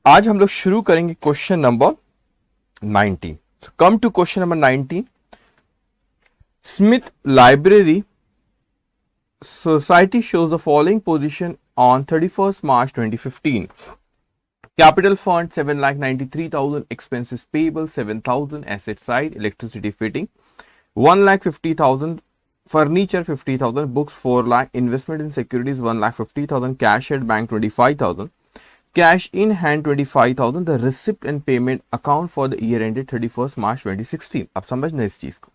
आज हम लोग शुरू करेंगे question number 19। Come to question number 19। Smith library society shows the following position on 31st March 2015. Capital fund 7,93,000, expenses payable 7,000, asset side electricity fitting 1,50,000, furniture 50,000, books 4 lakh, investment in securities 1,50,000, cash at bank 25,000, cash in hand 25,000, the receipt and payment account for the year ended 31st March 2016. अब समझना इस चीज को।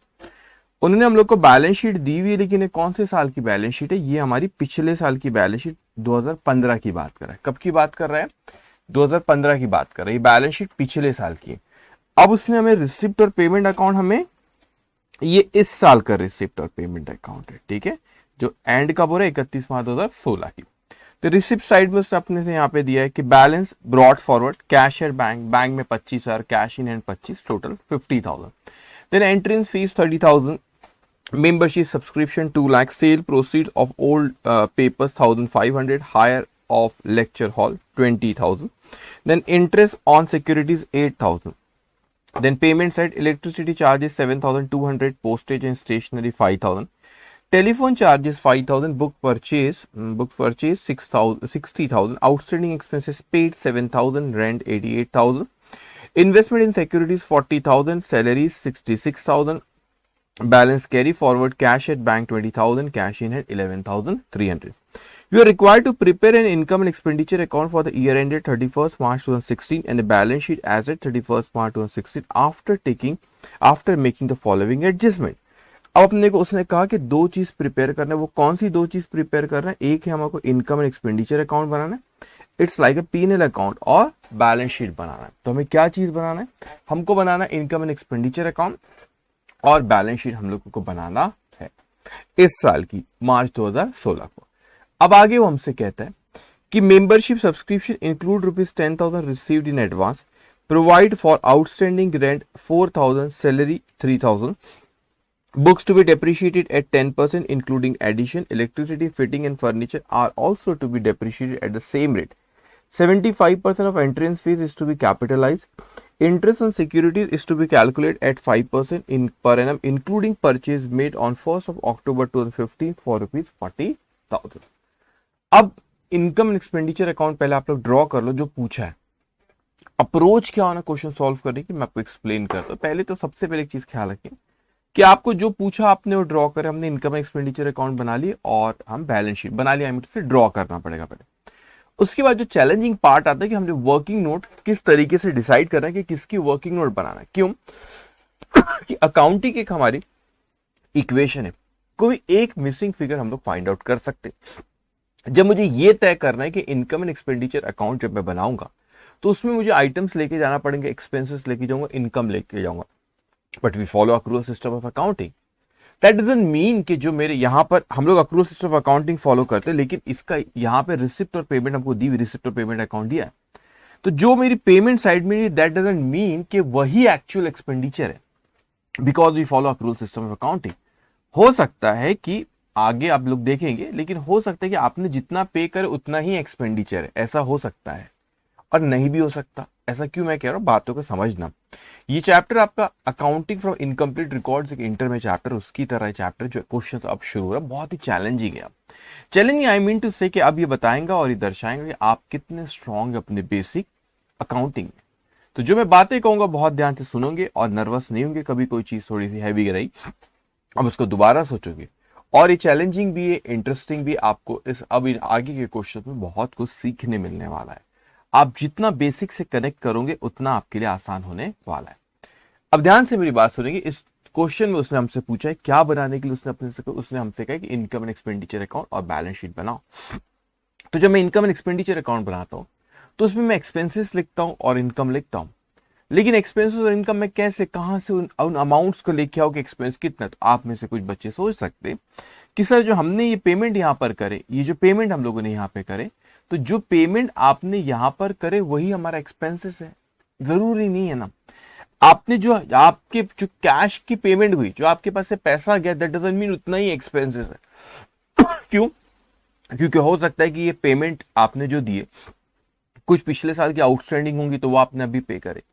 उन्होंने हम लोग को balance sheet दी हुई है, लेकिन ये कौन से साल की बैलेंस शीट है? ये हमारी पिछले साल की बैलेंस शीट 2015 की बात कर रहा है। कब की बात कर रहा है? 2015 की बात कर रहा है। ये बैलेंस शीट पिछले साल की है। अब उसने हमें रिसिप्ट और पेमेंट अकाउंट, हमें ये इस साल का रिसिप्ट और पेमेंट अकाउंट है, ठीक है, जो एंड कब हो रहा है? 31 मार्च 2016 की। तो रिसिप्ट साइड में उसने अपने से यहाँ पे दिया है कि balance brought forward, cash at bank, bank में 25,000, cash in hand 25, total 50,000। Then entrance fees 30,000, membership subscription 2 lakh, sale proceeds of old papers 1,500, hire of lecture hall 20,000, then interest on securities 8,000, then payment side electricity charges 7,200, postage and stationery 5,000, telephone charges 5,000, book purchase 60,000, outstanding expenses paid 7,000, rent 88,000, investment in securities 40,000, salaries 66,000, balance carry forward, cash at bank 20,000, cash in hand 11,300. You are required to prepare an income and expenditure account for the year ended 31st March 2016 and a balance sheet as at 31st March 2016 after making the following adjustment. अब अपने को उसने कहा कि दो चीज prepare करना है। वो कौन सी दो चीज प्रिपेयर करना है? एक है हमको इनकम एंड एक्सपेंडिचर अकाउंट बनाना है, it's like a P&L account, और बैलेंस शीट बनाना है। तो हमें क्या चीज बनाना है? हमको बनाना है इनकम एंड एक्सपेंडिचर अकाउंट और बैलेंस शीट हम लोगों को बनाना है इस साल की मार्च 2016 को। अब आगे वो हमसे कहता है कि membership subscription include ₹10,000 received in advance, provide for outstanding rent 4,000, salary 3,000, books to be depreciated at 10% including addition, electricity, fitting and furniture are also to be depreciated at the same rate. 75% of entrance fees is to be capitalized. Interest on securities is to be calculated at 5% in per annum, including purchase made on 1st of October 2015 for ₹40,000. अब income and expenditure account पहले आप लोग draw कर लो। जो पूछा है approach क्या होना क्वेश्चन सॉल्व करने की, मैं आपको एक्सप्लेन करता हूं। पहले तो सबसे पहले एक चीज ख्याल रखें कि आपको जो पूछा आपने वो ड्रॉ करे। हमने इनकम एक्सपेंडिचर अकाउंट बना ली और हम बैलेंस शीट बना लिया, फिर ड्रॉ करना पड़ेगा पहले। उसके बाद जो चैलेंजिंग पार्ट आता है कि हमने वर्किंग नोट किस तरीके से डिसाइड करना है कि किसकी वर्किंग नोट बनाना है। क्यों? कि अकाउंटिंग एक हमारी इक्वेशन है, कोई एक मिसिंग फिगर हम लोग फाइंड आउट कर सकते। जब मुझे ये तय करना है कि इनकम एंड एक्सपेंडिचर अकाउंट जब मैं बनाऊंगा तो उसमें मुझे आइटम्स लेके जाना पड़ेंगे, एक्सपेंसेस लेके जाऊंगा, इनकम लेके जाऊंगा, but we follow accrual system of accounting. That doesn't mean कि जो मेरे यहाँ पर हम लोग accrual system of accounting follow करते हैं, लेकिन इसका यहाँ पे रिसिप्ट और पेमेंट हमको दी हुई, रिसिप्ट और पेमेंट अकाउंट दिया है, तो जो मेरी पेमेंट साइड में दैट डजंट मीन कि वही एक्चुअल एक्सपेंडिचर है, because we follow accrual system of accounting. हो सकता है कि आगे आप लोग देखेंगे, लेकिन हो सकता है कि आपने जितना पे करे उतना ही एक्सपेंडिचर है, ऐसा हो सकता है, और नहीं भी हो सकता। ऐसा क्यों मैं कह रहा हूं, बातों को समझना। ये चैप्टर आपका अकाउंटिंग फ्रॉम इनकम्प्लीट रिकॉर्ड्स, एक इंटर में चैप्टर, उसकी तरह चैप्टर जो क्वेश्चन अब शुरू हो रहा है, बहुत ही चैलेंजिंग है। चैलेंजिंग आई मीन टू से कि अब ये बताएंगा और ये दर्शाएंगे कि आप कितने स्ट्रांग अपने बेसिक अकाउंटिंग में। तो जो मैं बातें कहूंगा बहुत ध्यान से सुनोगे और नर्वस नहीं होंगे। कभी कोई चीज थोड़ी सी हैवी रही, अब उसको दोबारा सोचोगे, और ये चैलेंजिंग भी है, इंटरेस्टिंग भी। आपको इस अब आगे के क्वेश्चन में बहुत कुछ सीखने मिलने वाला है। आप जितना बेसिक से कनेक्ट करोगे उतना आपके लिए आसान होने वाला है। अब ध्यान से मेरी बात सुनेंगे। इस क्वेश्चन में उसने हमसे पूछा है क्या बनाने के लिए, उसने हमसे कहा कि इनकम एंड एक्सपेंडिचर अकाउंट और बैलेंस शीट बनाओ। तो जब मैं इनकम एंड एक्सपेंडिचर अकाउंट बनाता हूं तो उसमें मैं एक्सपेंसेस लिखता हूं और इनकम लिखता हूं, लेकिन एक्सपेंसेस और इनकम में कैसे, कहां से उन अमाउंट्स को लेके आओ कि एक्सपेंस कितना। तो आप में से कुछ बच्चे सोच सकते कि सर जो हमने ये पेमेंट यहां पर करे, ये जो पेमेंट हम लोगों ने यहां पे करे, तो जो पेमेंट आपने यहां पर करे वही हमारा एक्सपेंसेस है। जरूरी नहीं है ना। आपने जो कैश की पेमेंट हुई, जो आपके पास से पैसा गया, दैट डजंट मीन उतना ही एक्सपेंसेस है। क्यों? क्योंकि हो सकता है कि ये पेमेंट आपने जो दिए कुछ पिछले साल की आउटस्टैंडिंग होंगी तो वो आपने अभी पे करे।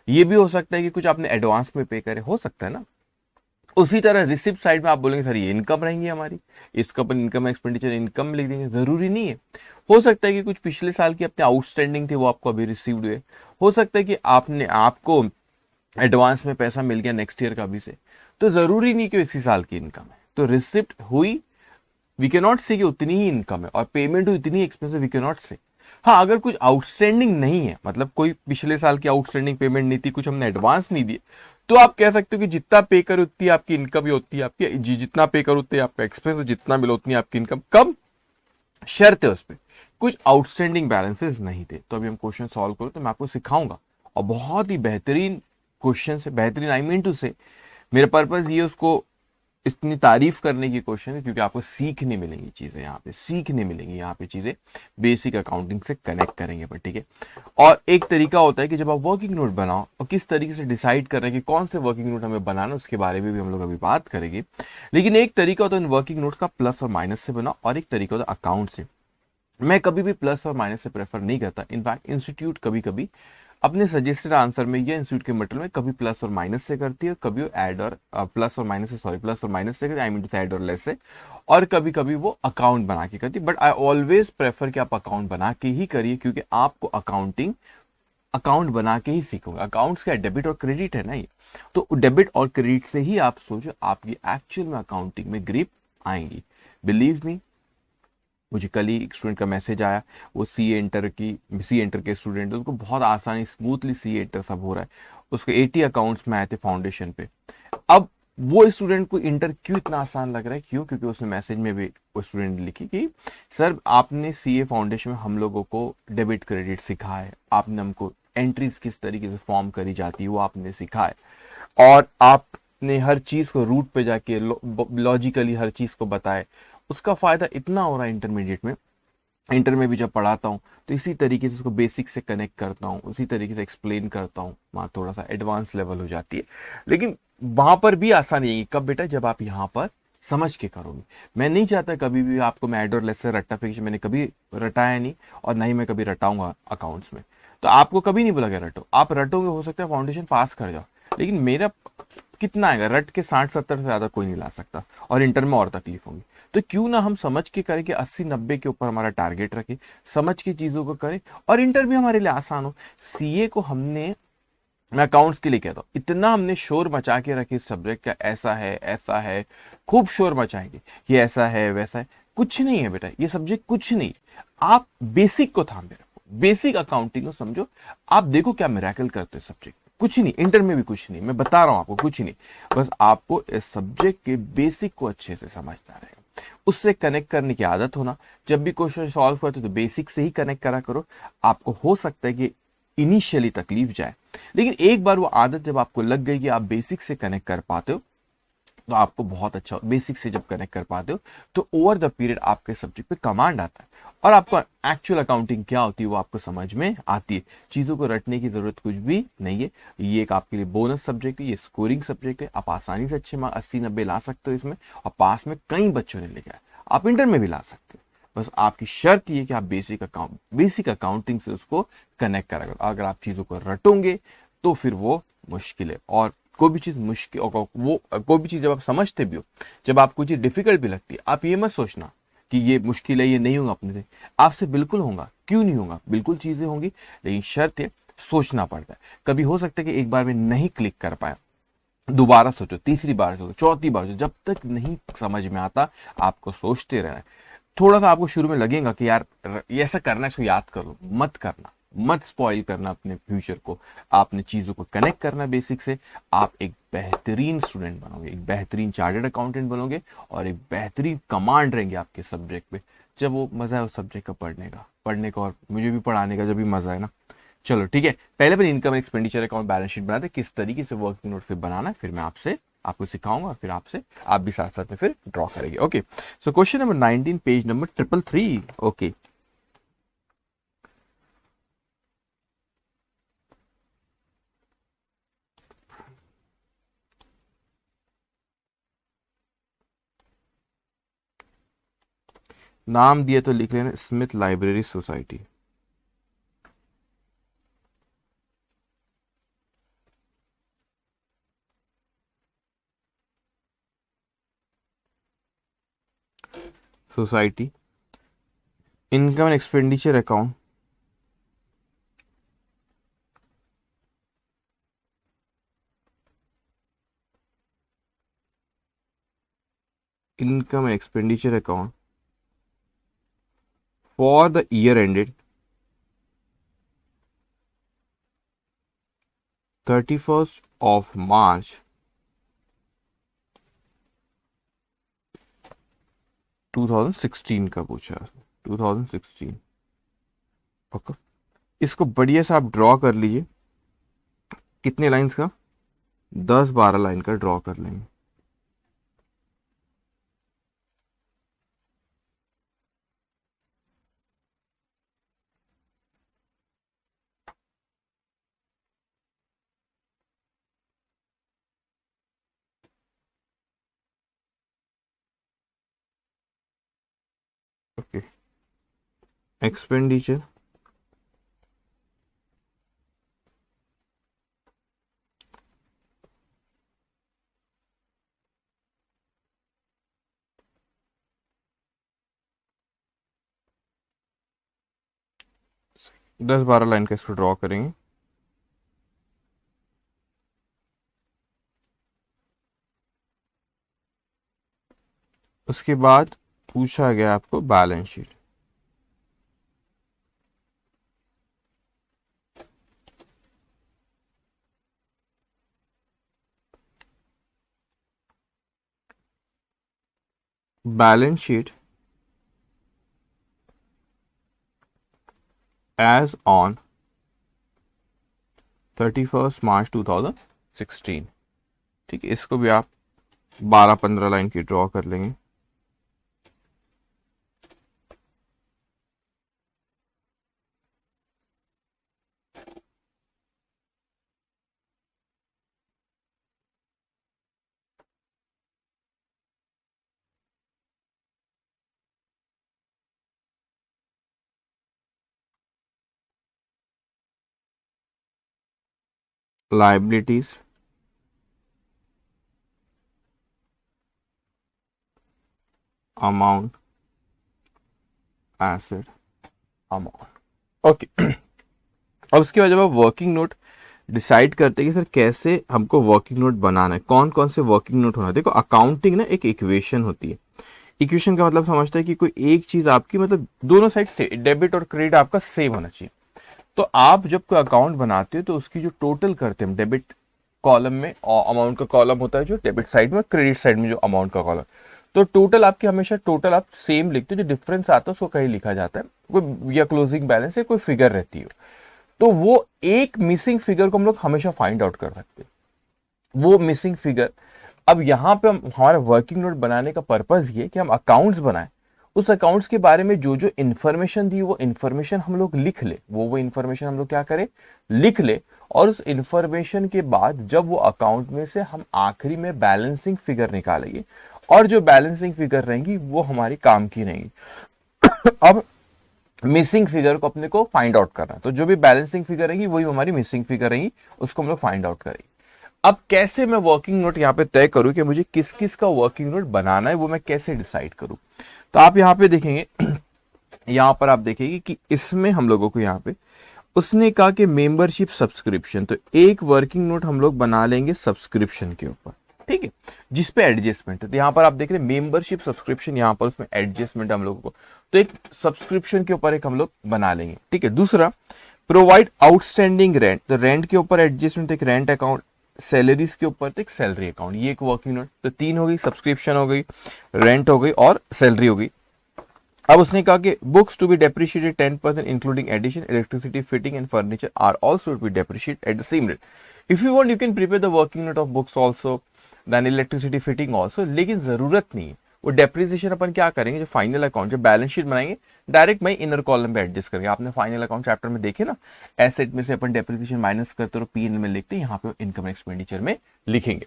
ये भी हो सकता है कि कुछ आपने एडवांस में पे करे, हो सकता है ना। उसी तरह रिसिप्ट साइड में आप बोलेंगे सर ये इनकम रहेंगी हमारी, इसका अपन इनकम एक्सपेंडिचर इनकम लिख देंगे, जरूरी नहीं है। हो सकता है कि कुछ पिछले साल की अपने आउटस्टैंडिंग थे वो आपको अभी रिसीव्ड हुए। हो सकता है कि आपको एडवांस में पैसा मिल गया नेक्स्ट ईयर का अभी से, तो जरूरी नहीं कि इसी साल की इनकम है। तो रिसिप्ट हुई, वी कैन नॉट से कि उतनी ही इनकम है, और पेमेंट हुई उतनी एक्सपेंसिव, वी कैन नॉट से। हाँ, अगर कुछ आउटस्टैंडिंग नहीं है, मतलब कोई पिछले साल की आउटस्टैंडिंग पेमेंट नहीं थी, कुछ हमने एडवांस नहीं दिए, तो आप कह सकते हो कि जितना पे करो उतनी आपकी इनकम ही होती है, आपकी जितना पे करो उतनी आपका एक्सपेंस, जितना मिलो उतनी आपकी इनकम। कब? शर्त है उस पर कुछ आउटस्टैंडिंग बैलेंसेस नहीं थे। तो अभी हम क्वेश्चन सॉल्व करो तो मैं आपको सिखाऊंगा, और बहुत ही बेहतरीन क्वेश्चन से, बेहतरीन आई मीन टू से, मेरा पर्पज ये उसको इतनी तारीफ करने की क्वेश्चन है क्योंकि आपको सीखने मिलेंगी चीजें, यहाँ पे सीखने मिलेंगी, यहाँ पे चीजें बेसिक अकाउंटिंग से कनेक्ट करेंगे पर, ठीक है। और एक तरीका होता है कि जब आप वर्किंग नोट बनाओ, और किस तरीके से डिसाइड कर रहे हैं कि कौन से वर्किंग नोट हमें बनाना, उसके बारे में भी हम लोग अभी बात करेंगे। लेकिन एक तरीका होता है वर्किंग नोट्स का प्लस और माइनस से बनाओ, और एक तरीका होता है अकाउंट से। मैं कभी भी प्लस और माइनस से प्रेफर नहीं करता। इनफैक्ट इंस्टीट्यूट कभी कभी अपने सजेस्टेड आंसर में या इंस्टीट्यूट के मटेरियल में कभी प्लस और माइनस से करती है, कभी वो ऐड और प्लस और माइनस से, सॉरी प्लस और माइनस से, आई मीन टू ऐड और लेस से, और कभी कभी वो अकाउंट बना के करती है। बट आई ऑलवेज प्रेफर कि आप अकाउंट बना के ही करिए, क्योंकि आपको अकाउंट बना के ही सीखोगे। अकाउंट्स क्या, डेबिट और क्रेडिट है ना ये, तो डेबिट और क्रेडिट से ही आप सोचो आपकी एक्चुअल में अकाउंटिंग में ग्रिप आएंगी। बिलीव मी, मुझे कल ही एक स्टूडेंट का मैसेज आया, वो सी इंटर के स्टूडेंट है, उसको बहुत आसानी स्मूथली सी इंटर सब हो रहा है, उसके 80 अकाउंट्स में आए थे फाउंडेशन पे। अब वो स्टूडेंट को इंटर क्यों इतना आसान लग रहा है, क्यों? क्योंकि उसने मैसेज में भी वो स्टूडेंट ने लिखी कि सर आपने सीए फाउंडेशन में हम लोगों को डेबिट क्रेडिट सिखाया है, आपने हमको एंट्रीज किस तरीके से फॉर्म करी जाती है वो आपने सिखाया है, और आपने हर चीज को रूट पे जाके लॉजिकली हर चीज को बताए। उसका फायदा इतना हो रहा है इंटरमीडिएट में, इंटर में भी जब पढ़ाता हूँ तो इसी तरीके से उसको बेसिक से कनेक्ट करता हूँ, उसी तरीके से एक्सप्लेन करता हूँ, वहाँ थोड़ा सा एडवांस लेवल हो जाती है। लेकिन वहां पर भी आसानी है, कब बेटा? जब आप यहाँ पर समझ के करोगे। मैं नहीं चाहता कभी भी आपको मैं ऐड और लेस से रट्टाफिकेशन, मैंने कभी रटाया नहीं, और ना ही मैं कभी रटाऊंगा अकाउंट्स में। तो आपको कभी नहीं बोला गया रटो, आप रटोगे, हो सकता है फाउंडेशन पास कर जाओ, लेकिन मेरा कितना आएगा? रट के 60-70 से ज्यादा कोई नहीं ला सकता, और इंटर में और तकलीफ होगी। तो क्यों ना हम समझ के करें कि 80-90 के ऊपर हमारा टारगेट रखें, समझ के चीजों को करें, और इंटर भी हमारे लिए आसान हो। सीए को हमने, मैं अकाउंट्स के लिए कहता हूं, इतना हमने शोर मचा के रखे इस सब्जेक्ट का, ऐसा है, खूब शोर मचाएंगे कि ऐसा है वैसा है। कुछ नहीं है बेटा, ये सब्जेक्ट कुछ नहीं। आप बेसिक को थामे रखो, बेसिक अकाउंटिंग को समझो, आप देखो क्या मिरेकल करते हैं सब्जेक्ट। कुछ नहीं, इंटर में भी कुछ नहीं, मैं बता रहा हूं आपको, कुछ नहीं। बस आपको इस सब्जेक्ट के बेसिक को अच्छे से समझना रहेगा, उससे कनेक्ट करने की आदत होना। जब भी क्वेश्चन सॉल्व करते हो तो बेसिक से ही कनेक्ट करा करो। आपको हो सकता है कि इनिशियली तकलीफ जाए, लेकिन एक बार वो आदत जब आपको लग गई कि आप बेसिक से कनेक्ट कर पाते हो, तो आपको बहुत अच्छा, बेसिक से जब कनेक्ट कर पाते हो तो ओवर द पीरियड आपके सब्जेक्ट पे कमांड आता है, और आपको एक्चुअल अकाउंटिंग क्या होती है वो आपको समझ में आती है। चीजों को रटने की जरूरत कुछ भी नहीं है। ये एक आपके लिए बोनस सब्जेक्ट है, ये स्कोरिंग सब्जेक्ट है। आप आसानी से अच्छे मार्क्स 80-90 ला सकते हो इसमें, और पास में कई बच्चों ने लिखा है, आप इंटर में भी ला सकते हो। बस आपकी शर्त ये कि आप बेसिक अकाउंटिंग से उसको कनेक्ट करा करो। अगर आप चीजों को रटोगे तो फिर वो मुश्किल है। और कोई भी चीज मुश्किल, वो कोई भी चीज जब आप समझते भी हो, जब आपको चीज डिफिकल्ट भी लगती है, आप ये मत सोचना कि ये मुश्किल है, ये नहीं होगा अपने से। आपसे बिल्कुल होगा, क्यों नहीं होगा, बिल्कुल चीजें होंगी, लेकिन शर्त है सोचना पड़ता है। कभी हो सकता है कि एक बार में नहीं क्लिक कर पाया, दोबारा सोचो, तीसरी बार सोचो, चौथी बार सोचो, जब तक नहीं समझ में आता आपको सोचते रहना है। थोड़ा सा आपको शुरू में लगेगा कि यार ये ऐसा करना है, इसको याद कर लो, मत करना, मत स्पॉइल करना अपने फ्यूचर को। आपने चीजों को कनेक्ट करना बेसिक से, आप एक बेहतरीन स्टूडेंट बनोगे, एक बेहतरीन चार्टर्ड अकाउंटेंट बनोगे, और एक बेहतरीन कमांड रहेंगे आपके सब्जेक्ट पे। जब वो मजा है उस सब्जेक्ट का पढ़ने का और मुझे भी पढ़ाने का, जब भी मजा है ना। चलो ठीक है, पहले अपन income expenditure account balance sheet बनाते, किस तरीके से वर्किंग नोट फिर बनाना है, फिर मैं आपको सिखाऊंगा, और फिर आप भी साथ साथ में फिर ड्रॉ करेंगे। Okay, so question number 19, page number 333। Okay, नाम दिया तो लिख लेना, Smith library society. Society, income and expenditure account, income and expenditure account for the year ended 31st of March 2016 का पूछा, 2016। ओके, इसको बढ़िया से आप ड्रॉ कर लीजिए। कितने लाइंस का? 10-12 लाइन का ड्रॉ कर लेंगे। ओके, एक्सपेंडिचर, दस 12 लाइन का इसको ड्रॉ करेंगे। उसके बाद पूछा गया आपको balance sheet. Balance sheet as on 31st March 2016। ठीक है, इसको भी आप 12-15 लाइन की ड्रॉ कर लेंगे। Liabilities, amount, asset, amount. Okay, अब उसके बाद जब आप वर्किंग नोट डिसाइड करते हैं कि सर कैसे हमको वर्किंग नोट बनाना है, कौन कौन से वर्किंग नोट होना है। देखो, अकाउंटिंग ना एक इक्वेशन होती है। इक्वेशन का मतलब समझता है कि कोई एक चीज आपकी, मतलब दोनों साइड से डेबिट और क्रेडिट आपका सेम होना चाहिए। तो आप जब कोई अकाउंट बनाते हो तो उसकी जो टोटल करते हैं डेबिट कॉलम में, और अमाउंट का कॉलम होता है जो डेबिट साइड में, क्रेडिट साइड में जो अमाउंट का कॉलम, तो टोटल आपकी हमेशा टोटल आप सेम लिखते हो। जो डिफरेंस आता है उसको कहीं लिखा जाता है, कोई या क्लोजिंग बैलेंस है, कोई फिगर रहती है, तो वो एक मिसिंग फिगर को हम लोग हमेशा फाइंड आउट कर सकते हैं, वो मिसिंग फिगर। अब यहां पे हम हमारा वर्किंग नोट बनाने का पर्पज ये कि हम अकाउंट्स बनाएं, उस अकाउंट्स के बारे में जो जो इंफॉर्मेशन दी वो इंफॉर्मेशन हम लोग लिख ले, वो इंफॉर्मेशन हम लोग क्या करें, लिख ले। और उस इंफॉर्मेशन के बाद जब वो अकाउंट में से हम आखिरी में बैलेंसिंग फिगर निकालेंगे, और जो बैलेंसिंग फिगर रहेंगी वो हमारी काम की रहेंगी। अब मिसिंग फिगर को अपने को फाइंड आउट करना है, तो जो भी बैलेंसिंग फिगर रहेगी वही हमारी मिसिंग फिगर रहेगी, उसको हम लोग फाइंड आउट करेंगे। अब कैसे मैं वर्किंग नोट यहाँ पे तय करूं कि मुझे किस किस का वर्किंग नोट बनाना है, वो मैं कैसे डिसाइड करूं। तो आप यहाँ पे देखेंगे, यहाँ पर आप देखेंगे कि इसमें हम लोगों को यहाँ पे उसने कहा कि मेंबरशिप सब्सक्रिप्शन, तो एक वर्किंग नोट हम लोग बना लेंगे सब्सक्रिप्शन के ऊपर, ठीक है, जिसपे एडजस्टमेंट है। तो यहाँ पर आप देख रहे हैं मेंबरशिप सब्सक्रिप्शन, यहाँ पर उसमें एडजस्टमेंट हम लोगों को, तो एक सब्सक्रिप्शन के ऊपर एक हम लोग बना लेंगे, ठीक है। दूसरा, प्रोवाइड आउटस्टैंडिंग रेंट, तो रेंट के ऊपर एडजस्टमेंट, एक रेंट अकाउंट, सैलरीज के ऊपर तो एक सैलरी अकाउंट, ये एक वर्किंग नोट। तो 3 हो गई, सब्सक्रिप्शन हो गई, रेंट हो गई और सैलरी हो गई। अब उसने कहा कि books to be depreciated 10% including addition, electricity, fitting and furniture are also to be depreciated at the same rate. If you want you can prepare the working note of books also then electricity, fitting also, लेकिन जरूरत नहीं है। वो depreciation अपन क्या करेंगे, जो final account, जब balance sheet बनाएंगे डायरेक्ट मैं इनर कॉलम पे एडजस्ट करेंगे। आपने फाइनल अकाउंट चैप्टर में देखे ना, एसेट में से अपन डेप्रिसिएशन माइनस करते और पीएनएल में लिखते हैं, यहाँ पे इनकम एक्सपेंडिचर में लिखेंगे।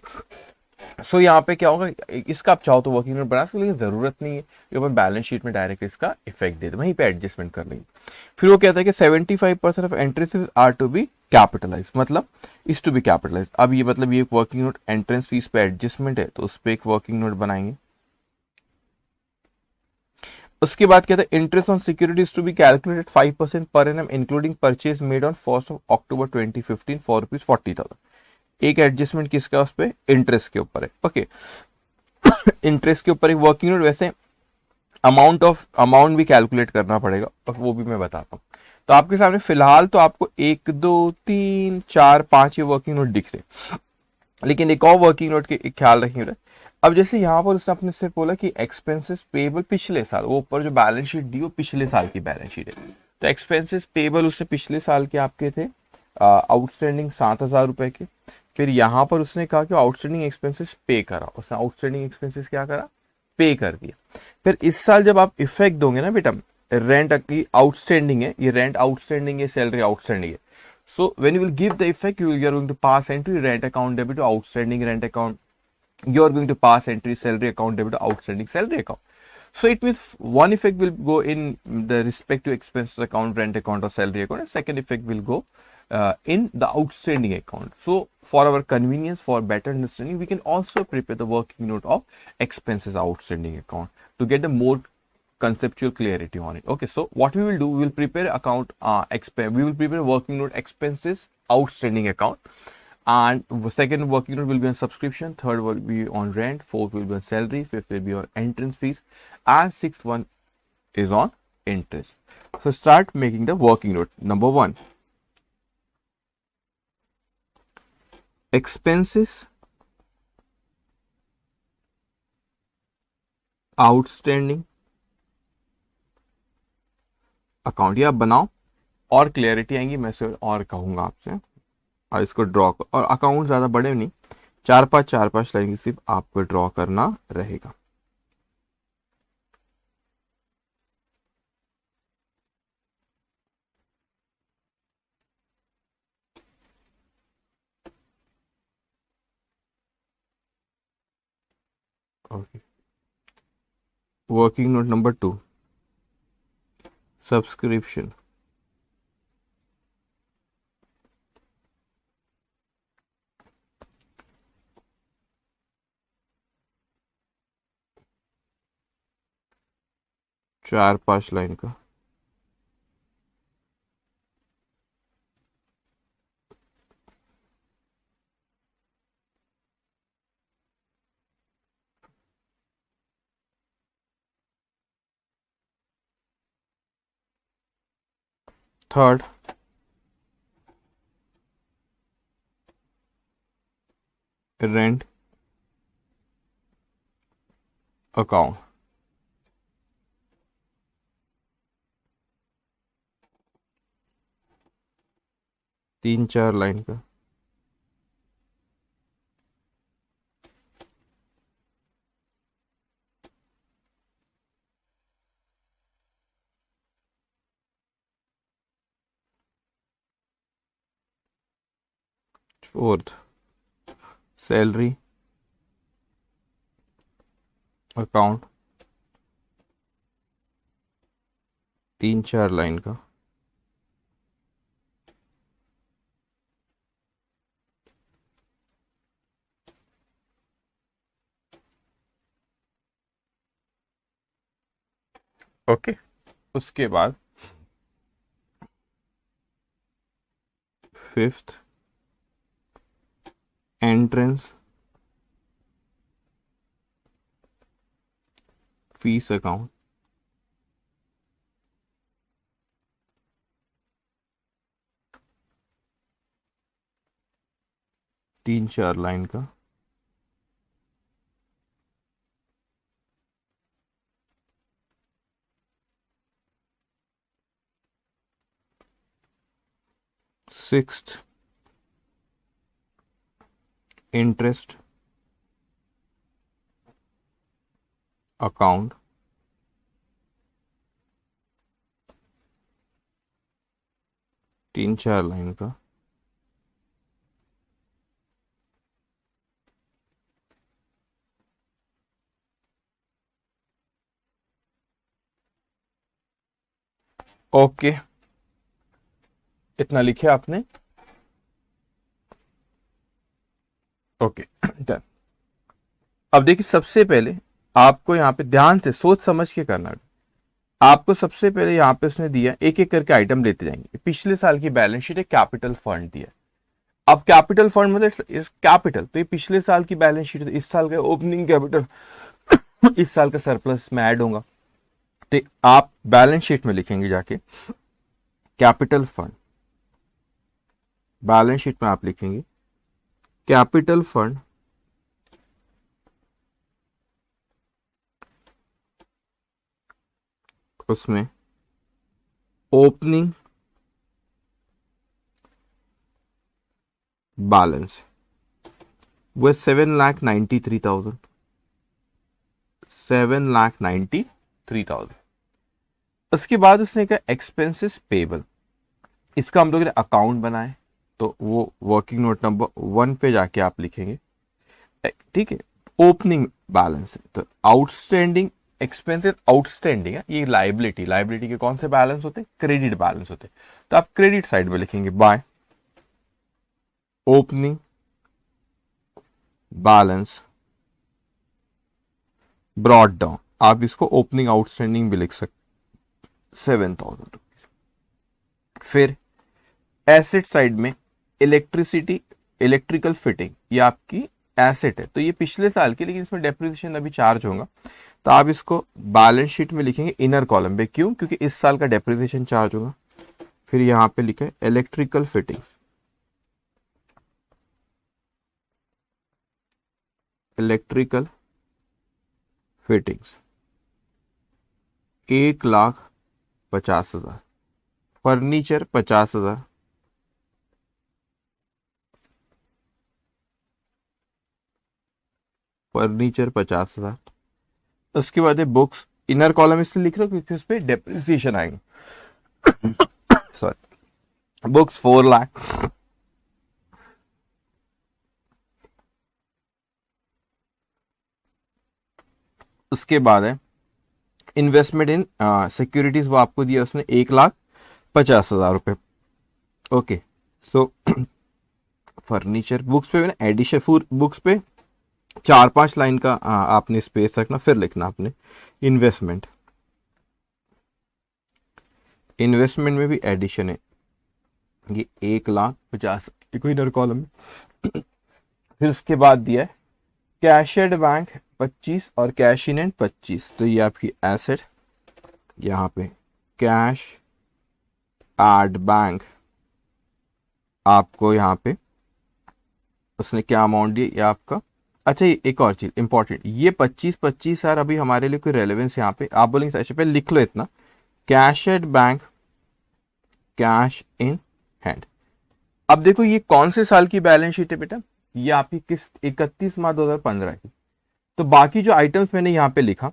सो यहाँ पे क्या होगा, इसका आप चाहो तो वर्किंग नोट बना सकते, लेकिन जरूरत नहीं है, ये अपन बैलेंस शीट में डायरेक्ट इसका इफेक्ट दे दे, वहीं पे एडजस्टमेंट कर लेंगे। फिर वो कहता है कि 75% of entries are to be capitalise, मतलब इज टू बी कैपिटलाइज। अब ये मतलब ये वर्किंग नोट एंट्रेंस फीस पे एडजस्टमेंट है, तो उस पर एक वर्किंग नोट बनाएंगे। उसके बाद कहता है interest on securities to be calculated 5% per annum including purchase made on 1 October 2015 for ₹40,000। एक एडजस्टमेंट किसका, उस पर इंटरेस्ट के ऊपर है। ओके, इंटरेस्ट के ऊपर एक वर्किंग नोट, वैसे अमाउंट भी कैलकुलेट करना पड़ेगा और वो भी मैं बताता हूँ। तो आपके सामने फिलहाल तो आपको 1 2 3 4 5 ये वर्किंग नोट दिख रहे, लेकिन एक और वर्किंग नोट के ख्याल रखिए। अब जैसे यहाँ पर उसने अपने से बोला कि एक्सपेंसेस पेबल पिछले साल, वो ऊपर जो बैलेंस शीट दी वो पिछले साल की बैलेंस शीट है। तो एक्सपेंसेस पेबल उसने पिछले साल के आपके थे आउटस्टैंडिंग 7,000 रुपए के। फिर यहाँ पर उसने कहा कि आउटस्टैंडिंग एक्सपेंसेस पे करा, उसने आउटस्टैंडिंग एक्सपेंसेस क्या करा, पे कर दिया। फिर इस साल जब आप इफेक्ट दोगे ना बेटा, रेंट की आउटस्टैंडिंग है, ये रेंट आउटस्टैंडिंग है, सैलरी आउटस्टैंडिंग है। So when you will give the effect, you are going to pass entry rent account debit to outstanding rent account. You are going to pass entry salary account debit to outstanding salary account. So it means one effect will go in the respective expenses account, rent account or salary account, and second effect will go in the outstanding account. So for our convenience, for better understanding, we can also prepare the working note of expenses outstanding account to get the more conceptual clarity on it. Okay, so what we will do, we will prepare account we will prepare working note expenses outstanding account, and second working note will be on subscription, third will be on rent, fourth will be on salary, fifth will be on entrance fees, and sixth one is on interest. So start making the working note. Number one, expenses outstanding account, ये आप बनाओ और clarity आएंगी, मैं से और कहूंगा आपसे। और इसको ड्रॉ और अकाउंट ज्यादा बड़े नहीं, 4-5 लाइन की सिर्फ आपको ड्रॉ करना रहेगा। Okay, working note number 2, subscription. चार पांच लाइन का। Third, rent account. तीन चार लाइन का। फोर्थ, सैलरी अकाउंट, तीन चार लाइन का। ओके, उसके बाद फिफ्थ, एंट्रेंस फीस अकाउंट, तीन चार लाइन का। सिक्स्थ, इंटरेस्ट अकाउंट, तीन चार लाइन का। ओके, इतना लिखे आपने। Okay, done. अब देखिए, सबसे पहले आपको यहाँ पे ध्यान से सोच समझ के करना है। आपको सबसे पहले यहाँ पे उसने दिया, एक एक करके आइटम लेते जाएंगे। पिछले साल की बैलेंस शीट है, कैपिटल फंड दिया। अब कैपिटल फंड मतलब इस कैपिटल, तो ये पिछले साल की बैलेंस शीट है, इस साल का ओपनिंग कैपिटल इस साल का सरप्लस में ऐड होगा। तो आप बैलेंस शीट में लिखेंगे जाके कैपिटल फंड, बैलेंस शीट में आप लिखेंगे कैपिटल फंड उसमें ओपनिंग बैलेंस वो 7,93,000, 7,93,000। उसके बाद उसने कहा एक्सपेंसेस पेबल, इसका हम लोग ने अकाउंट बनाए, तो वो वर्किंग नोट नंबर 1 पे जाके आप लिखेंगे, ठीक है। ओपनिंग बैलेंस है तो आउटस्टैंडिंग एक्सपेंसेस, आउटस्टैंडिंग है ये लाइबिलिटी, लाइबिलिटी के कौन से बैलेंस होते हैं, क्रेडिट बैलेंस होते हैं, तो आप क्रेडिट साइड में लिखेंगे by opening balance brought down, आप इसको ओपनिंग आउटस्टैंडिंग भी लिख सकते 7,000। फिर एसेट साइड में इलेक्ट्रिसिटी, इलेक्ट्रिकल फिटिंग, ये आपकी एसेट है, तो ये पिछले साल की, लेकिन इसमें डेप्रिसिएशन अभी चार्ज होगा, तो आप इसको बैलेंस शीट में लिखेंगे इनर कॉलम पे, क्यों, क्योंकि इस साल का डेप्रिसिएशन चार्ज होगा। फिर यहां पे लिखे electrical fittings, electrical fittings 1,50,000, furniture 50,000, furniture 50,000। उसके बाद है बुक्स, इनर कॉलम इसलिए लिख रहा हूं क्योंकि उस पर डेप्रिसिएशन आएंगे, सॉरी, बुक्स 4 लाख। उसके बाद है इन्वेस्टमेंट इन सिक्योरिटीज, वो आपको दिया उसने 1,50,000 रुपए। ओके, सो फर्नीचर, बुक्स पे ना एडिशन, बुक्स पे 4-5 लाइन का आपने स्पेस रखना, फिर लिखना आपने इन्वेस्टमेंट, इन्वेस्टमेंट में भी एडिशन है, ये 1,50,000 कोई इनर कॉलम में। फिर उसके बाद दिया है कैश एट बैंक 25 और कैश इन एंड 25, तो ये आपकी एसेट, यहाँ पे कैश एट बैंक आपको यहाँ पे उसने क्या अमाउंट दिया, ये आपका। अच्छा, ये एक और चीज इंपॉर्टेंट, ये 25-25 यार अभी हमारे लिए कोई रेलेवेंस यहाँ पे, आप बोलेंगे सबसे पहले लिख लो इतना, cash at bank, cash in hand. अब देखो ये कौन से साल की बैलेंस शीट है बेटा, ये आपकी किस 31 मार्च 2015 की। तो बाकी जो आइटम्स मैंने यहाँ पे लिखा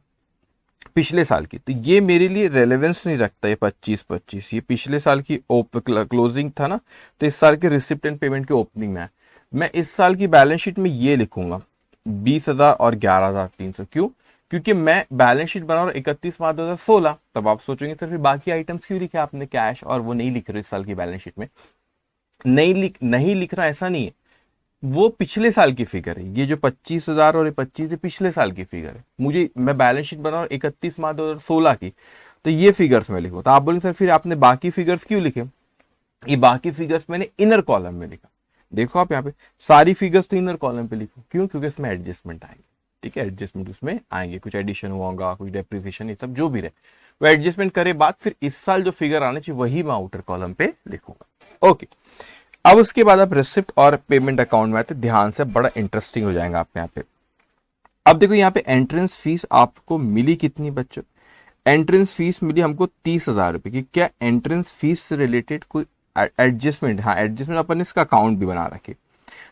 पिछले साल की, तो ये मेरे लिए रेलेवेंस नहीं रखता, ये 25-25 ये पिछले साल की क्लोजिंग था ना, तो इस साल के रिसिप्ट एंड पेमेंट के ओपनिंग में है। मैं इस साल की बैलेंस शीट में ये लिखूंगा 20,000 और 11,300, क्यों, क्योंकि मैं बैलेंस शीट बना रहा हूँ 31 मार्च 2016। तब आप सोचेंगे सर फिर बाकी आइटम्स क्यों लिखे आपने कैश, और वो नहीं लिख रहे इस साल की बैलेंस शीट में। नहीं लिख रहा ऐसा नहीं है, वो पिछले साल की फिगर है, ये जो 25,000 और 25 है पिछले साल की फिगर है। मैं बैलेंस शीट बना रहा हूँ 31 मार्च 2016 की, तो ये फिगर्स में लिखो। तो आप बोलेंगे सर फिर आपने बाकी फिगर्स क्यों लिखे, ये बाकी फिगर्स मैंने इनर कॉलम में लिखा। देखो आप यहाँ पे सारी फिगर्स तो इनर कॉलम पे लिखो, क्यों, क्योंकि इसमें एडजस्टमेंट आएंगे, ठीक है, एडजस्टमेंट उसमें आएंगे, कुछ एडिशन होगा, कुछ डेप्रिसिएशन, ये सब जो भी रहे वो एडजस्टमेंट करे बाद, फिर इस साल जो फिगर आने चाहिए वही मैं आउटर कॉलम पे लिखूंगा। ओके, अब उसके बाद आप रिसिप्ट और पेमेंट अकाउंट में आते, ध्यान से, बड़ा इंटरेस्टिंग हो जाएगा आप यहाँ पे। अब देखो यहाँ पे एंट्रेंस फीस आपको मिली कितनी बच्चों, एंट्रेंस फीस मिली हमको 30,000 रुपए की। क्या एंट्रेंस फीस से रिलेटेड कोई एडजस्टमेंट, हाँ एडजस्टमेंट अपन इसका अकाउंट भी बना रखे।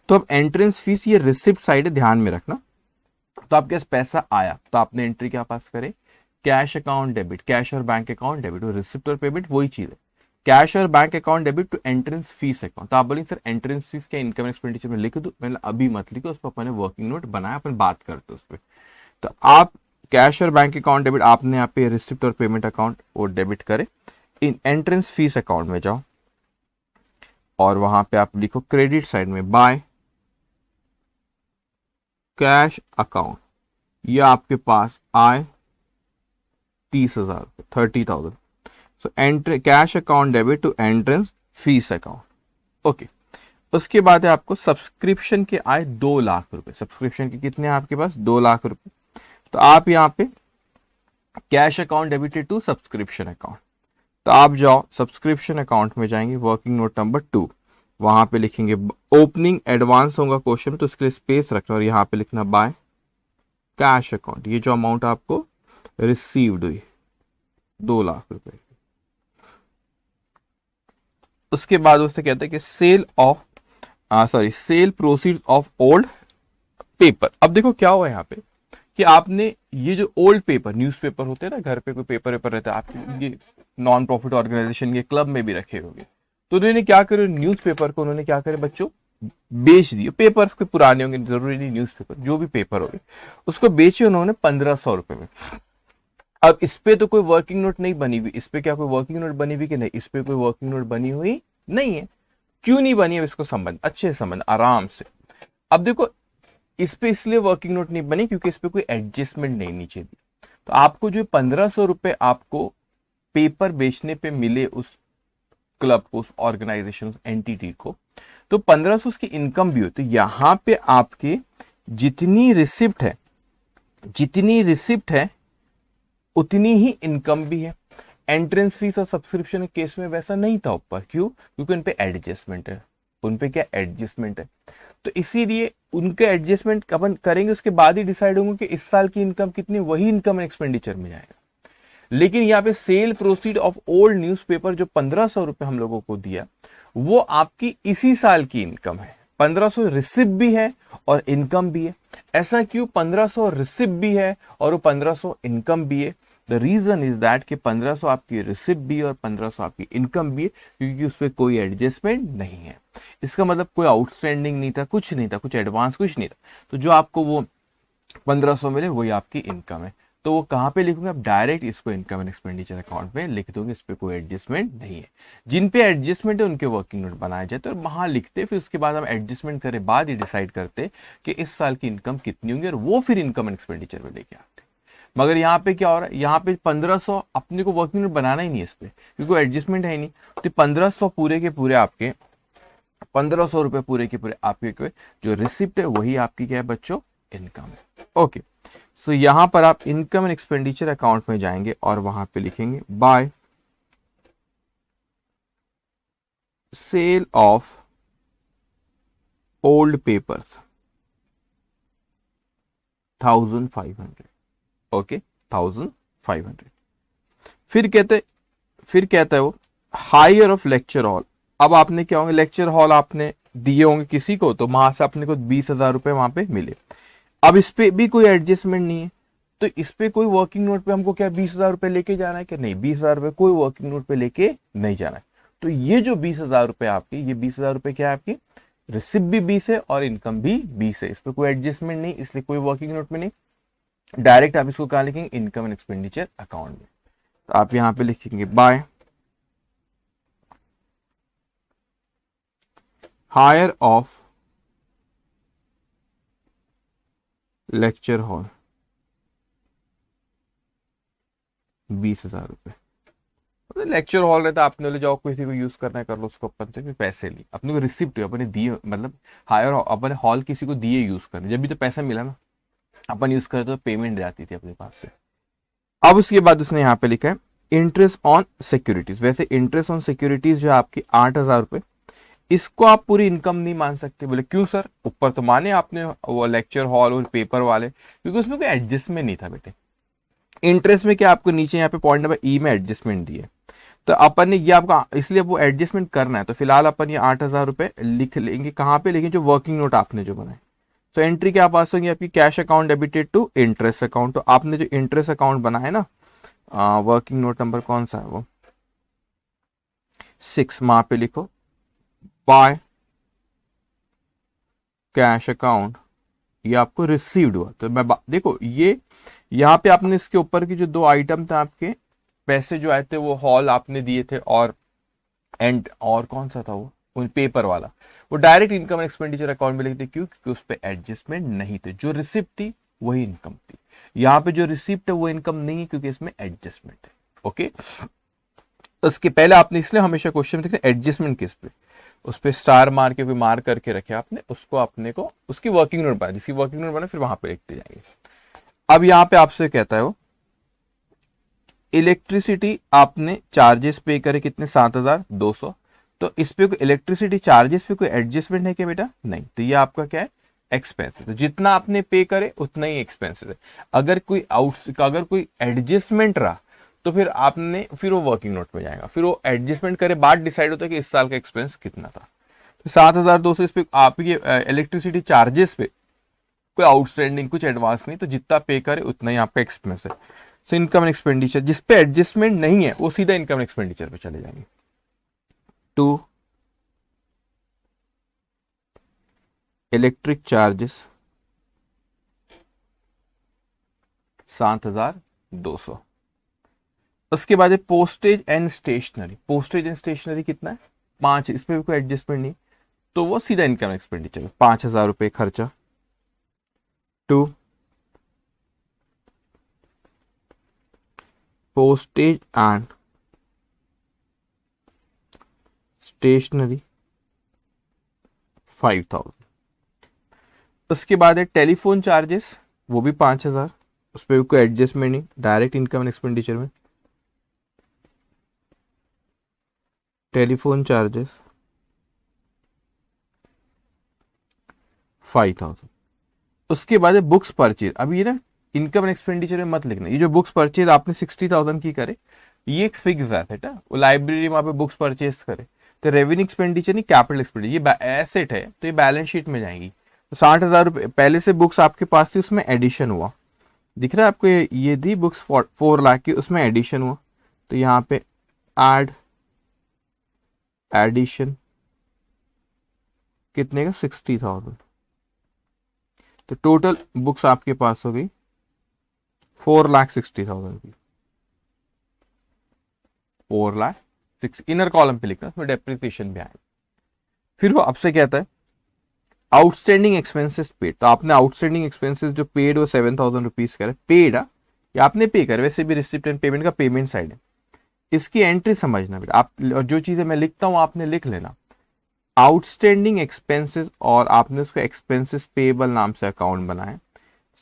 तो अब एंट्रेंस फीस ये रिसिप्ट साइड है, ध्यान में रखना। तो आपके पास पैसा आया तो आपने एंट्री क्या पास करे, कैश अकाउंट डेबिट, कैश और बैंक अकाउंट डेबिट, रिसिप्ट और पेमेंट वही चीज है, कैश और bank account debit to entrance fees account. तो आप बोलेंगे सर एंट्रेंस फीस क्या इनकम एक्सपेंडिचर में लिख दो, मैंने अभी मत लिखो, उस पर अपने वर्किंग नोट बनाया, अपन बात करते उस पर। तो आप कैश और बैंक अकाउंट डेबिट आपने यहाँ पे रिसिप्ट और पेमेंट अकाउंट वो डेबिट करे, इन एंट्रेंस फीस अकाउंट में जाओ और वहां पे आप लिखो क्रेडिट साइड में बाय कैश अकाउंट, ये आपके पास आए 30,000, 30,000. So entry cash account debit to entrance fees account. Okay. उसके बाद है आपको सब्सक्रिप्शन के आए 2 लाख रुपए. सब्सक्रिप्शन के कितने हैं आपके पास? 2 लाख रुपए. तो आप यहाँ पे cash account debited to subscription account. तो आप जाओ सब्सक्रिप्शन अकाउंट में जाएंगे, वर्किंग नोट नंबर 2, वहां पे लिखेंगे ओपनिंग एडवांस होगा क्वेश्चन, तो उसके लिए स्पेस रखना और यहाँ पे लिखना बाय कैश अकाउंट. ये जो अमाउंट आपको रिसीव्ड हुई 2 लाख रुपए. उसके बाद उससे कहते हैं कि cell proceed of old paper. अब देखो क्या हुआ यहाँ पे कि आपने ये जो ओल्ड पेपर, न्यूज़पेपर होते हैं ना, घर पे कोई पेपर वेपर रहता है, आपके ये नॉन प्रॉफिट ऑर्गेनाइजेशन के क्लब में भी रखे होंगे, तो उन्होंने क्या करे, न्यूज़पेपर को उन्होंने क्या करे बच्चों, बेच दिए. पेपर्स के पुराने होंगे, जरूरी नहीं, न्यूज़पेपर जो भी पेपर हो गए उसको बेचे उन्होंने 1500 रुपए में. अब इस पे तो कोई वर्किंग नोट नहीं बनी हुई. इस पे क्या कोई वर्किंग नोट बनी हुई कि नहीं? इस पे कोई वर्किंग नोट बनी हुई नहीं है. क्यों नहीं बनी है? इसको संबंध अच्छे से संबंध आराम से. अब देखो इस पे इसलिए वर्किंग नोट नहीं बनी क्योंकि इस पे कोई एडजस्टमेंट नहीं नीचे दी. तो आपको जो 1500 रुपए आपको पेपर बेचने पे मिले उस क्लब को, उस ऑर्गेनाइजेशन एंटिटी को, तो 1500 उसकी इनकम भी हो. तो यहां पे आपके जितनी रिसिप्ट है उतनी ही इनकम भी है. एंट्रेंस फीस और सब्सक्रिप्शन के केस में वैसा नहीं था ऊपर. क्यों? क्योंकि उनपे एडजस्टमेंट है. उनपे क्या एडजस्टमेंट है, तो इसीलिए उनके एडजस्टमेंट अपन करेंगे, उसके बाद ही डिसाइड होंगे कि इस साल की इनकम कितनी, वही इनकम एक्सपेंडिचर में जाएगा. लेकिन यहाँ पे cell proceed of old newspaper जो 1500 रुपए हम लोगों को दिया, वो आपकी इसी साल की इनकम है. 1500 रिसिप्ट भी है और इनकम भी है. ऐसा क्यों? 1500 रिसिप्ट भी है और वो 1500 इनकम भी है. द रीजन इज दैट कि 1500 आपकी रिसिप्ट भी है और 1500 आपकी इनकम भी है, क्योंकि उस पर कोई एडजस्टमेंट नहीं है. इसका मतलब कोई आउटस्टैंडिंग नहीं था, कुछ नहीं था, कुछ एडवांस कुछ नहीं था. तो जो आपको वो 1500 मिले वही आपकी इनकम है. तो वो कहां पे लिखोगे आप? डायरेक्ट इसको इनकम एंड एक्सपेंडिचर अकाउंट में लिख दोगे. इस पे कोई एडजस्टमेंट नहीं है. जिन पे एडजस्टमेंट है उनके वर्किंग नोट बनाए जाते और वहां लिखते, फिर उसके बाद हम एडजस्टमेंट करे बाद ही डिसाइड करते कि इस साल की इनकम कितनी होंगी और वो फिर इनकम एंड एक्सपेंडिचर में लेके आते. मगर यहाँ पे क्या हो रहा है, यहाँ पे 1500 अपने को वर्किंग नोट बनाना ही नहीं है इस पे, क्योंकि एडजस्टमेंट है ही नहीं. तो 1500 पूरे के पूरे आपके 1500 रुपए पूरे के पूरे आपके जो रिसिप्ट है वही आपकी क्या है बच्चों? इनकम है. ओके. सो यहां पर आप इनकम एंड एक्सपेंडिचर अकाउंट में जाएंगे और वहां पे लिखेंगे by sale of old papers 1500. Okay, 1500. फिर कहता है वो हायर ऑफ लेक्चर हॉल. अब आपने क्या होंगे, लेक्चर हॉल आपने दिए होंगे किसी को, तो वहां से अपने को 20,000 रुपए वहां पे मिले. अब इस पे भी कोई एडजस्टमेंट नहीं है, तो इस पे कोई वर्किंग नोट पे हमको क्या 20,000 रुपए लेके जाना है कि नहीं? 20,000 रुपए कोई वर्किंग नोट पे लेके नहीं जाना है. तो ये जो 20,000 रुपए आपकी, ये 20,000 रुपए क्या है आपकी? रिसिप्ट भी 20 है और इनकम भी 20 है. इस पे कोई एडजस्टमेंट नहीं, इसलिए कोई वर्किंग नोट में नहीं. डायरेक्ट आप इसको कहां लिखेंगे? इनकम एंड एक्सपेंडिचर अकाउंट में. तो आप यहां पे लिखेंगे by hire of lecture hall 20,000 रुपए. लेक्चर हॉल रहता है, आपने ले जाओ किसी को यूज करना है कर लो, उसको अपन से पैसे लिए, अपने को रिसिप्ट अपने दिए, मतलब हायर अपने हॉल किसी को दिए यूज करने, जब भी तो पैसा मिला ना, अपन यूज करते तो पेमेंट जाती थी अपने पास से. अब उसके बाद उसने यहाँ पे लिखा है इंटरेस्ट ऑन सिक्योरिटीज. वैसे इंटरेस्ट ऑन सिक्योरिटीज जो आपकी 8,000 रुपए, इसको आप पूरी इनकम नहीं मान सकते. बोले क्यों सर? ऊपर तो माने आपने वो लेक्चर हॉल और पेपर वाले, क्योंकि उसमें कोई एडजस्टमेंट नहीं था बेटे. इंटरेस्ट में क्या आपको नीचे यहाँ पे पॉइंट नंबर ई में एडजस्टमेंट दिए, तो अपन ने ये आपका इसलिए वो एडजस्टमेंट करना है, तो फिलहाल अपन ये 8,000 रुपए लिख लेंगे. कहाँ पे लिखेंगे? जो वर्किंग नोट आपने जो बनाए. तो एंट्री क्या पास होगी आपकी? Cash account debited to interest account. तो आपने जो इंटरेस्ट अकाउंट बनाया ना, वर्किंग नोट नंबर कौन सा है वो? 6. वहां पे लिखो बाय कैश अकाउंट. ये आपको रिसीव्ड हुआ. तो मैं देखो ये यहाँ पे आपने इसके ऊपर की जो 2 आइटम थे आपके पैसे जो आए थे, वो हॉल आपने दिए थे और कौन सा था वो पेपर वाला, वो डायरेक्ट इनकम एक्सपेंडिचर अकाउंट में लिखते. क्यों? क्योंकि उस पर एडजस्टमेंट नहीं थे. जो रिसिप्ट थी वही इनकम थी. यहाँ पे जो रिसिप्ट है वो इनकम नहीं है क्योंकि इसमें एडजस्टमेंट है। ओके, उसके पहले आपने इसलिए हमेशा क्वेश्चन में देखते एडजस्टमेंट किस पे, उस पे स्टार मार के भी मार करके रखे आपने, उसको अपने को उसकी वर्किंग नोट बना, जिसकी वर्किंग नोट बना फिर वहां पे लिखते जाएंगे। अब यहाँ पे आपसे कहता है वो इलेक्ट्रिसिटी आपने चार्जेस पे करे कितने 7200, तो इस पे कोई इलेक्ट्रिसिटी चार्जेस पे कोई एडजस्टमेंट है क्या बेटा? नहीं, तो ये आपका क्या है? एक्सपेंस है। तो जितना आपने पे करे उतना ही एक्सपेंसेस है। अगर कोई एडजस्टमेंट रहा तो फिर आपने फिर वो वर्किंग नोट में जाएगा, फिर वो एडजस्टमेंट करे बाद डिसाइड होता है कि इस साल का एक्सपेंस कितना था। तो 7200 इस पे आपकी इलेक्ट्रिसिटी चार्जेस पे कोई आउटस्टैंडिंग कुछ एडवांस नहीं, तो जितना पे करे उतना ही आपका एक्सपेंस है। सो इनकम एक्सपेंडिचर जिस पे एडजस्टमेंट नहीं है वो सीधा इनकम एक्सपेंडिचर पे चले जाएंगे। To electric charges 7200। उसके बाद postage and stationery, postage and stationery कितना है? 5, इस पे भी कोई एडजस्टमेंट नहीं, तो वो सीधा इनकम एक्सपेंडिचर 5000 रुपए खर्चा। To postage and stationery 5000। उसके बाद है टेलीफोन चार्जेस, वो भी 5000, उस पर कोई एडजस्टमेंट नहीं, डायरेक्ट इनकम एक्सपेंडिचर में। Telephone charges 5000। उसके बाद है बुक्स परचेज। अब ये ना इनकम एक्सपेंडिचर में मत लिखना, ये जो बुक्स परचेज आपने 60,000 की करे ये एक फिक्स एसेट है, वो लाइब्रेरी वहां पे बुक्स परचेज करे, तो रेवेन्यू एक्सपेंडिचर नहीं कैपिटल एक्सपेंडिचर, ये एसेट है तो ये बैलेंस शीट में जाएगी। तो 60,000 रुपए पहले से बुक्स आपके पास थी, उसमें एडिशन हुआ, दिख रहा है आपको ये दी बुक्स 4 लाख की, उसमें एडिशन हुआ, तो यहाँ पे एड एडिशन कितने का? 60,000। तो टोटल बुक्स आपके पास हो गई 4,60,000 की। 4,60,000 इनर कॉलम पे लिखना, उसमें डेप्रिसिएशन भी आएगा। फिर वो आपसे कहता है आउटस्टैंडिंग एक्सपेंसेस पेड, तो आपने आउटस्टैंडिंग एक्सपेंसेस जो पेड वो 7,000 रुपीज करे, पेड या आपने पे करे, वैसे भी रिसिप्ट एंड पेमेंट का पेमेंट साइड है, इसकी एंट्री समझना बेटा। आप जो चीजें मैं लिखता हूं आपने लिख लेना, आउटस्टैंडिंग एक्सपेंसेस, और आपने उसको एक्सपेंसेस पेबल नाम से अकाउंट बनाया।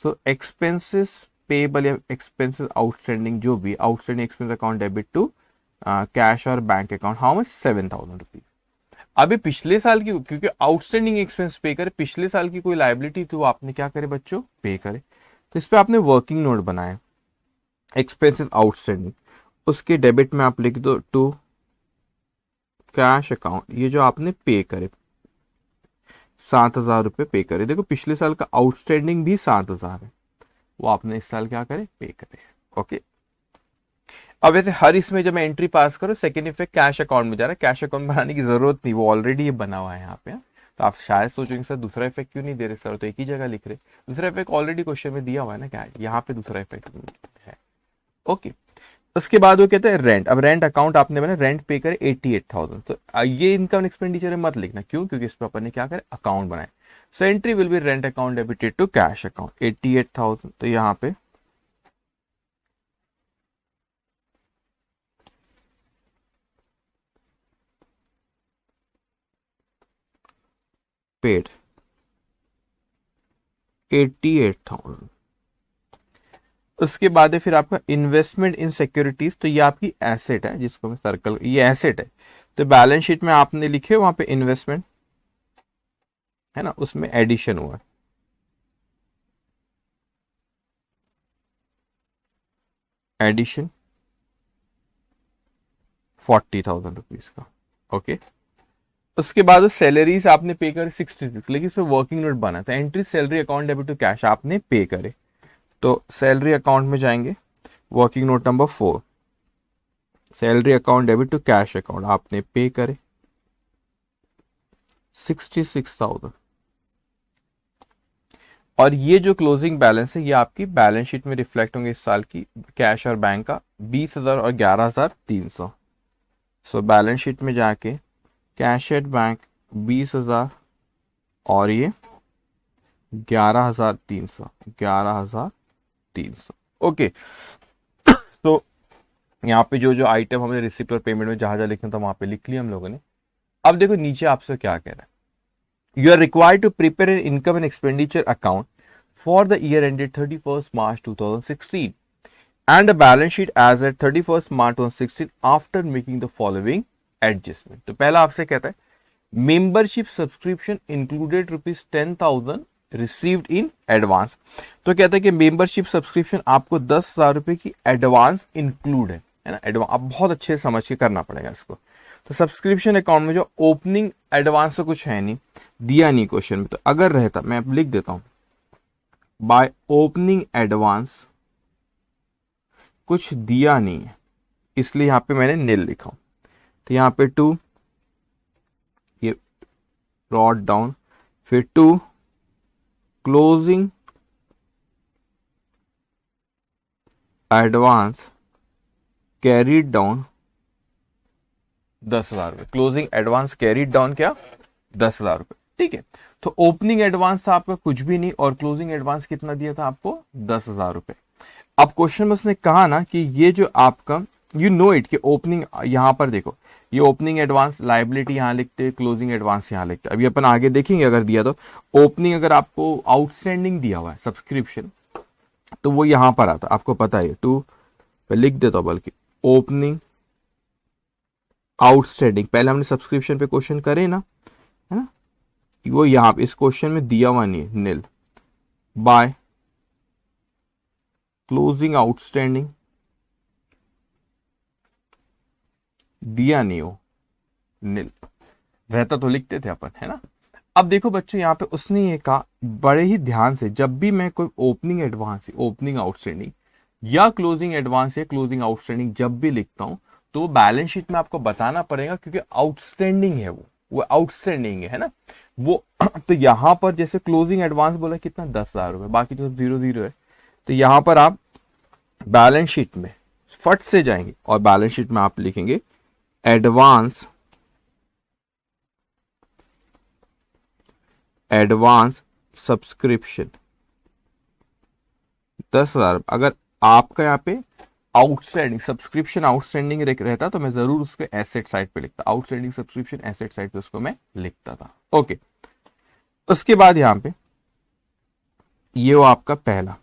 सो एक्सपेंसेस पेबल या एक्सपेंसेस आउटस्टैंडिंग, जो भी outstanding expense account debit to cash और bank account, how much? 7,000 rupees. अभी पिछले साल की, क्योंकि आउटस्टैंडिंग एक्सपेंस पे करे, पिछले साल की कोई लाइबिलिटी थी वो आपने क्या करे बच्चों? पे करे, तो इस पे आपने वर्किंग नोट बनाया एक्सपेंसेस आउटस्टैंडिंग, उसके डेबिट में आप लिख दो टू कैश अकाउंट, ये जो आपने पे करे 7,000 रुपए पे करे। देखो पिछले साल का आउटस्टैंडिंग भी 7,000 है, वो आपने इस साल क्या करे? पे करे। ओके, अब वैसे हर इसमें जब मैं एंट्री पास करूँ सेकंड इफेक्ट कैश अकाउंट में जा रहा है, कैश अकाउंट बनाने की जरूरत नहीं, वो ऑलरेडी ये बना हुआ है यहाँ पे। तो आप शायद सोचेंगे सर दूसरा इफेक्ट क्यों नहीं दे रहे सर, तो एक ही जगह लिख रहे, दूसरा इफेक्ट ऑलरेडी क्वेश्चन में दिया हुआ है ना, क्या यहाँ पे दूसरा इफेक्ट है। ओके, उसके बाद वो कहते हैं रेंट। अब रेंट अकाउंट आपने बना, रेंट पे करे 88,000, तो ये इनकम एक्सपेंडिचर मत लिखना, क्यों? क्योंकि इस पर अपन ने क्या करे? अकाउंट बनाए। So entry will be rent account debited to cash account 88,000, तो यहाँ पे पेड 88,000। उसके बाद है फिर आपका इन्वेस्टमेंट इन सिक्योरिटीज, तो ये आपकी एसेट है, जिसको मैं सर्कल, ये एसेट है, तो बैलेंस शीट में आपने लिखे वहां पे इन्वेस्टमेंट है ना, उसमें एडिशन हुआ है, एडिशन 40,000 रुपीज का। ओके, उसके बाद सैलरीज आपने पे करे 66, लेकिन इसमें वर्किंग नोट बना था, entry salary account debit to cash आपने पे करे, तो सैलरी अकाउंट में जाएंगे, working note number 4, salary account debit to cash account आपने पे करे 66,000, और ये जो क्लोजिंग बैलेंस है ये आपकी बैलेंस शीट में रिफ्लेक्ट होंगे इस साल की, कैश और बैंक का 20,000 और 11,300। सो बैलेंस शीट में जाके कैश एट बैंक 20,000 और ये 11,300, 11,300, 300। ओके, तो यहाँ पे जो जो आइटम हमें रिसिप्ट और पेमेंट में जहां जहां लिखना था वहां पे लिख लिया हम लोगों ने। अब देखो नीचे आपसे क्या कह रहा है, you are required to prepare an income and expenditure account for the year ended 31st March 2016 and a balance sheet as at 31st March 2016 after making the following adjustment। तो पहला आपसे कहता है membership subscription included ₹10,000 received in advance. तो कहता है कि membership subscription आपको 10,000 रुपए की एडवांस इंक्लूड है ना। एडवांस आप बहुत अच्छे से समझ के करना पड़ेगा इसको। तो सब्सक्रिप्शन अकाउंट में जो ओपनिंग एडवांस तो कुछ है नहीं, दिया नहीं क्वेश्चन में, तो अगर रहता मैं अब लिख देता हूं बाय ओपनिंग एडवांस, कुछ दिया नहीं है इसलिए यहां पे मैंने नील लिखा हूं। तो यहां पे 2 ये ब्रॉट डाउन, फिर 2 क्लोजिंग एडवांस कैरीड डाउन 10,000 रुपए। क्लोजिंग एडवांस कैरीड डाउन क्या 10,000 रुपए, ठीक है। तो ओपनिंग एडवांस था आपका कुछ भी नहीं और क्लोजिंग एडवांस कितना दिया था आपको 10,000 रुपए। अब क्वेश्चन में उसने कहा ना कि ये जो आपका यू नो इट कि ओपनिंग, यहां पर देखो ये ओपनिंग एडवांस लाइबिलिटी यहां लिखते हैं, क्लोजिंग एडवांस यहां लिखते हैं। अभी अपन आगे देखेंगे अगर दिया तो ओपनिंग अगर आपको आउटस्टैंडिंग दिया हुआ है सब्सक्रिप्शन तो वो यहां पर आता, आपको पता है 2 पे लिख देता हूं, बल्कि ओपनिंग आउटस्टैंडिंग पहले हमने सब्सक्रिप्शन पे क्वेश्चन करे ना, है ना, वो यहां इस क्वेश्चन में दिया हुआ नहीं है नील बाय क्लोजिंग आउटस्टैंडिंग, दिया नहीं हो नील, रहता तो लिखते थे अपन, है ना। अब देखो बच्चों यहाँ पे उसने ये कहा बड़े ही ध्यान से, जब भी मैं कोई ओपनिंग एडवांस ओपनिंग आउटस्टैंडिंग या क्लोजिंग एडवांस या क्लोजिंग आउटस्टैंडिंग जब भी लिखता हूं तो बैलेंस शीट में आपको बताना पड़ेगा क्योंकि आउटस्टैंडिंग है वो आउटस्टैंडिंग है ना वो। तो यहां पर जैसे क्लोजिंग एडवांस बोला कितना 10,000 रुपए, बाकी तो 0 है। तो यहां पर आप बैलेंस शीट में फट से जाएंगे और बैलेंस शीट में आप लिखेंगे एडवांस सब्सक्रिप्शन 10,000। अगर आपका यहाँ पे आउटस्टैंडिंग सब्सक्रिप्शन आउटस्टैंडिंग रहता तो मैं जरूर उसके एसेट साइड पे लिखता, आउटस्टैंडिंग सब्सक्रिप्शन एसेट साइड पे उसको मैं लिखता था। ओके, उसके बाद यहां पे ये वो आपका पहला,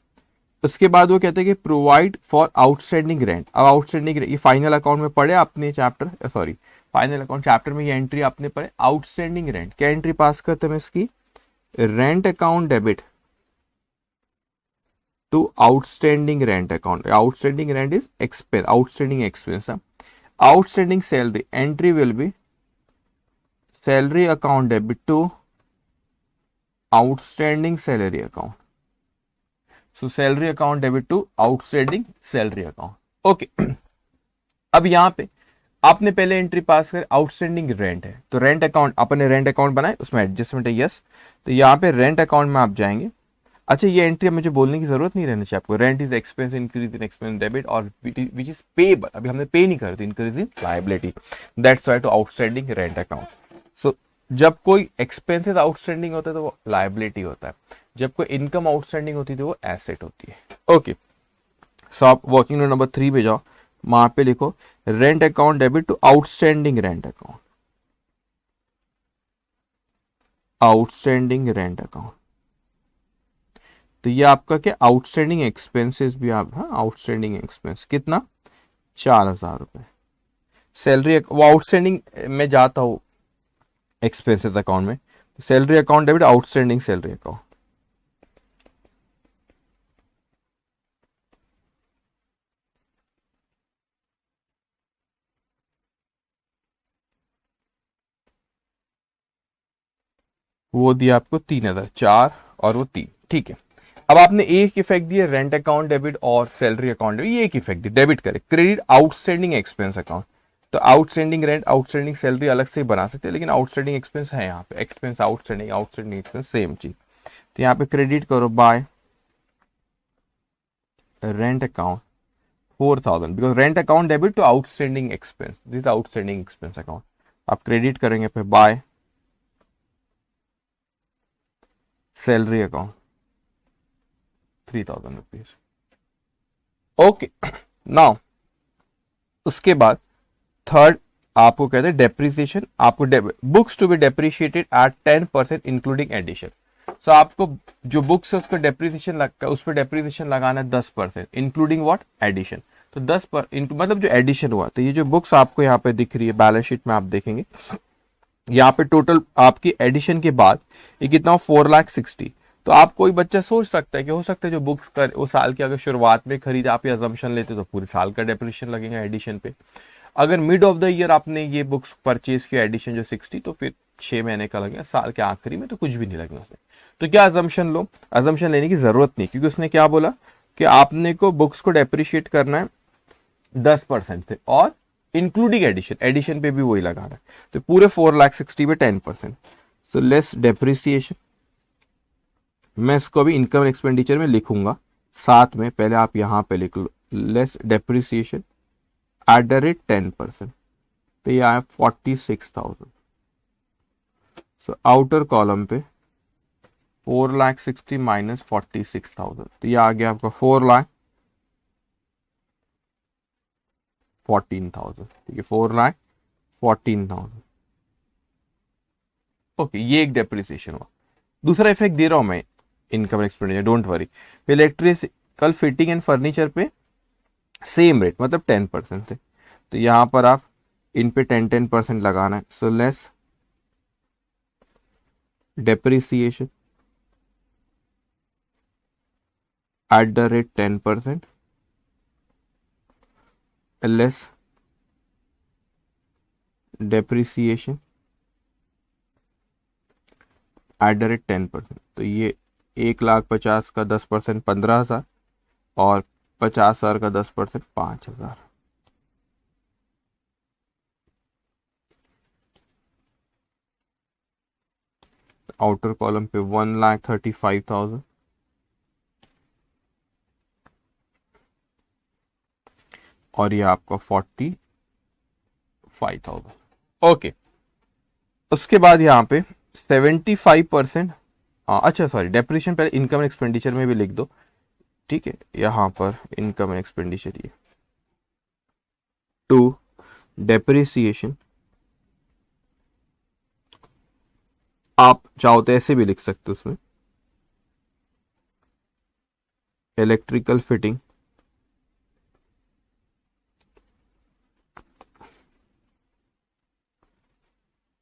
उसके बाद वो कहते हैं कि प्रोवाइड फॉर आउटस्टैंडिंग रेंट। अब आउटस्टैंडिंग ये फाइनल अकाउंट में पढ़े आपने chapter, sorry final account chapter में ये एंट्री आपने पढ़े आउटस्टैंडिंग रेंट। क्या एंट्री पास करते हैं इसकी, rent account debit to outstanding rent account. Outstanding rent is expense, outstanding expense. Outstanding salary entry will be salary account debit to outstanding salary account. So salary account debit to outstanding salary account. Okay, अब यहां पे आपने पहले entry pass कर outstanding rent है तो rent account अपने rent account बनाए उसमें एडजस्टमेंट है यस। तो यहां पे रेंट अकाउंट में आप जाएंगे। अच्छा ये एंट्री मुझे बोलने की जरूरत नहीं रहनी चाहिए आपको, rent is expense increase in expense debit और विच इज पेबल, अभी हमने पे नहीं कर increase in liability, that's why to outstanding rent account. So जब कोई एक्सपेंसेस आउटस्टैंडिंग होता है तो वो लायबिलिटी होता है, जब कोई इनकम आउटस्टैंडिंग होती है तो वो एसेट होती है। ओके, सो आप वर्किंग नोट नंबर 3 पे जाओ, वहां पे लिखो rent account debit to outstanding rent account, outstanding rent account. तो ये आपका क्या आउटस्टैंडिंग एक्सपेंसेस भी आप, हाँ आउटस्टैंडिंग एक्सपेंस कितना 4,000 रुपए। सैलरी वो आउटस्टैंडिंग में जाता हूं एक्सपेंसेस अकाउंट में, salary account debit outstanding salary account. वो दिया आपको 3,000, 4 और वो 3, ठीक है। अब आपने एक इफेक्ट दिया रेंट अकाउंट डेबिट और सैलरी अकाउंट डेबिट, ये एक इफेक्ट दिया डेबिट करे क्रेडिट आउटस्टैंडिंग एक्सपेंस अकाउंट। तो आउटस्टैंडिंग रेंट आउटस्टैंडिंग सैलरी अलग से बना सकते हैं लेकिन आउटस्टैंडिंग एक्सपेंस है यहाँ पे, एक्सपेंस आउटस्टैंडिंग एक्सपेंस सेम चीज। तो यहाँ पे क्रेडिट करो by rent account 4,000 because rent account debit to outstanding expense, this outstanding expense account. आप क्रेडिट करेंगे pay by salary account 3,000 rupees. Okay, now उसके बाद थर्ड आपको कहते हैं डेप्रिसिएशन। आपको books to be depreciated at 10% including addition. So आपको जो बुक्स है उसका डेप्रिसिएशन लगता है, उस पर डेप्रिसिएशन लगाना है 10% इंक्लूडिंग व्हाट, एडिशन। तो 10 पर मतलब जो एडिशन हुआ, तो ये जो बुक्स आपको यहाँ पे दिख रही है बैलेंस शीट में आप देखेंगे यहाँ पे टोटल आपकी एडिशन के बाद ये कितना, 4,60,000। तो आप कोई बच्चा सोच सकता है कि हो सकता है जो बुक्स कर वो साल की अगर शुरुआत में खरीद आप ये अजम्पशन लेते तो पूरे साल का डेप्रिसिएशन लगेगा एडिशन पे। अगर मिड ऑफ द ईयर आपने ये बुक्स परचेज किया एडिशन जो 60, तो फिर 6 महीने का लगेगा, साल के आखिरी में तो कुछ भी नहीं लगना उसमें। तो क्या अजम्पशन लो, अजम्पशन लेने की जरूरत नहीं, क्योंकि उसने क्या बोला कि आपने को बुक्स को डेप्रिशिएट करना है 10% पे और इंक्लूडिंग एडिशन, एडिशन पे भी वही लगाना है। तो पूरे 4,60,000 पे 10%। सो लेस डेप्रिसिएशन, मैं इसको अभी इनकम एक्सपेंडिचर में लिखूंगा साथ में, पहले आप यहां पे लिख लो less depreciation at the rate 10%। तो ये आया 46,000। सो आउटर कॉलम पे 4,60,000 माइनस 46,000, तो ये आ गया आपका 4,14,000। ठीक है, 4,14,000। ओके, ये एक डेप्रिसिएशन हुआ। दूसरा इफेक्ट दे रहा हूं मैं income expenditure, don't worry. Electrical fitting and furniture पे सेम रेट, मतलब 10% थे, तो यहां पर आप इन पे 10% लगाना है। So less depreciation at the rate 10%, less depreciation at the rate 10%। तो ये 1,50,000 का 10% 15,000 और 50,000 का 10% 5,000। आउटर कॉलम पे 1,35,000 और ये आपका 45,000। ओके, उसके बाद यहाँ पे 75%, अच्छा सॉरी, डेप्रिसिएशन पहले इनकम एक्सपेंडिचर में भी लिख दो। ठीक है, यहां पर इनकम एक्सपेंडिचर ये टू डेप्रिसिएशन, आप चाहो तो ऐसे भी लिख सकते हो उसमें, इलेक्ट्रिकल फिटिंग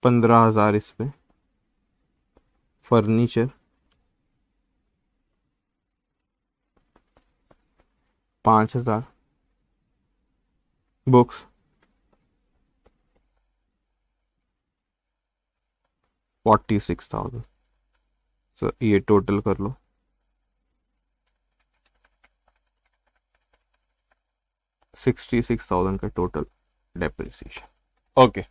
15,000, इसमें फर्नीचर 5,000, बुक्स 46,000। सो ये टोटल कर लो 66,000 का टोटल डेप्रिसिएशन। ओके,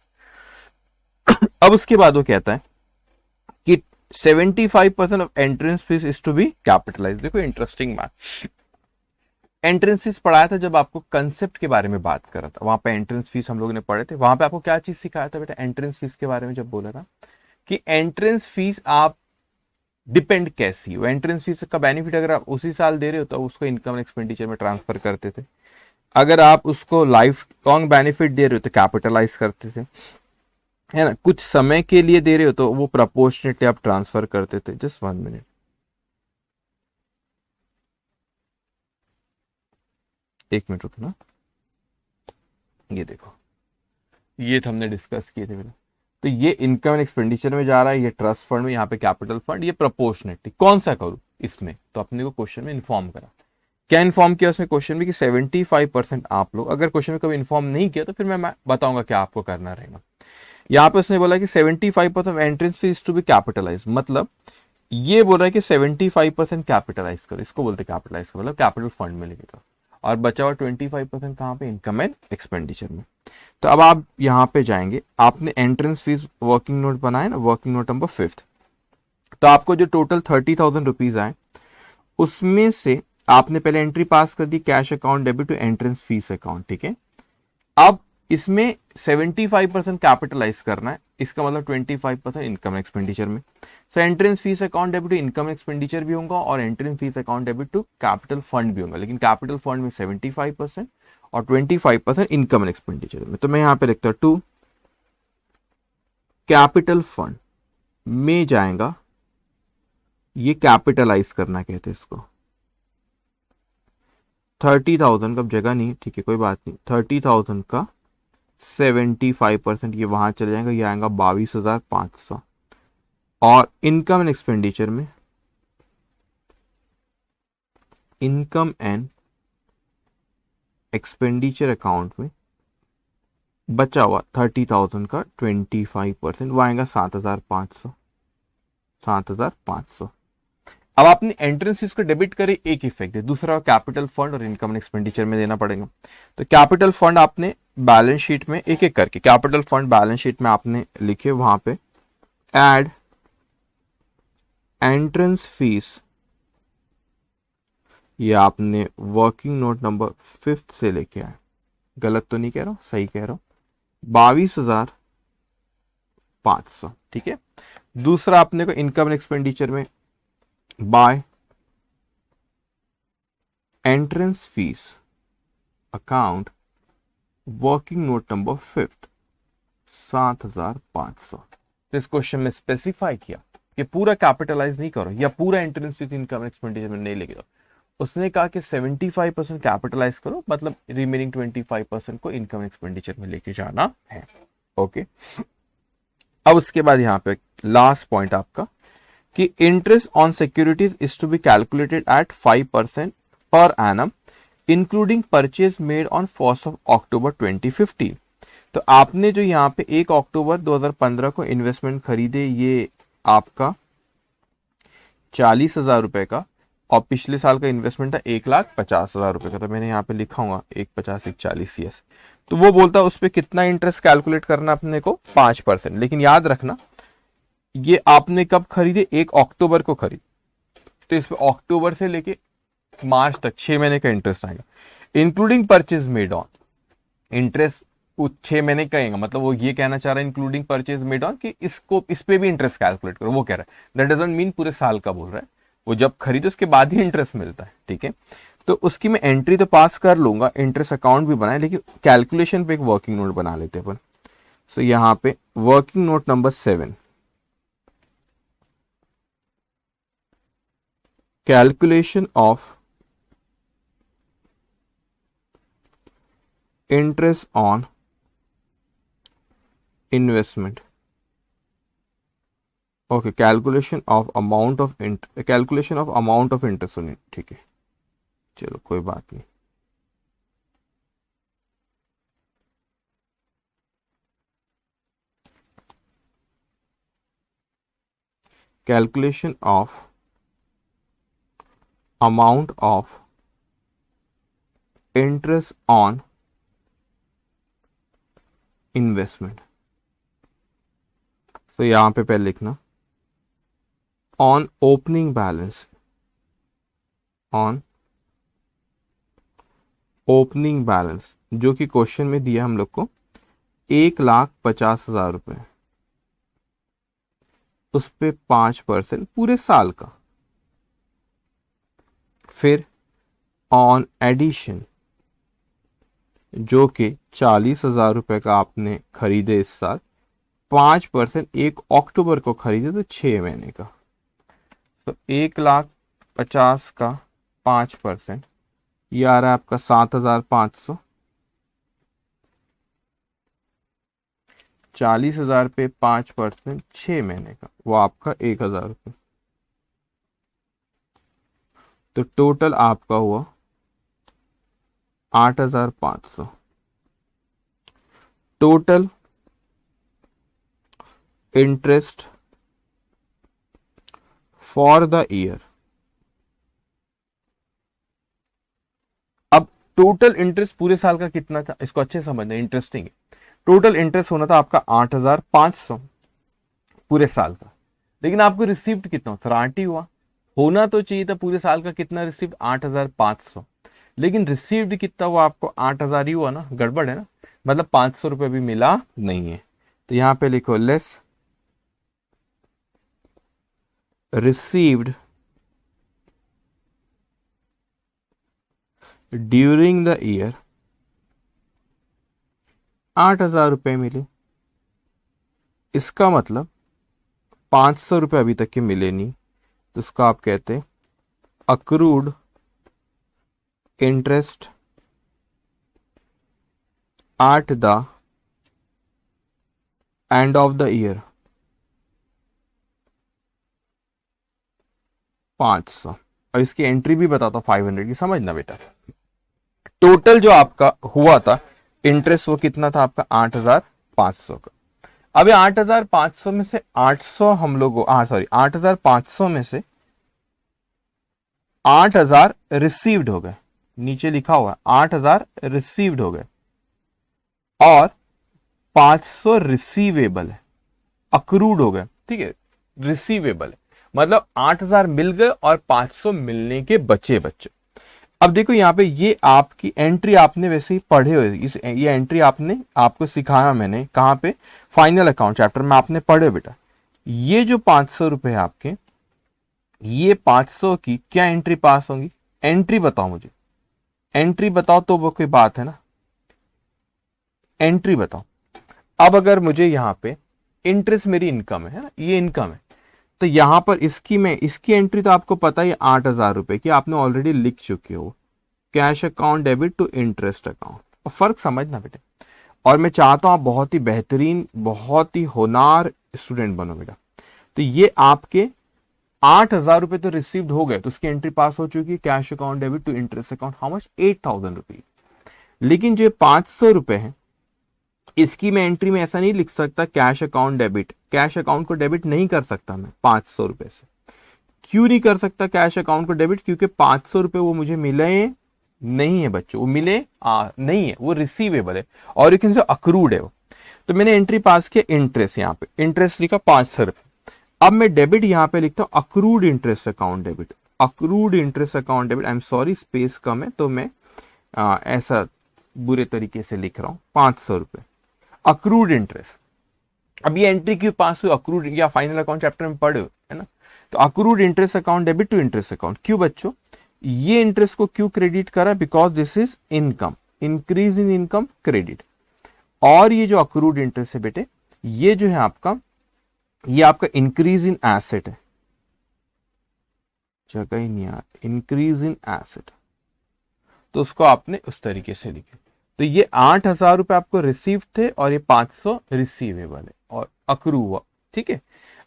अब उसके बाद वो कहता है कि 75% of entrance fees is to be capitalise. देखो इंटरेस्टिंग बात, एंट्रेंस फीस पढ़ाया था जब आपको कंसेप्ट के बारे में बात कर रहा था, वहां पे एंट्रेंस फीस हम लोगों ने पढ़े थे। वहां पे आपको क्या चीज सिखाया था बेटा, एंट्रेंस फीस के बारे में जब बोला था कि एंट्रेंस फीस आप डिपेंड कैसी हो, एंट्रेंस फीस का बेनिफिट अगर आप उसी साल दे रहे हो तो उसको इनकम एक्सपेंडिचर में ट्रांसफर करते थे, अगर आप उसको लाइफ लॉन्ग बेनिफिट दे रहे हो तो कैपिटलाइज करते थे, है ना, कुछ समय के लिए दे रहे हो तो वो प्रोपोर्शनेटली आप ट्रांसफर करते थे। जस्ट 1 मिनट, एक मिनट रुकना, ये देखो ये तो हमने डिस्कस किए थे बेटा। तो ये इनकम एंड एक्सपेंडिचर में जा रहा है, ये ट्रस्ट फंड में, यहाँ पे कैपिटल फंड, ये प्रोपोर्शनेटली कौन सा करूं इसमें, तो अपने को क्वेश्चन में इन्फॉर्म करा। क्या इन्फॉर्म किया उसमें क्वेश्चन में कि 75% आप लोग, अगर क्वेश्चन में कभी इन्फॉर्म नहीं किया तो फिर मैं बताऊंगा क्या आपको करना रहेगा। यहाँ पे उसने बोला कि 75% entrance fees to be capitalise, मतलब ये बोल रहा है कि 75% कैपिटलाइज करो, इसको बोलते कैपिटलाइज करो, मतलब कैपिटल फंड में लेके, और बचा हुआ 25% कहाँ पे, इनकम एंड एक्सपेंडिचर में। तो अब आप यहाँ पे जाएंगे, आपने एंट्रेंस फीस वर्किंग नोट बनाया ना, वर्किंग नोट नंबर 5, तो आपको जो टोटल 30,000 रुपीज आए उसमें से आपने पहले एंट्री पास कर दी, cash account debit to entrance fees account. ठीक है, अब इसमें 75% कैपिटलाइज करना है, इसका मतलब 25% इनकम एक्सपेंडिचर में। So entrance fees account debit to income expenditure भी होगा और entrance fees account debit to capital fund भी होगा, लेकिन कैपिटल फंड में 75% और 25% इनकम एक्सपेंडिचर में। तो मैं यहां पे लिखता हूं टू कैपिटल फंड में जाएगा, ये कैपिटलाइज करना कहते हैं इसको। 30,000 का जगह नहीं, ठीक है कोई बात नहीं, 30,000 का 75% ये वहां चले जाएगा, ये आएगा 22,500। और इनकम एंड एक्सपेंडिचर में, इनकम एंड एक्सपेंडिचर अकाउंट में बचा हुआ 30,000 का 25% वो आएगा 7,500। 7,500। अब आपने एंट्रेंस फीस को डेबिट करे, एक इफेक्ट है, दूसरा कैपिटल फंड और इनकम एंड एक्सपेंडिचर में देना पड़ेगा। तो कैपिटल फंड आपने बैलेंस शीट में एक एक करके, कैपिटल फंड बैलेंस शीट में आपने लिखे, वहां पे ऐड एंट्रेंस फीस, ये आपने वर्किंग नोट नंबर 5 से लेके आए, गलत तो नहीं कह रहा हूं, सही कह रहा हूं, 22,500, ठीक है। दूसरा आपने को इनकम एंड एक्सपेंडिचर में by entrance fees account working note number 5 7,500। तो इस क्वेश्चन में स्पेसिफाई किया कि पूरा कैपिटलाइज नहीं करो या पूरा एंट्रेंस फीस इनकम एक्सपेंडिचर में नहीं लेके जाओ, उसने कहा कि 75% कैपिटलाइज करो, मतलब रिमेनिंग 25% को इनकम एक्सपेंडिचर में लेके जाना है। ओके, अब उसके बाद यहां पे लास्ट पॉइंट आपका कि interest on securities is to be calculated at 5% per annum including purchase made on 1 October 2015। तो आपने जो यहाँ पे 1 अक्टूबर 2015 को इन्वेस्टमेंट खरीदे, ये आपका 40,000 रुपए का, और पिछले साल का इन्वेस्टमेंट था 1,50,000 रुपए का। तो मैंने यहाँ पे लिखा होगा 1,50 1,40 यस। तो वो बोलता है उस पर कितना इंटरेस्ट कैलकुलेट करना अपने को, 5%। लेकिन याद रखना ये आपने कब खरीदे, 1 अक्टूबर को खरीद, तो इस पे अक्टूबर से लेके मार्च तक 6 महीने का इंटरेस्ट आएगा, including purchase made on. Interest 6 महीने कहेगा, मतलब वो ये कहना चाह रहा है इंक्लूडिंग परचेज मेड ऑन कि इसको इस पे भी इंटरेस्ट कैलकुलेट करो, वो कह रहा है। दैट डजंट मीन पूरे साल का बोल रहा है, वो जब खरीदो उसके बाद ही इंटरेस्ट मिलता है, ठीक है। तो उसकी मैं एंट्री तो पास कर लूंगा, इंटरेस्ट अकाउंट भी बनाए, लेकिन कैलकुलेशन पे एक वर्किंग नोट बना लेते हैं अपन। सो यहां पे working note number 7, calculation of interest on investment. Okay, calculation of amount of interest on, ठीक है, चलो कोई बात नहीं। Calculation of amount of interest on investment. तो यहां पे पहले लिखना on opening balance, on opening balance, जो कि क्वेश्चन में दिया हम लोग को 1,50,000 रुपए, उस पे 5% पूरे साल का। फिर ऑन एडिशन, जो कि 40,000 रुपए का आपने खरीदे इस साल, 5% 1 अक्टूबर को खरीदे तो 6 महीने का। तो 1,50,000 का 5%, ये आ रहा है आपका 7,500। 40,000 पे 5% 6 महीने का, वो आपका 1,000 रुपये। तो टोटल आपका हुआ 8,500। Total interest for the year. अब टोटल इंटरेस्ट पूरे साल का कितना था, इसको अच्छे समझना, इंटरेस्टिंग है। टोटल इंटरेस्ट होना था आपका 8,500 पूरे साल का, लेकिन आपको रिसीव्ड कितना, 30 हुआ। होना तो चाहिए था पूरे साल का कितना रिसीव्ड, 8,500, लेकिन रिसीव्ड कितना हुआ आपको, 8,000 ही हुआ ना, गड़बड़ है ना। मतलब 500 रुपये भी मिला नहीं है। तो यहां पे लिखो less received during the year 8,000 रुपये मिले। इसका मतलब 500 रुपये अभी तक के मिले नहीं, तो उसको आप कहते हैं accrued interest at the end of the year 500। और इसकी एंट्री भी बताता हूं 500 की, समझना बेटा। टोटल जो आपका हुआ था इंटरेस्ट वो कितना था आपका 8,500 का। अब 8,500 में से 800 हम लोग 8,500 में से 8,000 रिसीव्ड हो गए, नीचे लिखा हुआ 8,000 रिसीव्ड हो गए और 500 रिसीवेबल है, अक्रूड हो गए। ठीक है, रिसीवेबल है मतलब 8,000 मिल गए और 500 मिलने के बचे बच्चे। अब देखो यहाँ पे ये आपकी एंट्री आपने वैसे ही पढ़े हुए, ये एंट्री आपने आपको सिखाया मैंने कहाँ पे, फाइनल अकाउंट चैप्टर में आपने पढ़े बेटा। ये जो 500 रुपए आपके, ये 500 की क्या एंट्री पास होंगी? एंट्री बताओ मुझे, एंट्री बताओ तो वो कोई बात है ना, एंट्री बताओ। अब अगर मुझे यहाँ पे इंटरेस्ट मेरी इनकम है ना, ये इनकम है, तो यहां पर इसकी एंट्री तो आपको पता है 8,000 रुपए की आपने ऑलरेडी लिख चुके हो, cash account debit to interest account. और फर्क समझना बेटे, और मैं चाहता हूं आप बहुत ही बेहतरीन, बहुत ही होनार स्टूडेंट बनो बेटा। तो ये आपके 8,000 रुपए तो रिसीव्ड हो गए, तो उसकी एंट्री पास हो चुकी है, cash account debit to interest account how much 8,000 रुपए। लेकिन जो 500 रुपए है इसकी मैं एंट्री में ऐसा नहीं लिख सकता cash account debit, cash account को डेबिट नहीं कर सकता मैं 500 रुपए से। क्यों नहीं कर सकता कैश अकाउंट को डेबिट? क्योंकि 500 रुपए वो मुझे मिले नहीं है बच्चों, वो मिले नहीं है, वो रिसीवेबल है और यू कैन से अक्रूड है वो। तो मैंने एंट्री पास किया इंटरेस्ट, यहाँ पे इंटरेस्ट लिखा 500 रुपए। अब मैं डेबिट यहाँ पे लिखता हूं accrued interest account debit, accrued interest account debit. I am sorry space कम है तो मैं ऐसा बुरे तरीके से लिख रहा हूं 500 रुपए अक्रूड इंटरेस्ट। अब ये एंट्री क्यों पास हुई? अक्रूड या फाइनल अकाउंट चैप्टर में पढ़े है ना। तो accrued interest account debit to interest account, क्यों बच्चों? ये इंटरेस्ट को क्यों क्रेडिट करा? Because this is income, increase in income credit. और ये जो अक्रूड इंटरेस्ट है बेटे, ये जो है आपका, ये आपका इंक्रीज इन एसेट है, जगह ही नहीं आ, इंक्रीज इन एसेट, तो उसको आपने उस तरीके से लिखे। तो ये 8,000 रुपए आपको रिसीव थे और ये 500 रिसीवेबल है और अक्रू हुआ। ठीक है,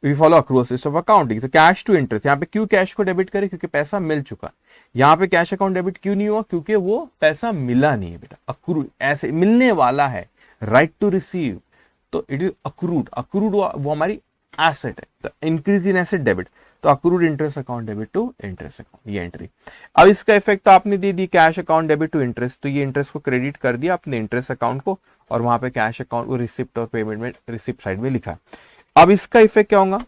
we follow accrual system of accounting. तो कैश टू इंटरेस्ट, यहाँ पे क्यों कैश को डेबिट करें? क्योंकि पैसा मिल चुका है। यहाँ पे कैश अकाउंट डेबिट क्यों नहीं हुआ? क्योंकि वो पैसा मिला नहीं है बेटा, अक्रू ऐसे मिलने वाला है, राइट टू रिसीव, तो इट इज अक्रूड। अक्रूड वो हमारी एसेट है, तो इंक्रीज इन एसेट डेबिट, तो accrued interest account debit to interest account, ये एंट्री। अब इसका इफेक्ट तो आपने दे दी cash account debit to interest, तो ये इंटरेस्ट को क्रेडिट कर दिया आपने इंटरेस्ट अकाउंट को, और वहां पे कैश अकाउंट वो रिसिप्ट और पेमेंट में रिसिप्ट साइड में लिखा है। अब इसका इफेक्ट क्या होगा?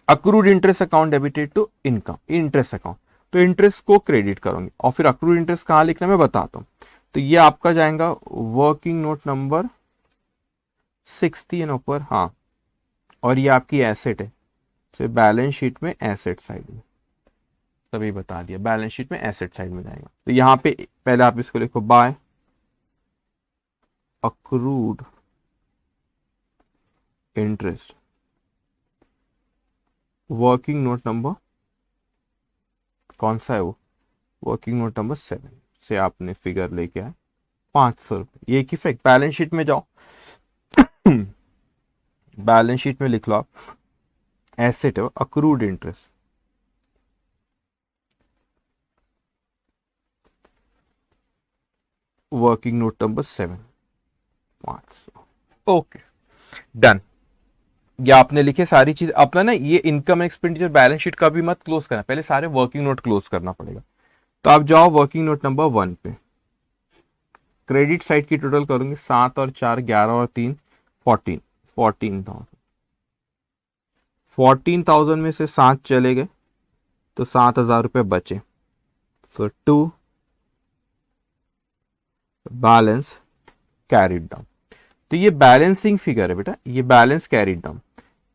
Accrued interest account debited to income, interest account, तो इंटरेस्ट को क्रेडिट करोगे। और फिर अक्रूड इंटरेस्ट कहां लिखना मैं बताता हूं। तो ये आपका जाएगा वर्किंग नोट नंबर 60 एंड ऊपर, हाँ, और ये आपकी एसेट है, तो बैलेंस शीट में एसेट साइड में, तभी बता दिया बैलेंस शीट में एसेट साइड में जाएगा। तो यहां पे पहले आप इसको लिखो by accrued interest, working note number कौन सा है वो, वर्किंग नोट नंबर 7 से आपने फिगर लेके आए 500 रुपए। ये एक इफेक्ट, बैलेंस शीट में जाओ बैलेंस शीट में लिख लो आप एसेट है accrued interest, working note number 7 500। Okay done, ये आपने लिखे सारी चीज। अपना ना ये इनकम एक्सपेंडिचर बैलेंस शीट का भी मत क्लोज करना, पहले सारे वर्किंग नोट क्लोज करना पड़ेगा। तो आप जाओ वर्किंग नोट नंबर 1 पे, क्रेडिट साइड की टोटल करूंगे 7 और 4 11 और 3 14, 14,000 में से 7 चले गए तो 7,000 रुपए बचे। तो 2 बैलेंस कैरिड डाउन। तो ये बैलेंसिंग फिगर है बेटा, ये बैलेंस कैरिड डाउन।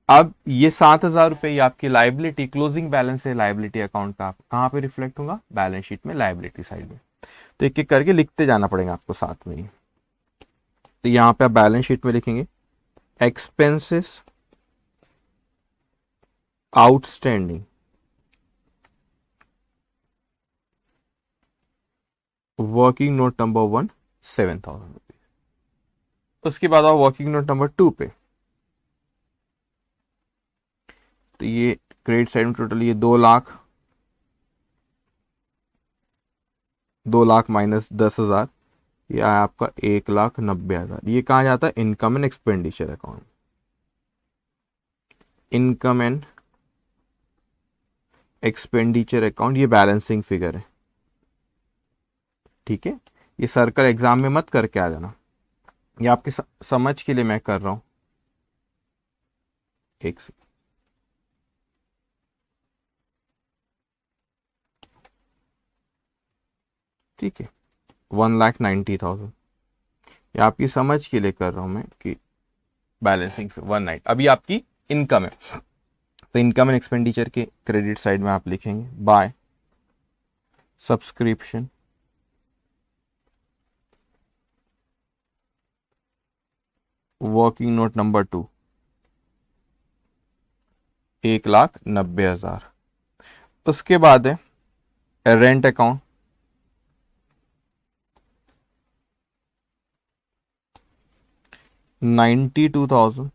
अब ये 7,000 रुपए ये आपकी लाइबिलिटी, क्लोजिंग बैलेंस है लाइबिलिटी अकाउंट का, कहां पे रिफ्लेक्ट होगा, बैलेंस शीट में, लाइबिलिटी साइड में। तो एक एक करके लिखते जाना पड़ेगा आपको साथ में ही। तो यहां पे आप बैलेंस शीट में लिखेंगे expenses outstanding, working note number 1 7,000 rupees. उसके बाद आओ वर्किंग नोट नंबर 2 पे। तो ये क्रेडिट साइड में टोटल ये 2 लाख, 2 लाख माइनस 10,000, ये आया आपका 1,90,000। ये कहाँ जाता है, income and expenditure account, income and expenditure account, ये बैलेंसिंग फिगर है। ठीक है, ये सर्कल एग्जाम में मत करके आ जाना, ये आपकी समझ के लिए मैं कर रहा हूं। एक से ठीक है, 1,90,000, ये आपकी समझ के लिए कर रहा हूं मैं कि बैलेंसिंग 190। अभी आपकी इनकम है, तो इनकम एंड एक्सपेंडिचर के क्रेडिट साइड में आप लिखेंगे by subscription, working note number 2 1,90,000। उसके बाद है रेंट अकाउंट, 92,000,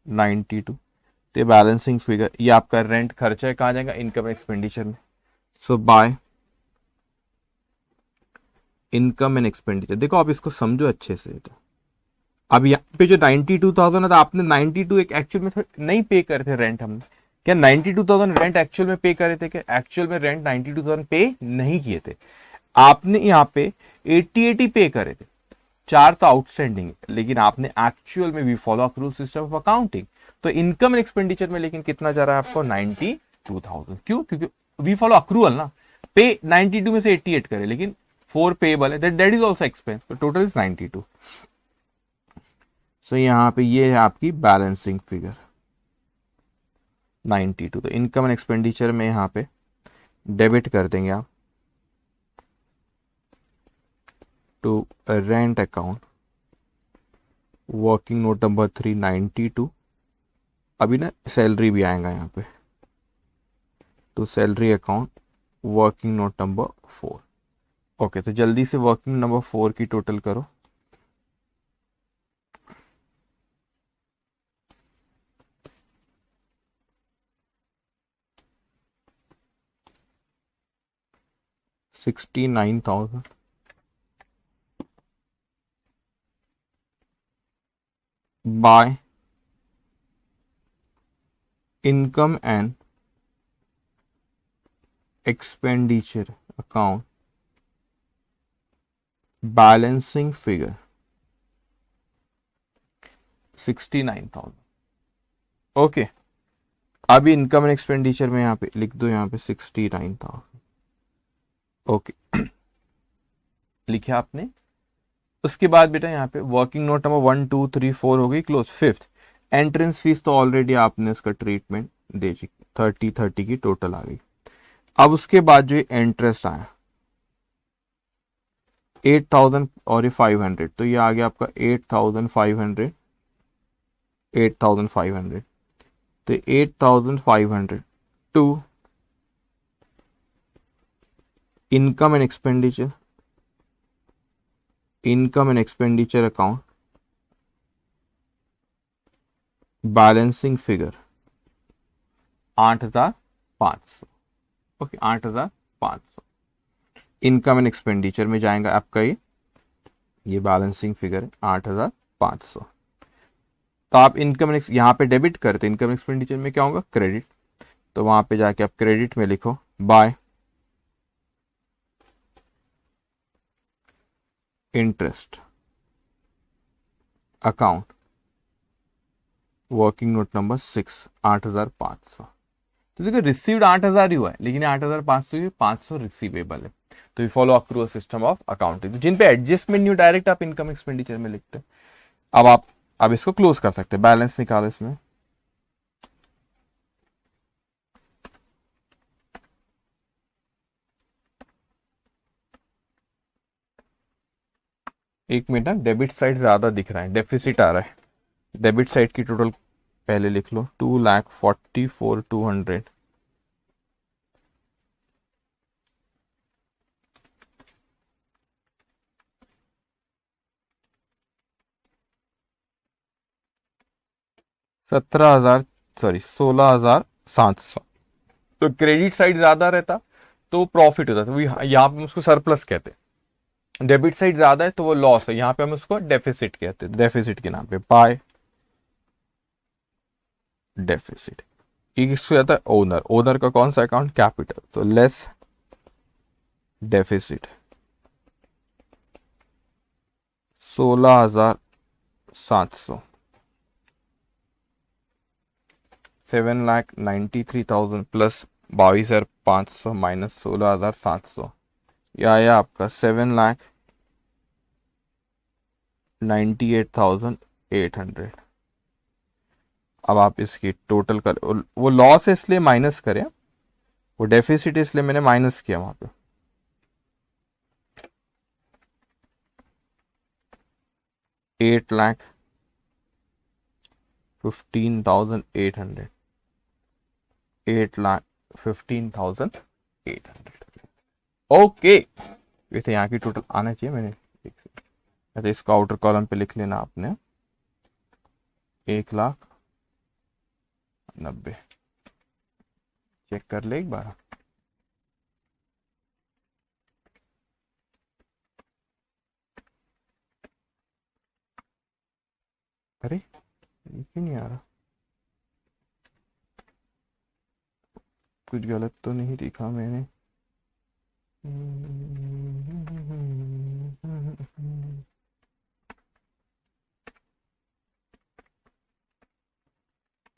92। तो बैलेंसिंग फिगर, ये आपका रेंट खर्चा है, कहाँ जाएगा, इनकम एक्सपेंडिचर में। सो बाय इनकम एंड एक्सपेंडिचर। देखो आप इसको समझो अच्छे से। अब यहाँ पे जो 92,000 है, तो आपने 92 एक एक्चुअल में नहीं पे करे थे रेंट, हमने क्या 92,000 रेंट एक्चुअल में पे करे थे क्या, एक्चुअल में रेंट 92,000 पे नहीं किए थे आपने, यहाँ पे 80 पे करे थे। 4 तो आउटस्टैंडिंग, लेकिन आपने एक्चुअल में we follow accrual system of accounting, तो इनकम एंड एक्सपेंडिचर में लेकिन कितना जा रहा है आपको 92,000। क्यों, क्योंकि वी फॉलो अक्रूवल ना, पे 92 में से 88 करे, लेकिन 4 पेबल है, दैट इज ऑल्सो एक्सपेंस, तो टोटल इज 92। सो यहां पे ये है आपकी बैलेंसिंग फिगर 92। तो इनकम एंड एक्सपेंडिचर में यहां पे डेबिट कर देंगे आप to rent account, working note number 3 92। अभी ना सैलरी भी आएगा यहाँ पे, to salary account, working note number 4। Okay, तो जल्दी से वर्किंग नंबर 4 की टोटल करो। $69,000 by income and expenditure account, balancing figure 69,000। Okay, अभी इनकम एंड एक्सपेंडिचर में यहाँ पे लिख दो, यहाँ पे 69,000। ओके, लिखे आपने। उसके बाद बेटा यहाँ पे वर्किंग नोट नंबर 1 2 3 4 हो गई क्लोज। फिफ्थ, एंट्रेंस फीस तो ऑलरेडी आपने उसका ट्रीटमेंट दे चुकी, 30 की टोटल आ गई। अब उसके बाद जो इंटरेस्ट आया 8,000 और ये 500, तो ये आ गया आपका 8,500, 8,500। तो 8,500 to income and expenditure, income and expenditure account, balancing figure 8,500। Okay, 8,500 income and expenditure में जाएगा आपका ये बैलेंसिंग फिगर है 8,500। तो आप इनकम यहां पे डेबिट करते, इनकम एक्सपेंडिचर में क्या होगा, क्रेडिट। तो वहां पे जाके आप क्रेडिट में लिखो bye interest account, working note number 6 8,500। तो देखो रिसीव्ड 8,000 ही हुआ है, लेकिन 8,500 ही 500 रिसीवेबल है। तो you follow accrual system of accounting. तो जिन पे एडजस्टमेंट नहीं हो डायरेक्ट आप इनकम एक्सपेंडिचर में लिखते हैं। अब आप अब इसको क्लोज कर सकते हैं, बैलेंस निकालो इसमें। एक मिनट ना, डेबिट साइड ज्यादा दिख रहा है, डेफिसिट आ रहा है। डेबिट साइड की टोटल पहले लिख लो, 2,44,200। सत्रह हजार, सॉरी 16,700। तो क्रेडिट साइड ज्यादा रहता तो प्रॉफिट होता, तो यहाँ पे हम उसको सरप्लस कहते हैं। डेबिट साइड ज्यादा है तो वो लॉस है, यहाँ पे हम उसको डेफिसिट कहते हैं, डेफिसिट के नाम पे बाय डेफिसिट। ये किसको जाता है, ओनर। ओनर का कौन सा अकाउंट, कैपिटल, तो लेस डेफिसिट 16,700। 7,93,000 प्लस 22,500 माइनस 16,700, यह आया आपका 7,98,800। अब आप इसकी टोटल कर, वो लॉस है इसलिए माइनस करें, वो डेफिसिट इसलिए मैंने माइनस किया वहां पे। 8,15,800, 8,15,800। ओके, वैसे यहाँ की टोटल आना चाहिए, मैंने तो इसको आउटर कॉलम पे लिख लेना आपने, 1,90,000। चेक कर ले एक बार। अरे ये क्यों नहीं आ रहा, कुछ गलत तो नहीं लिखा मैंने।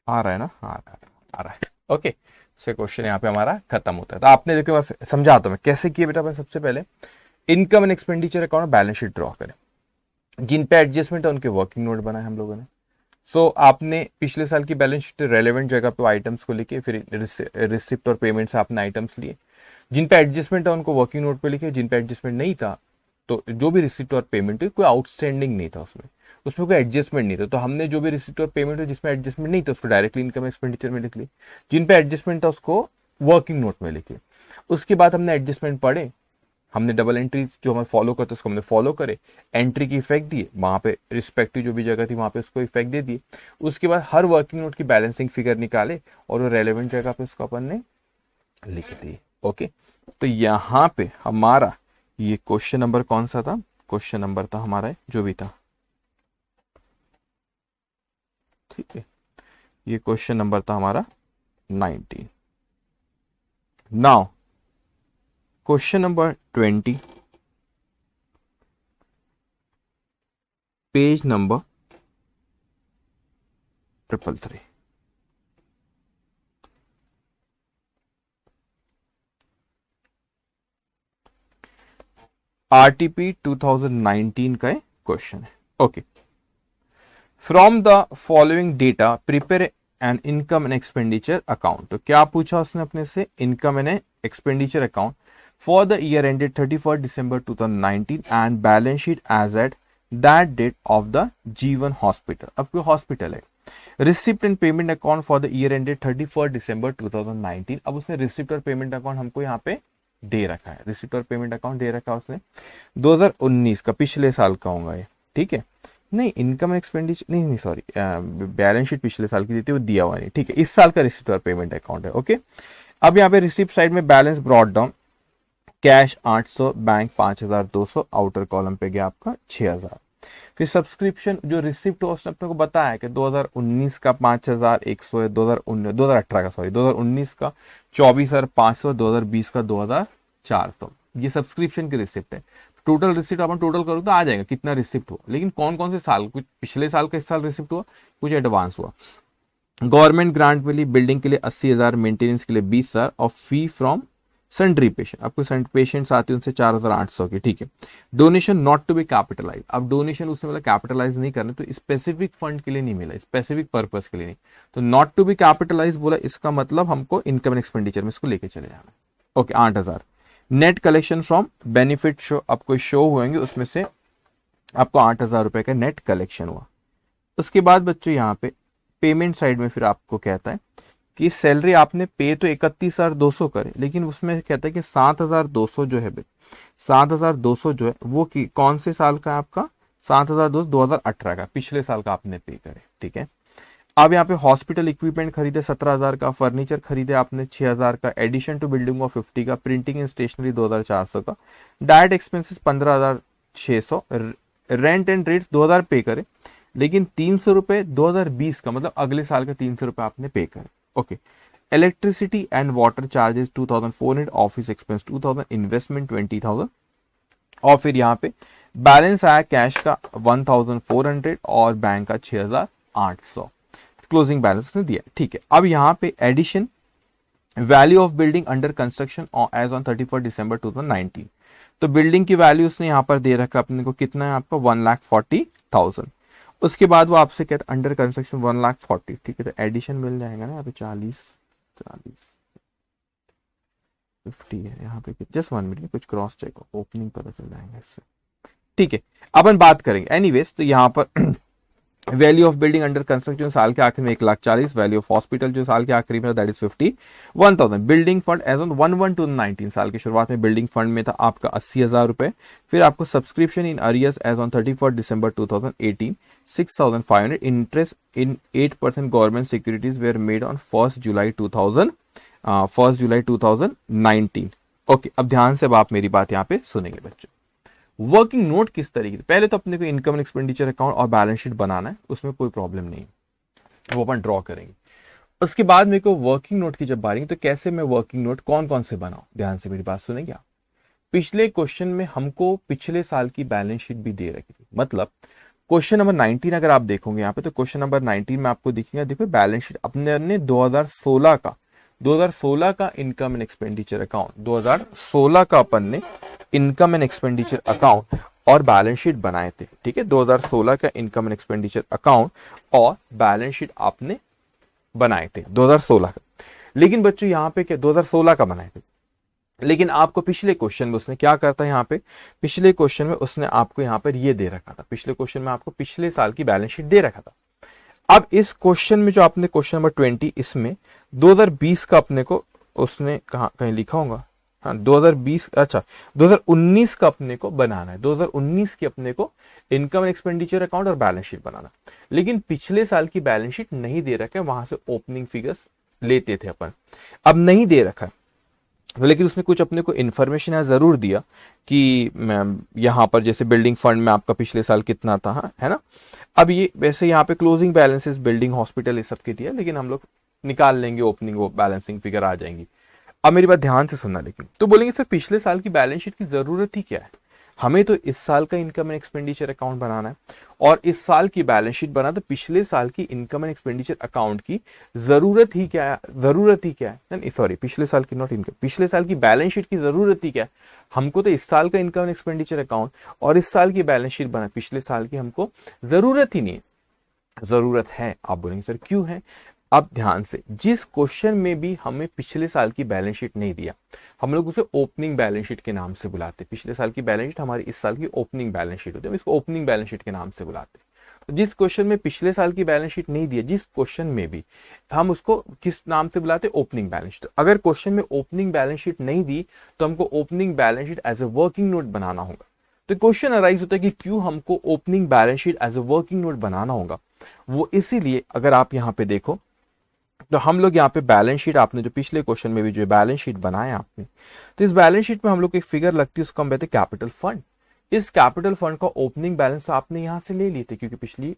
आ रहा है ना, आ रहा है। ओके, से क्वेश्चन यहाँ पे हमारा खत्म होता है। तो आपने देखो, मैं समझाता हूँ मैं कैसे किया बेटा। सबसे पहले income and expenditure account balance sheet draw करें, जिन पे एडजस्टमेंट है उनके वर्किंग नोट बनाए हम लोगों ने। आपने पिछले साल की बैलेंस शीट रेलेवेंट जगह पे आइटम्स को लिखे, फिर रिसिप्ट और पेमेंट से आपने आइटम्स लिए। जिन पे एडजस्टमेंट है उनको वर्किंग नोट पे लिखे, जिन पे एडजस्टमेंट नहीं था, तो जो भी रिसिप्ट और पेमेंट है कोई आउटस्टैंडिंग नहीं था उसमें, उसमें कोई एडजस्टमेंट नहीं था, तो हमने जो भी रिसिप्ट और पेमेंट है जिसमें एडजस्टमेंट नहीं था उसको डायरेक्टली इनकम एक्सपेंडिचर में लिख ली। जिन पे एडजस्टमेंट था उसको वर्किंग नोट में लिखे। उसके बाद हमने एडजस्टमेंट पढ़े, हमने डबल एंट्री जो हमें फॉलो करते उसको हमने फॉलो करे, एंट्री की इफेक्ट दिए, वहां पे रिस्पेक्टिव जो भी जगह थी वहां पे उसको इफेक्ट दे दिए। उसके बाद हर वर्किंग नोट की बैलेंसिंग फिगर निकाले और वो रेलेवेंट जगह पे उसको अपन ने लिख दी। ओके, तो यहां पे हमारा ये क्वेश्चन नंबर कौन सा था, क्वेश्चन नंबर था हमारा जो भी था, ठीक है, ये क्वेश्चन नंबर था हमारा 19। Now question number 20, page number 333। RTP 2019 का क्वेश्चन है। Okay, from the following data prepare an income and expenditure account. तो क्या पूछा उसने अपने से, income and expenditure account for the year ended 31 December 2019 and balance sheet as at that date of the Jeevan hospital. अब कोई hospital है। Receipt and payment account for the year ended 31 December 2019। अब उसने रिसिप्ट और पेमेंट अकाउंट हमको यहाँ पे दे रखा है, रिसिप्ट और पेमेंट अकाउंट दे रखा है उसने 2019 का, पिछले साल का होगा ये, ठीक है। नहीं, इनकम एक्सपेंडिचर नहीं सॉरी, बैलेंस शीट पिछले साल की दी थी वो दिया हुआ नहीं, ठीक है। इस साल का रिसिप्ट और पेमेंट अकाउंट है। ओके, अब यहाँ पे रिसिप्ट साइड में balance brought down, cash 800, bank 5,200, outer column पे गया आपका 6,000। फिर सब्सक्रिप्शन जो रिसिप्ट हो उसने अपने को बताया कि 2019 का 5,100 है, 2018 का सॉरी 2019 का 24,500, 2020 का 2,400। ये सब्सक्रिप्शन की रिसिप्ट है। टोटल रिसिप्ट अपन टोटल करो तो आ जाएगा कितना रिसिप्ट हुआ, लेकिन कौन कौन से साल, कुछ पिछले साल का इस साल रिसिप्ट हुआ, कुछ एडवांस हुआ। गवर्नमेंट ग्रांट मिली बिल्डिंग के लिए 80,000, मेंटेनेंस के लिए 20,000 और फी फ्रॉम सन्ड्री पेशेंट, आपको पेशेंट्स आते हैं उनसे 4,800 की, ठीक है। Donation not to be capitalise, अब डोनेशन उसने मतलब कैपिटलाइज नहीं करना, तो स्पेसिफिक फंड के लिए नहीं मिला, स्पेसिफिक पर्पस के लिए नहीं, तो नॉट टू बी कैपिटलाइज बोला, इसका मतलब हमको इनकम एंड एक्सपेंडिचर में इसको लेके चले जाना। Okay, 8,000। Net collection from benefit show, आपको शो होंगे उसमें से आपको 8,000 रुपए का नेट कलेक्शन हुआ। उसके बाद बच्चों यहाँ पे पेमेंट साइड में फिर आपको कहता है कि सैलरी आपने पे तो 31,200 करे, लेकिन उसमें कहता है कि 7,200 जो है, 7,200 जो है वो कौन से साल का है आपका, 7,200 2018 का, पिछले साल का आपने पे करे, ठीक है। अब यहाँ पे हॉस्पिटल इक्विपमेंट खरीदे 17,000 का, फर्नीचर खरीदे आपने 6,000 का, एडिशन टू बिल्डिंग ऑफ 50 का, प्रिंटिंग एंड स्टेशनरी 2,400 का, direct expenses 15,600, rent and rates 2,000 पे करे, लेकिन 300 रुपए 2020 का, मतलब अगले साल का 300 रुपए आपने पे करे। Okay, electricity and water charges 2,400, office expense 2,000, investment 20,000, और फिर यहाँ पे बैलेंस आया कैश का 1,400 और बैंक का 6,800, क्लोजिंग बैलेंस ने दिया, ठीक है। अब यहाँ पे addition value of building under construction as on 31 December 2019, तो बिल्डिंग की वैल्यू उसने यहाँ पर दे रखा अपने को, कितना है आपका 1,40,000। उसके बाद वो आपसे कहता है अंडर कंस्ट्रक्शन 1,40,000, ठीक है, तो एडिशन मिल जाएगा ना यहाँ पे 40 50 है यहाँ पे, जस्ट 1 मिनट कुछ क्रॉस चेक ओपनिंग पता चल जाएगा इससे, ठीक है। अपन बात करेंगे एनीवेज, तो यहाँ पर value of building under construction साल के आखिर में 1,40,000, वैल्यू ऑफ हॉस्पिटल जो साल के आखिरी में that is 51,000, building fund as on 1/1/2019, साल की शुरुआत में बिल्डिंग फंड में था आपका 80,000 रुपए, फिर आपको subscription in arrears as on 31 December 2018 6,500, interest in 8% government securities were made on 1 July 2019। Okay, अब ध्यान से अब आप मेरी बात यहाँ पे सुनेंगे बच्चों। वर्किंग नोट किस तरीके से, पहले तो अपने को इनकम एंड एक्सपेंडिचर अकाउंट और बैलेंस शीट बनाना है, उसमें कोई प्रॉब्लम नहीं, वो अपन ड्रॉ करेंगे। उसके बाद मेरे को वर्किंग नोट की जब बारी, तो कैसे मैं वर्किंग नोट कौन कौन से बनाऊं, ध्यान से मेरी बात सुनेंगे आप। पिछले क्वेश्चन में हमको पिछले साल की बैलेंस शीट भी दे रखी थी, मतलब क्वेश्चन नंबर 19 अगर आप देखोगे यहाँ पे, तो क्वेश्चन नंबर 19 में आपको दिखेगा, देखो बैलेंस शीट अपने 2016 का इनकम एंड एक्सपेंडिचर अकाउंट, 2016 का अपन ने इनकम एंड एक्सपेंडिचर अकाउंट और बैलेंस शीट बनाए थे, ठीक है। 2016 का इनकम एंड एक्सपेंडिचर अकाउंट और बैलेंस शीट आपने बनाए थे 2016 का, लेकिन बच्चों यहाँ पे क्या 2016 का बनाए थे, लेकिन आपको पिछले क्वेश्चन में उसने क्या करता है, यहाँ पे पिछले क्वेश्चन में उसने आपको यहाँ पर ये दे रखा था, पिछले क्वेश्चन में आपको पिछले साल की बैलेंस शीट दे रखा था। अब इस क्वेश्चन में जो आपने क्वेश्चन नंबर 20, इसमें 2020 का अपने को उसने कहीं लिखा होगा, हाँ 2020, अच्छा 2019 का अपने को बनाना है, 2019 की अपने को इनकम एंड एक्सपेंडिचर अकाउंट और बैलेंस शीट बनाना, लेकिन पिछले साल की बैलेंस शीट नहीं दे रखा है, वहां से ओपनिंग फिगर्स लेते थे अपन, अब नहीं दे रखा है, लेकिन उसने कुछ अपने को इन्फॉर्मेशन यहाँ जरूर दिया कि यहाँ पर जैसे बिल्डिंग फंड में आपका पिछले साल कितना था, हाँ, है ना। अब ये वैसे यहाँ पे क्लोजिंग बैलेंसेस बिल्डिंग हॉस्पिटल ये सब के दिया, लेकिन हम लोग निकाल लेंगे ओपनिंग, वो बैलेंसिंग फिगर आ जाएंगी। अब मेरी बात ध्यान से सुनना, लेकिन तो बोलेंगे सर पिछले साल की बैलेंस शीट की जरूरत ही क्या है, हमें तो इस साल का इनकम एंड एक्सपेंडिचर अकाउंट बनाना है, और इस साल की बैलेंस शीट बना, तो पिछले साल की इनकम एंड एक्सपेंडिचर अकाउंट की जरूरत ही क्या है, सॉरी पिछले साल की नॉट इनकम, पिछले साल की बैलेंस शीट की जरूरत ही क्या है, हमको तो इस साल का इनकम एंड एक्सपेंडिचर अकाउंट और इस साल की बैलेंस शीट बना, पिछले साल की हमको जरूरत ही नहीं है। जरूरत है, आप बोलेंगे सर क्यों है। अब ध्यान से, जिस क्वेश्चन में भी हमें पिछले साल की बैलेंस शीट नहीं दिया, हम लोग उसे ओपनिंग बैलेंस शीट के नाम से बुलाते, पिछले साल की बैलेंस शीट हमारी इस साल की ओपनिंग बैलेंस शीट होती है, हम इसको ओपनिंग बैलेंस शीट के नाम से बुलाते। तो जिस क्वेश्चन में पिछले साल की बैलेंस शीट नहीं दिया, जिस क्वेश्चन में भी हम उसको किस नाम से बुलाते, ओपनिंग बैलेंस शीट। अगर क्वेश्चन में ओपनिंग बैलेंस शीट नहीं दी, तो हमको opening balance sheet as a working note बनाना होगा। तो क्वेश्चन अराइज होता है कि क्यों हमको opening balance sheet as a working note बनाना होगा, वो इसीलिए, अगर आप यहाँ पे देखो तो हम लोग यहाँ पे बैलेंस शीट, आपने जो पिछले क्वेश्चन में भी जो बैलेंस शीट बनाया आपने, तो इस बैलेंस शीट में हम लोग एक फिगर लगती है, उसको हम कहते हैं कैपिटल फंड। इस कैपिटल फंड का ओपनिंग बैलेंस तो आपने यहां से ले लिए थे, क्योंकि पिछली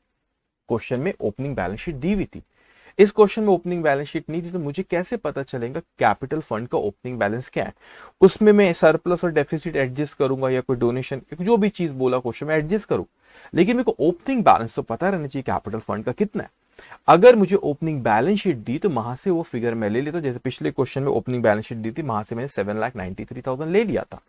क्वेश्चन में ओपनिंग बैलेंस शीट दी हुई थी। इस क्वेश्चन में ओपनिंग बैलेंस शीट नहीं थी, तो मुझे कैसे पता चलेगा कैपिटल फंड का ओपनिंग बैलेंस क्या है। उसमें मैं सरप्लस और डेफिसिट एडजस्ट करूंगा, या कोई डोनेशन जो भी चीज बोला क्वेश्चन में एडजस्ट करूं, लेकिन मेरे को ओपनिंग बैलेंस तो पता रहना चाहिए कैपिटल फंड का कितना है। अगर मुझे ओपनिंग बैलेंस शीट दी तो वहां से वो फिगर मैं ले लेता हूं। जैसे पिछले क्वेश्चन में ओपनिंग बैलेंस शीट दी थी, वहां से मैंने 7,93,000 ले लिया था।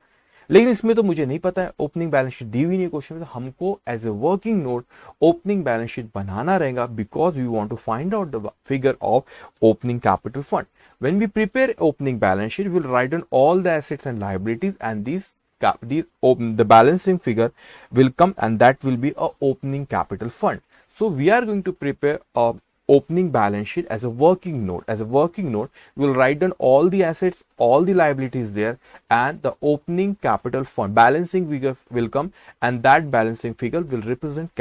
लेकिन इसमें तो मुझे नहीं पता है, ओपनिंग बैलेंस शीट दी हुई नहीं क्वेश्चन में, तो हमको as a working note opening balance sheet बनाना रहेगा, because we want to find out the figure of opening capital fund. When we prepare opening balance sheet, we will write down all the assets and liabilities and the balancing figure will come, and that will be a opening capital fund. So we are going to prepare a opening balance sheet as a working note. As a working note, we will write down all the assets, all the liabilities there, and the opening capital fund balancing figure will come, and that balancing figure will represent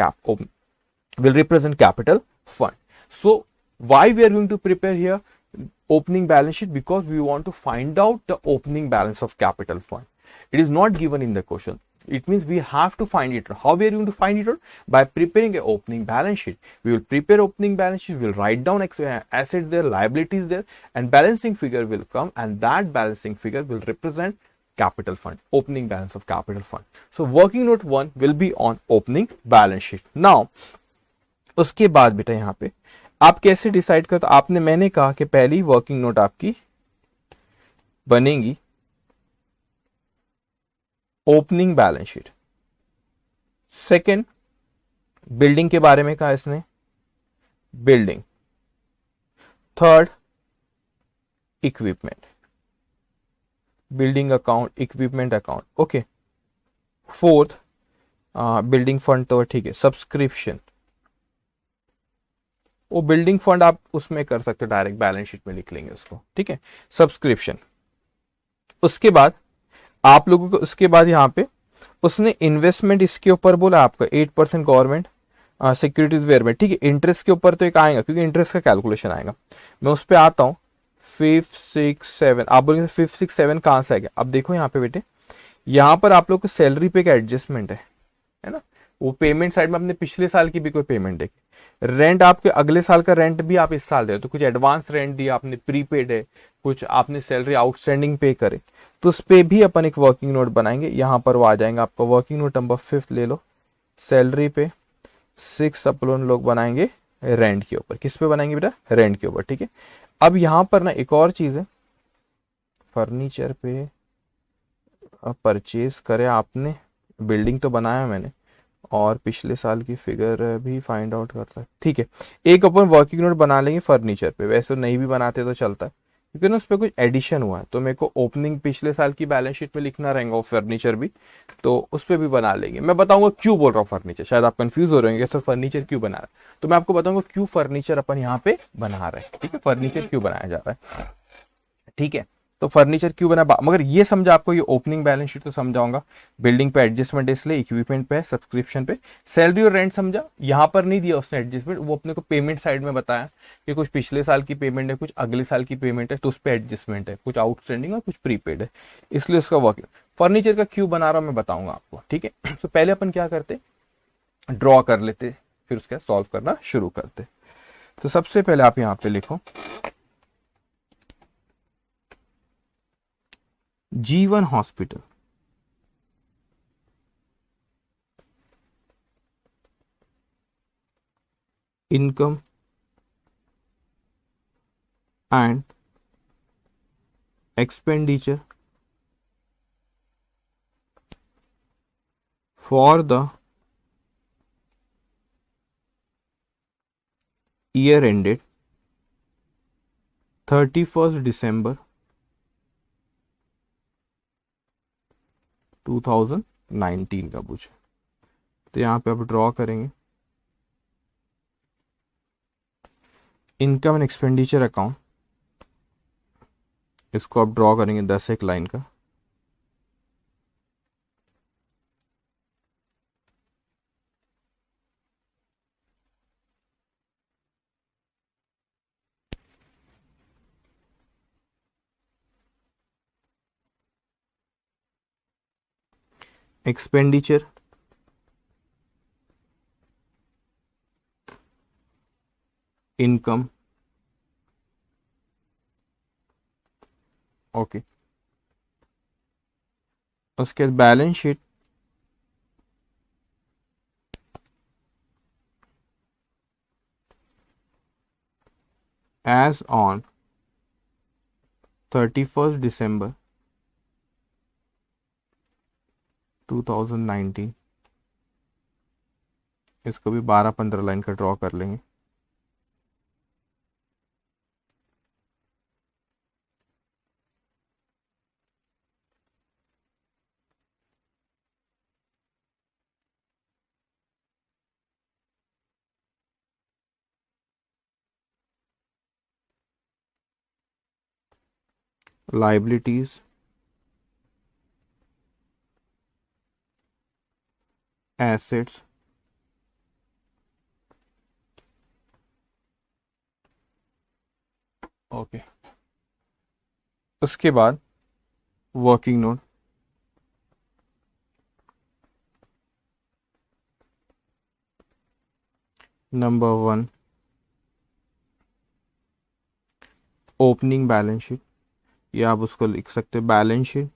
capital fund. So why we are going to prepare here opening balance sheet? Because we want to find out the opening balance of capital fund. It is not given in the question. It means we have to find it. How we are going to find it out? By preparing a opening balance sheet. We will prepare opening balance sheet, we will write down assets there, liabilities there, and balancing figure will come, and that balancing figure will represent capital fund, opening balance of capital fund. So working note 1 will be on opening balance sheet. Now उसके बाद बेटा यहाँ पे आप कैसे decide करते हो? आपने, मैंने कहा कि पहली वर्किंग नोट आपकी बनेगी opening balance sheet. Second, building के बारे में कहा इसने, building. Third, equipment, building account, equipment account, okay. Fourth, building fund तो ठीक है। सब्सक्रिप्शन, वो बिल्डिंग फंड आप उसमें कर सकते हो, डायरेक्ट बैलेंस शीट में लिख लेंगे उसको, ठीक है, सब्सक्रिप्शन। उसके बाद आप लोगों को, उसके बाद यहाँ पे उसने इन्वेस्टमेंट इसके ऊपर बोला आपका 8% गवर्नमेंट सिक्योरिटीज वेयर में, ठीक है। इंटरेस्ट के ऊपर तो एक आएगा, क्योंकि इंटरेस्ट का कैलकुलेशन आएगा। मैं उस पर आता हूँ। 5, 6, 7, आप बोलेंगे 5, 6, 7 कहां से आएगा? अब देखो यहाँ पे बेटे, यहाँ पर आप लोग को सैलरी पे का एडजस्टमेंट है ना। वो पेमेंट साइड में अपने पिछले साल की भी कोई पेमेंट है, रेंट आपके अगले साल का रेंट भी आप इस साल दे, तो कुछ एडवांस रेंट दिया आपने, प्रीपेड है, कुछ आपने सैलरी आउटस्टैंडिंग पे करे, तो उस पे भी अपन एक वर्किंग नोट बनाएंगे। यहां पर वो आ जाएगा आपका वर्किंग नोट नंबर 5 ले लो। सैलरी पे 6 अपन लोग बनाएंगे रेंट के ऊपर। किस पे बनाएंगे बेटा? रेंट के ऊपर, ठीक है। अब यहां पर ना एक और चीज है, फर्नीचर पे परचेज करे आपने, बिल्डिंग तो बनाया मैंने, और पिछले साल की फिगर भी फाइंड आउट करता है, ठीक है। एक अपन वर्किंग नोट बना लेंगे फर्नीचर पे, वैसे नहीं भी बनाते तो चलता है, क्योंकि ना उस पर कुछ एडिशन हुआ है, तो मेरे को ओपनिंग पिछले साल की बैलेंस शीट में लिखना रहेगा, वो फर्नीचर भी, तो उस पर भी बना लेंगे। मैं बताऊंगा क्यों बोल रहा हूँ फर्नीचर, शायद आप कंफ्यूज हो रहे हैं सर फर्नीचर क्यों बना रहा है, तो मैं आपको बताऊंगा क्यों फर्नीचर अपन यहाँ पे बना रहे हैं, ठीक है। फर्नीचर क्यों बनाया जा रहा है, ठीक है। तो फर्नीचर क्यों बना, मगर ये समझा आपको, ये ओपनिंग बैलेंस शीट तो समझाऊंगा। बिल्डिंग पे एडजस्टमेंट इसलिए, इक्विपमेंट पे, सब्सक्रिप्शन पे, सैलरी और रेंट समझा। यहां पर नहीं दिया उसने एडजस्टमेंट, वो अपने को पेमेंट साइड में बताया कि कुछ पिछले साल की पेमेंट है, कुछ अगले साल की पेमेंट है, तो उस पर एडजस्टमेंट है, कुछ आउटस्टैंडिंग और कुछ प्रीपेड है, इसलिए उसका वर्किंग। फर्नीचर का क्यों बना रहा हूं मैं बताऊंगा आपको, ठीक है। तो पहले अपन क्या करते, ड्रॉ कर लेते, फिर उसका सॉल्व करना शुरू करते। तो सबसे पहले आप यहां पे लिखो जीवन hospital, income and expenditure for the year ended 31st December 2019 का पूछे, तो यहां पे आप ड्रॉ करेंगे इनकम एंड एक्सपेंडिचर अकाउंट, इसको आप ड्रॉ करेंगे 10 एक लाइन का। Expenditure, income, okay. उसके बाद balance sheet, as on 31st December 2019, इसको भी 12-15 लाइन का ड्रॉ कर लेंगे। Liabilities, assets, okay. उसके बाद working note, number 1 opening balance sheet, या आप उसको लिख सकते हैं बैलेंस शीट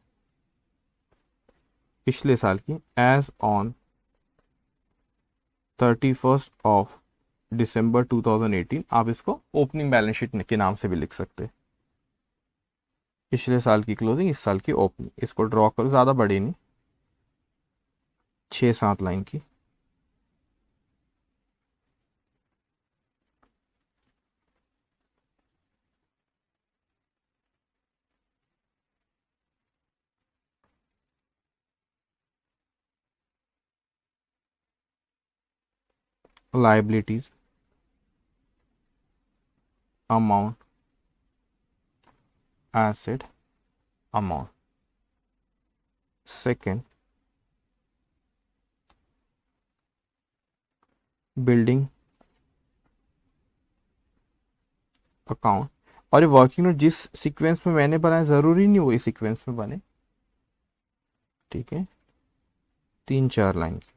पिछले साल की as on 31st of December 2018। आप इसको ओपनिंग बैलेंस शीट के नाम से भी लिख सकते हैं। पिछले साल की क्लोजिंग, इस साल की ओपनिंग, इसको ड्रॉ करो, ज़्यादा बड़ी नहीं, 6-7 लाइन की। Liabilities, amount, asset, amount. Second building account. और ये वर्किंग नोट जिस सीक्वेंस में मैंने बनाया ज़रूरी नहीं वही सीक्वेंस में बने, ठीक है, 3-4 लाइन की।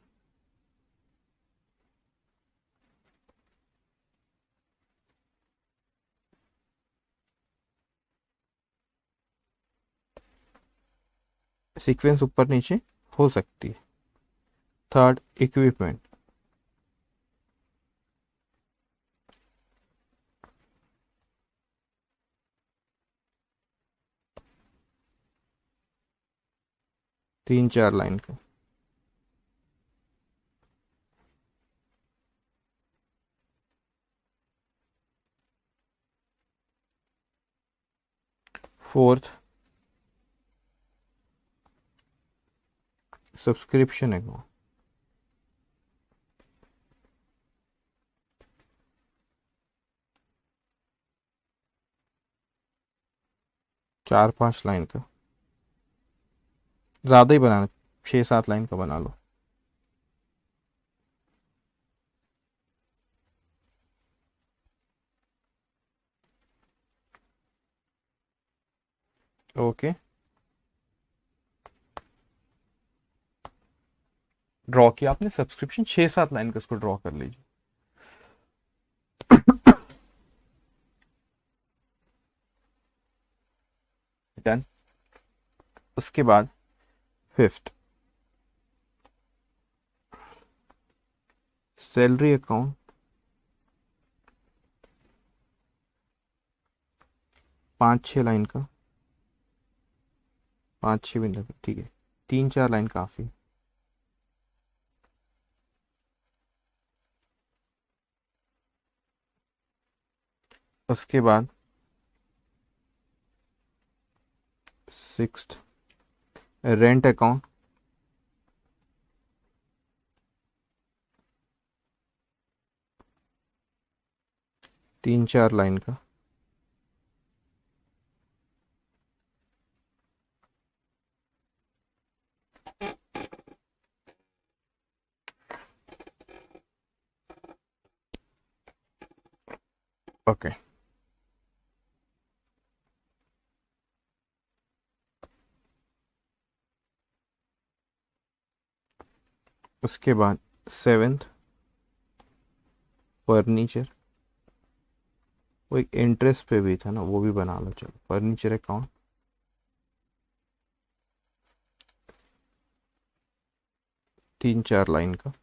सीक्वेंस ऊपर नीचे हो सकती है। थर्ड इक्विपमेंट, तीन चार लाइन का। फोर्थ सब्सक्रिप्शन अकाउंट, 4-5 लाइन का, ज़्यादा ही बनाना, 6-7 लाइन का बना लो। ओके, ड्रॉ किया आपने सब्सक्रिप्शन, 6-7 लाइन का, इसको ड्रॉ कर लीजिए। डन। उसके बाद फिफ्थ सैलरी अकाउंट, 5-6 लाइन का, 5-6 भी नहीं, ठीक है, 3-4 लाइन काफ़ी। उसके बाद सिक्स्थ रेंट अकाउंट, 3-4 लाइन का। ओके, उसके बाद सेवेंथ फर्नीचर, वो एक इंटरेस्ट पे भी था ना, वो भी बना लो, चलो फर्नीचर अकाउंट, 3-4 लाइन का।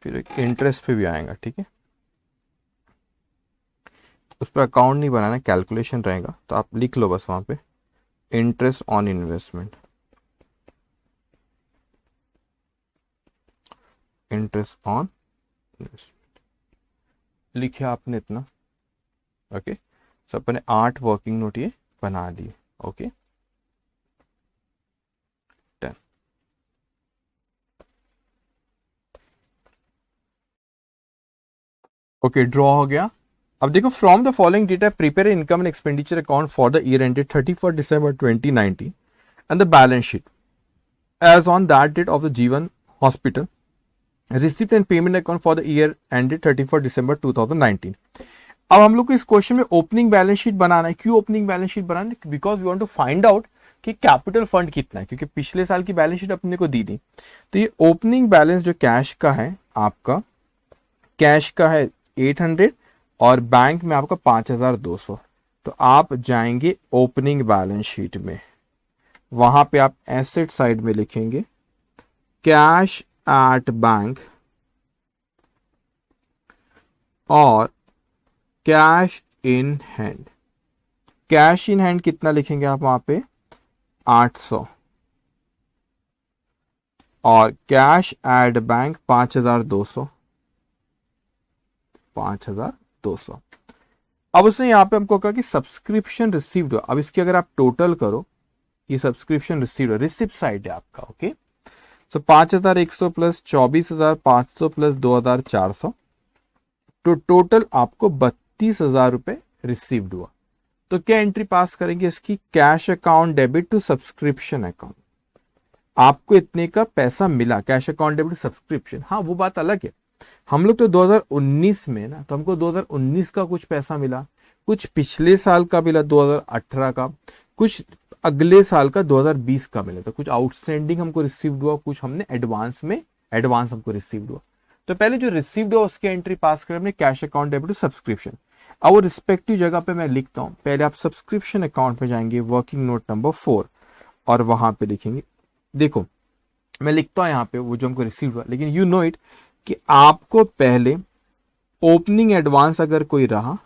फिर एक इंटरेस्ट पे भी आएगा, ठीक है। उस पर अकाउंट नहीं बनाना, कैलकुलेशन रहेगा, तो आप लिख लो बस वहां पे interest on investment, interest on investment लिखे आपने इतना। ओके, तो अपने 8 वर्किंग नोट ये बना लिए। Okay, done. ओके, ड्रॉ हो गया। अब देखो, from the following data prepare income and expenditure account for the year ended 31 December 2019 and the balance sheet as on that date of the Jeevan hospital receipt and payment account for the year ended 31 December 2019। अब हम लोग को इस question में opening balance sheet बनाना है। क्यों opening balance sheet बनाना है? Because we want to find out कि कैपिटल फंड कितना है, क्योंकि पिछले साल की बैलेंस शीट अपने को दी थी। तो ये ओपनिंग बैलेंस जो कैश का है आपका, कैश का है 800 और बैंक में आपका 5200। तो आप जाएंगे ओपनिंग बैलेंस शीट में, वहां पे आप एसेट साइड में लिखेंगे कैश एट बैंक और cash in hand. Cash in hand कितना लिखेंगे आप वहां पे 800 और कैश एट बैंक 5200। अब उसने यहां पे हमको कहा कि सब्सक्रिप्शन रिसीव्ड। अब इसकी अगर आप टोटल करो, ये सब्सक्रिप्शन रिसीव्ड रिसिप्ट साइड है आपका। ओके, सो 5100 प्लस 24500 प्लस 2400, तो टोटल आपको 32,000 रुपए रिसीव्ड हुआ। तो क्या एंट्री पास करेंगे इसकी? Cash account debit to subscription account. आपको इतने का पैसा मिला, कैश अकाउंट डेबिट सब्सक्रिप्शन। हाँ, वो बात अलग है, हम लोग तो 2019 में ना, तो हमको 2019 का कुछ पैसा मिला, कुछ पिछले साल का मिला 2018 का, कुछ अगले साल का 2020 का मिला। तो कुछ आउटस्टैंडिंग हमको रिसीव्ड हुआ, कुछ हमने एडवांस हमको रिसीव्ड हुआ। तो पहले जो रिसीव्ड हुआ उसकी एंट्री पास करें हमने cash account debit to subscription. अब वो रिस्पेक्टिव जगह पे मैं लिखता हूं। पहले आप सब्सक्रिप्शन अकाउंट में जाएंगे, वर्किंग नोट नंबर 4, और वहां पे लिखेंगे, देखो मैं लिखता हूं यहां पे वो जो हमको रिसीव हुआ, लेकिन यू नो इट कि आपको पहले ओपनिंग एडवांस अगर कोई रहा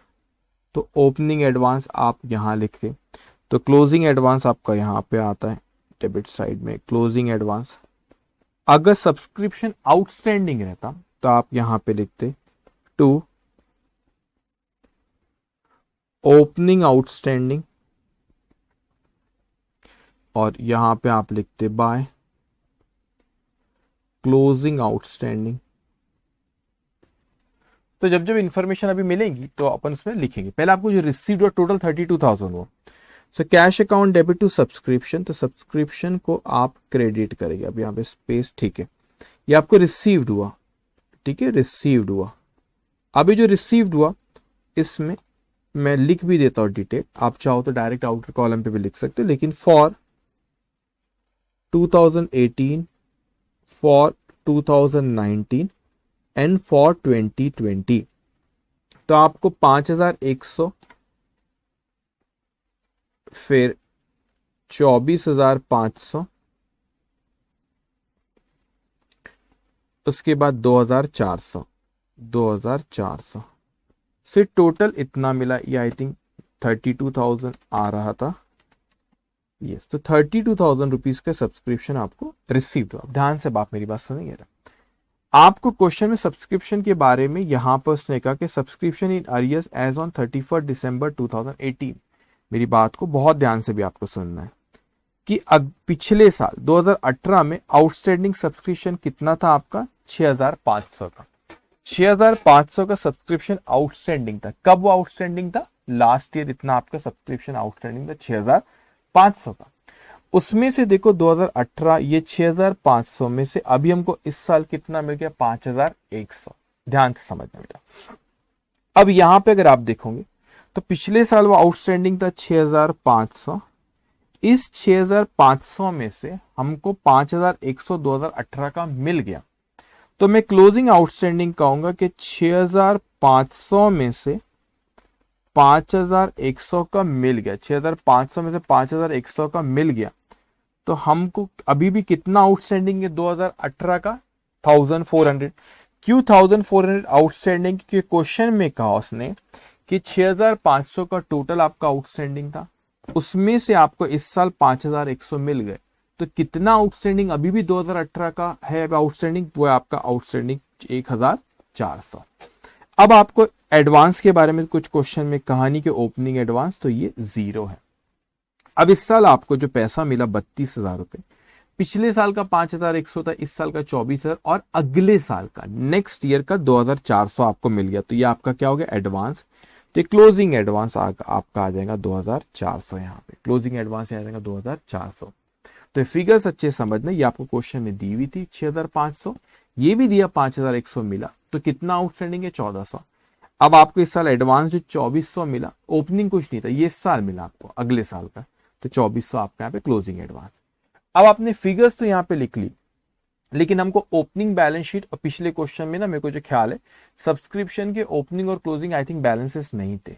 तो ओपनिंग एडवांस आप यहां लिखते, तो क्लोजिंग एडवांस आपका यहां पे आता है डेबिट साइड में, क्लोजिंग एडवांस। अगर सब्सक्रिप्शन आउटस्टैंडिंग रहता तो आप यहां पे लिखते टू ओपनिंग आउटस्टैंडिंग, और यहां पे आप लिखते बाय क्लोजिंग आउटस्टैंडिंग। तो जब जब इंफॉर्मेशन अभी मिलेगी तो अपन उसमें लिखेंगे। पहले आपको जो रिसीव्ड हुआ टोटल 32,000 हुआ। So cash account debit to subscription, तो सब्सक्रिप्शन को आप क्रेडिट करेंगे। अब यहाँ पे स्पेस, ठीक है, ये आपको रिसीव्ड हुआ, ठीक है, रिसीव्ड हुआ। अभी जो रिसीव्ड हुआ इसमें मैं लिख भी देता हूं डिटेल, आप चाहो तो डायरेक्ट आउटर कॉलम पे भी लिख सकते हो, लेकिन फॉर 2018, फॉर 2019 एंड फॉर 2020, तो आपको 5100, फिर 24,500, उसके बाद 2,400 से टोटल इतना मिला। ये आई थिंक 32,000 आ रहा था। यस, तो 32,000 रुपीज का सब्सक्रिप्शन आपको रिसीव हुआ। ध्यान से बात, मेरी बात सुनिए। आपको क्वेश्चन में सब्सक्रिप्शन के बारे में यहां पर उसने कहा कि subscription in arrears as on 31 December 2018। मेरी बात को बहुत ध्यान से भी आपको सुनना है कि पिछले साल 2018 में आउटस्टैंडिंग सब्सक्रिप्शन कितना था आपका? 6,500 का। 6,500 का सब्सक्रिप्शन आउटस्टैंडिंग था। कब वो आउटस्टैंडिंग था? लास्ट ईयर इतना आपका सब्सक्रिप्शन आउटस्टैंडिंग था 6,500 का। उसमें से देखो 2018 ये 6,500 में से अभी हमको इस साल कितना मिल गया? 5,100। ध्यान से समझना बेटा। अब यहां पे अगर आप देखोगे तो पिछले साल वो आउटस्टैंडिंग था 6,500। इस 6,500 में से हमको 5,100 2018 का मिल गया, तो मैं क्लोजिंग आउटस्टैंडिंग कहूंगा कि 6,500 में से 5,100 का मिल गया। 6,500 में से 5,100 का मिल गया, तो हमको अभी भी कितना आउटस्टैंडिंग है 2018 का? 1,400। Q1400 आउटस्टैंडिंग के क्वेश्चन में कहा उसने कि 6500 का टोटल आपका आउटस्टैंडिंग था, उसमें से आपको इस साल 5100 मिल गए, तो कितना आउटस्टैंडिंग अभी भी 2018 का है आउटस्टैंडिंग, वो है आपका आउटस्टैंडिंग 1400। अब आपको एडवांस के बारे में कुछ क्वेश्चन में कहानी के ओपनिंग एडवांस, तो ये 0 है। अब इस साल आपको जो पैसा मिला 32,000 रुपए, पिछले साल का 5,100 था, इस साल का 24,000 और अगले साल का नेक्स्ट ईयर का 2,400 आपको मिल गया, तो ये आपका क्या हो गया एडवांस। तो क्लोजिंग एडवांस आपका आ जाएगा 2,400, यहाँ पे क्लोजिंग एडवांस आ जाएगा 2,400। तो फिगर्स अच्छे समझना, ये आपको क्वेश्चन में दी हुई थी 6,500, ये भी दिया 5,100 मिला, तो कितना आउटस्टैंडिंग है 1,400। अब आपको इस साल एडवांस जो 2,400 मिला, ओपनिंग कुछ नहीं था, ये इस साल मिला आपको अगले साल का, तो 2,400 आपका यहाँ पे क्लोजिंग एडवांस। अब आपने फिगर्स तो यहाँ पे लिख ली, लेकिन हमको ओपनिंग बैलेंस शीट और पिछले क्वेश्चन में ना मेरे को जो ख्याल है सब्सक्रिप्शन के ओपनिंग और क्लोजिंग आई थिंक बैलेंसेस नहीं थे,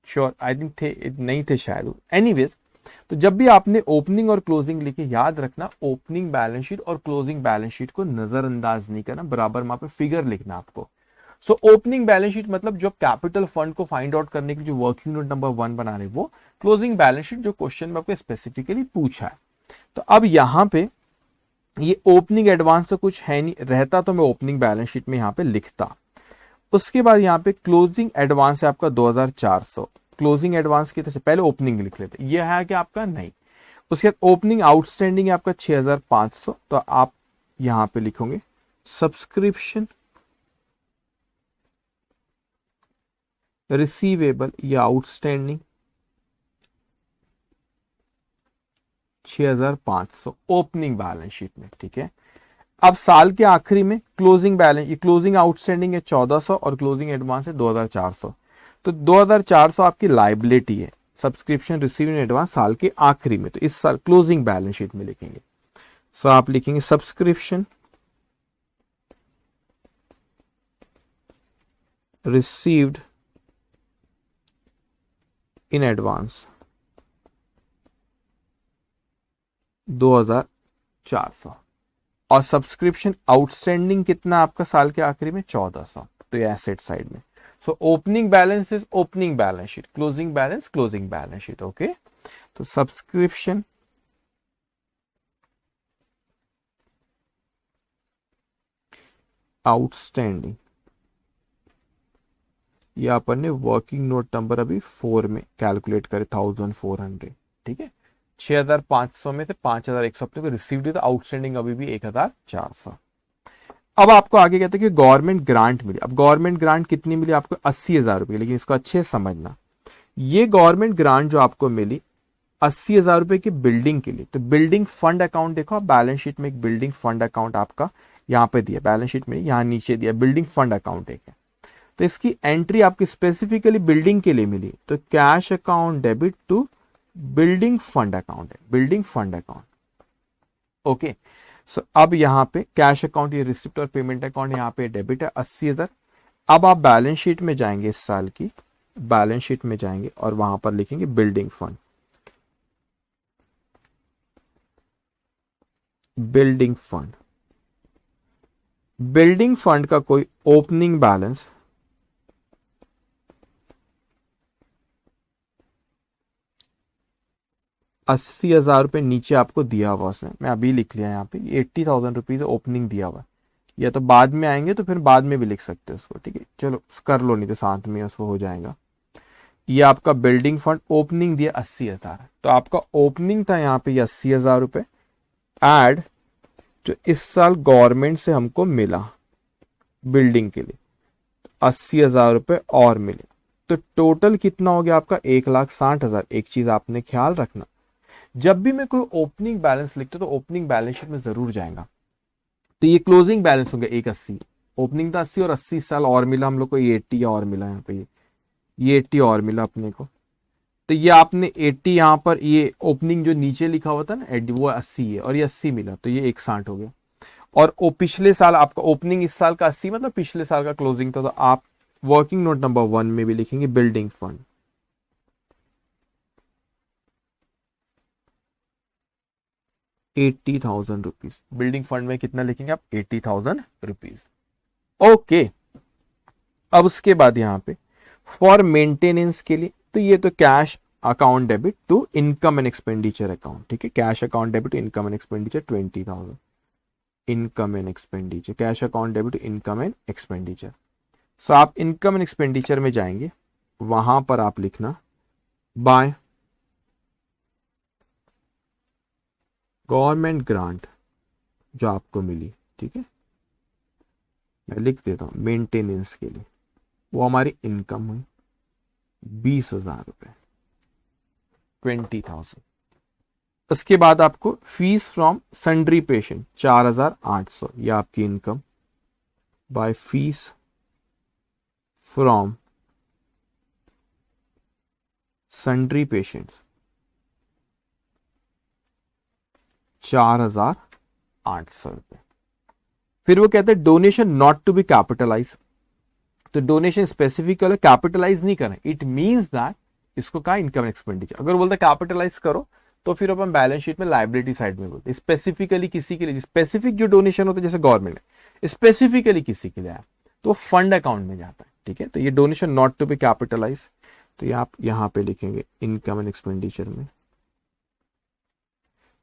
श्योर आई थिंक थे नहीं थे शायद, एनीवेज। तो जब भी आपने ओपनिंग और क्लोजिंग लिखे, याद रखना ओपनिंग बैलेंस शीट और क्लोजिंग बैलेंस शीट को नजरअंदाज नहीं करना, बराबर वहां पे फिगर लिखना आपको। सो ओपनिंग बैलेंस शीट मतलब जो कैपिटल फंड को फाइंड आउट करने की जो वर्किंग नोट नंबर 1 बना रहे वो, क्लोजिंग बैलेंस शीट जो क्वेश्चन में आपको स्पेसिफिकली पूछा है। तो अब यहां पे ये ओपनिंग एडवांस तो कुछ है नहीं, रहता तो मैं ओपनिंग बैलेंस शीट में यहां पे लिखता। उसके बाद यहाँ पे क्लोजिंग एडवांस है आपका 2,400, क्लोजिंग एडवांस की तो पहले ओपनिंग लिख लेते, ये है कि आपका नहीं। उसके बाद ओपनिंग आउटस्टैंडिंग है आपका 6,500, तो आप यहां पे लिखोगे सब्सक्रिप्शन रिसीवेबल या आउटस्टैंडिंग 6,500 ओपनिंग बैलेंस शीट में, ठीक है। अब साल के आखिरी में क्लोजिंग बैलेंस, ये क्लोजिंग आउटस्टैंडिंग है 1,400 और क्लोजिंग एडवांस है 2,400, तो 2,400 आपकी लाइबिलिटी है सब्सक्रिप्शन रिसीव इन एडवांस साल के आखिरी में, तो इस साल क्लोजिंग बैलेंस शीट में लिखेंगे। सो आप लिखेंगे सब्सक्रिप्शन रिसीव्ड इन एडवांस 2,400 और सब्सक्रिप्शन आउटस्टैंडिंग कितना आपका साल के आखिरी में 1,400, तो ये एसेट साइड में। So opening balance is opening balance sheet, closing balance closing balance sheet, okay. तो सब्सक्रिप्शन आउटस्टैंडिंग, ये अपन ने वर्किंग नोट नंबर अभी 4 में कैलकुलेट करे 1,400, ठीक है। 6,500 में से 5,100 अपने को रिसीव्ड है, तो आउटस्टैंडिंग अभी भी 1,400। अब आपको आगे कहते हैं कि गवर्नमेंट ग्रांट मिली। अब गवर्नमेंट ग्रांट कितनी मिली आपको 80,000 रुपए, लेकिन इसको अच्छे समझना, ये गवर्नमेंट ग्रांट जो आपको मिली 80,000 रुपए की बिल्डिंग के लिए, तो बिल्डिंग फंड अकाउंट देखो आप बैलेंस शीट में, एक बिल्डिंग फंड अकाउंट आपका यहाँ पे दिया बैलेंस शीट में, यहाँ नीचे दिया बिल्डिंग फंड अकाउंट एक है, तो इसकी एंट्री आपकी स्पेसिफिकली बिल्डिंग के लिए मिली, तो cash account debit to building fund account है, building fund account, okay. So अब यहाँ पे कैश अकाउंट, ये रिसिप्ट और पेमेंट अकाउंट यहाँ पे डेबिट है 80,000। अब आप बैलेंस शीट में जाएंगे, इस साल की बैलेंस शीट में जाएंगे और वहां पर लिखेंगे building fund, building fund, building fund का कोई ओपनिंग बैलेंस 80,000 रुपए नीचे आपको दिया हुआ उसने, मैं अभी लिख लिया यहाँ पे 80,000 रुपीज ओपनिंग दिया हुआ है, या तो बाद में आएंगे तो फिर बाद में भी लिख सकते हो उसको, ठीक है, चलो कर लो नहीं तो साथ में उसको हो जाएगा। ये आपका बिल्डिंग फंड ओपनिंग दिया 80,000, तो आपका ओपनिंग था यहाँ पे 80,000 रुपए एड जो इस साल गवर्नमेंट से हमको मिला बिल्डिंग के लिए 80,000 रुपए और मिले, तो टोटल कितना हो गया आपका 1,60,000। एक चीज आपने ख्याल रखना, जब भी मैं कोई ओपनिंग बैलेंस लिखता हूं तो ओपनिंग बैलेंस शीट में जरूर जाएगा, तो ये क्लोजिंग बैलेंस हो गया 180, ओपनिंग था 80 और 80 इस साल और मिला हम लोग को, ये 80 और मिला यहाँ पे, ये 80 और मिला अपने को, तो ये आपने 80 यहाँ पर ये ओपनिंग जो नीचे लिखा हुआ था ना वो 80 है और ये 80 मिला, तो ये 160 हो गया। और पिछले साल आपका ओपनिंग इस साल का 80 मतलब पिछले साल का क्लोजिंग था, तो आप वर्किंग नोट नंबर 1 में भी लिखेंगे building fund 80,000 rupees, building fund में कितना लिखेंगे आप 80,000 रुपीज, ओके, अब उसके बाद यहाँ पे फॉर मेंटेनेंस के लिए, तो ये तो cash account debit to income and expenditure account, ठीक है, cash account debit to income and expenditure 20,000, income and expenditure, cash account debit to income and expenditure. So आप इनकम एंड एक्सपेंडिचर में जाएंगे, वहां पर आप लिखना बाय गवर्नमेंट ग्रांट जो आपको मिली, ठीक है, मैं लिख देता हूं मेंटेनेंस के लिए, वो हमारी इनकम हुई 20,000 रुपए, 20,000। उसके बाद आपको फीस फ्रॉम सन्ड्री पेशेंट 4,800, ये आपकी income, by fees from sundry patients 4,800 रुपए। फिर वो कहते हैं donation not to be capitalise, तो डोनेशन स्पेसिफिक कैपिटलाइज नहीं करें, इट मींस दैट इसको कहा इनकम एक्सपेंडिचर। अगर बोलते कैपिटलाइज करो तो फिर अपन बैलेंस शीट में लाइबिलिटी साइड में बोलते स्पेसिफिकली किसी के लिए, स्पेसिफिक जो डोनेशन होता है जैसे गवर्नमेंट है स्पेसिफिकली किसी के लिए है तो फंड अकाउंट में जाता है, ठीक है। तो ये donation not to be capitalise, तो ये आप यहां पे लिखेंगे इनकम एंड एक्सपेंडिचर में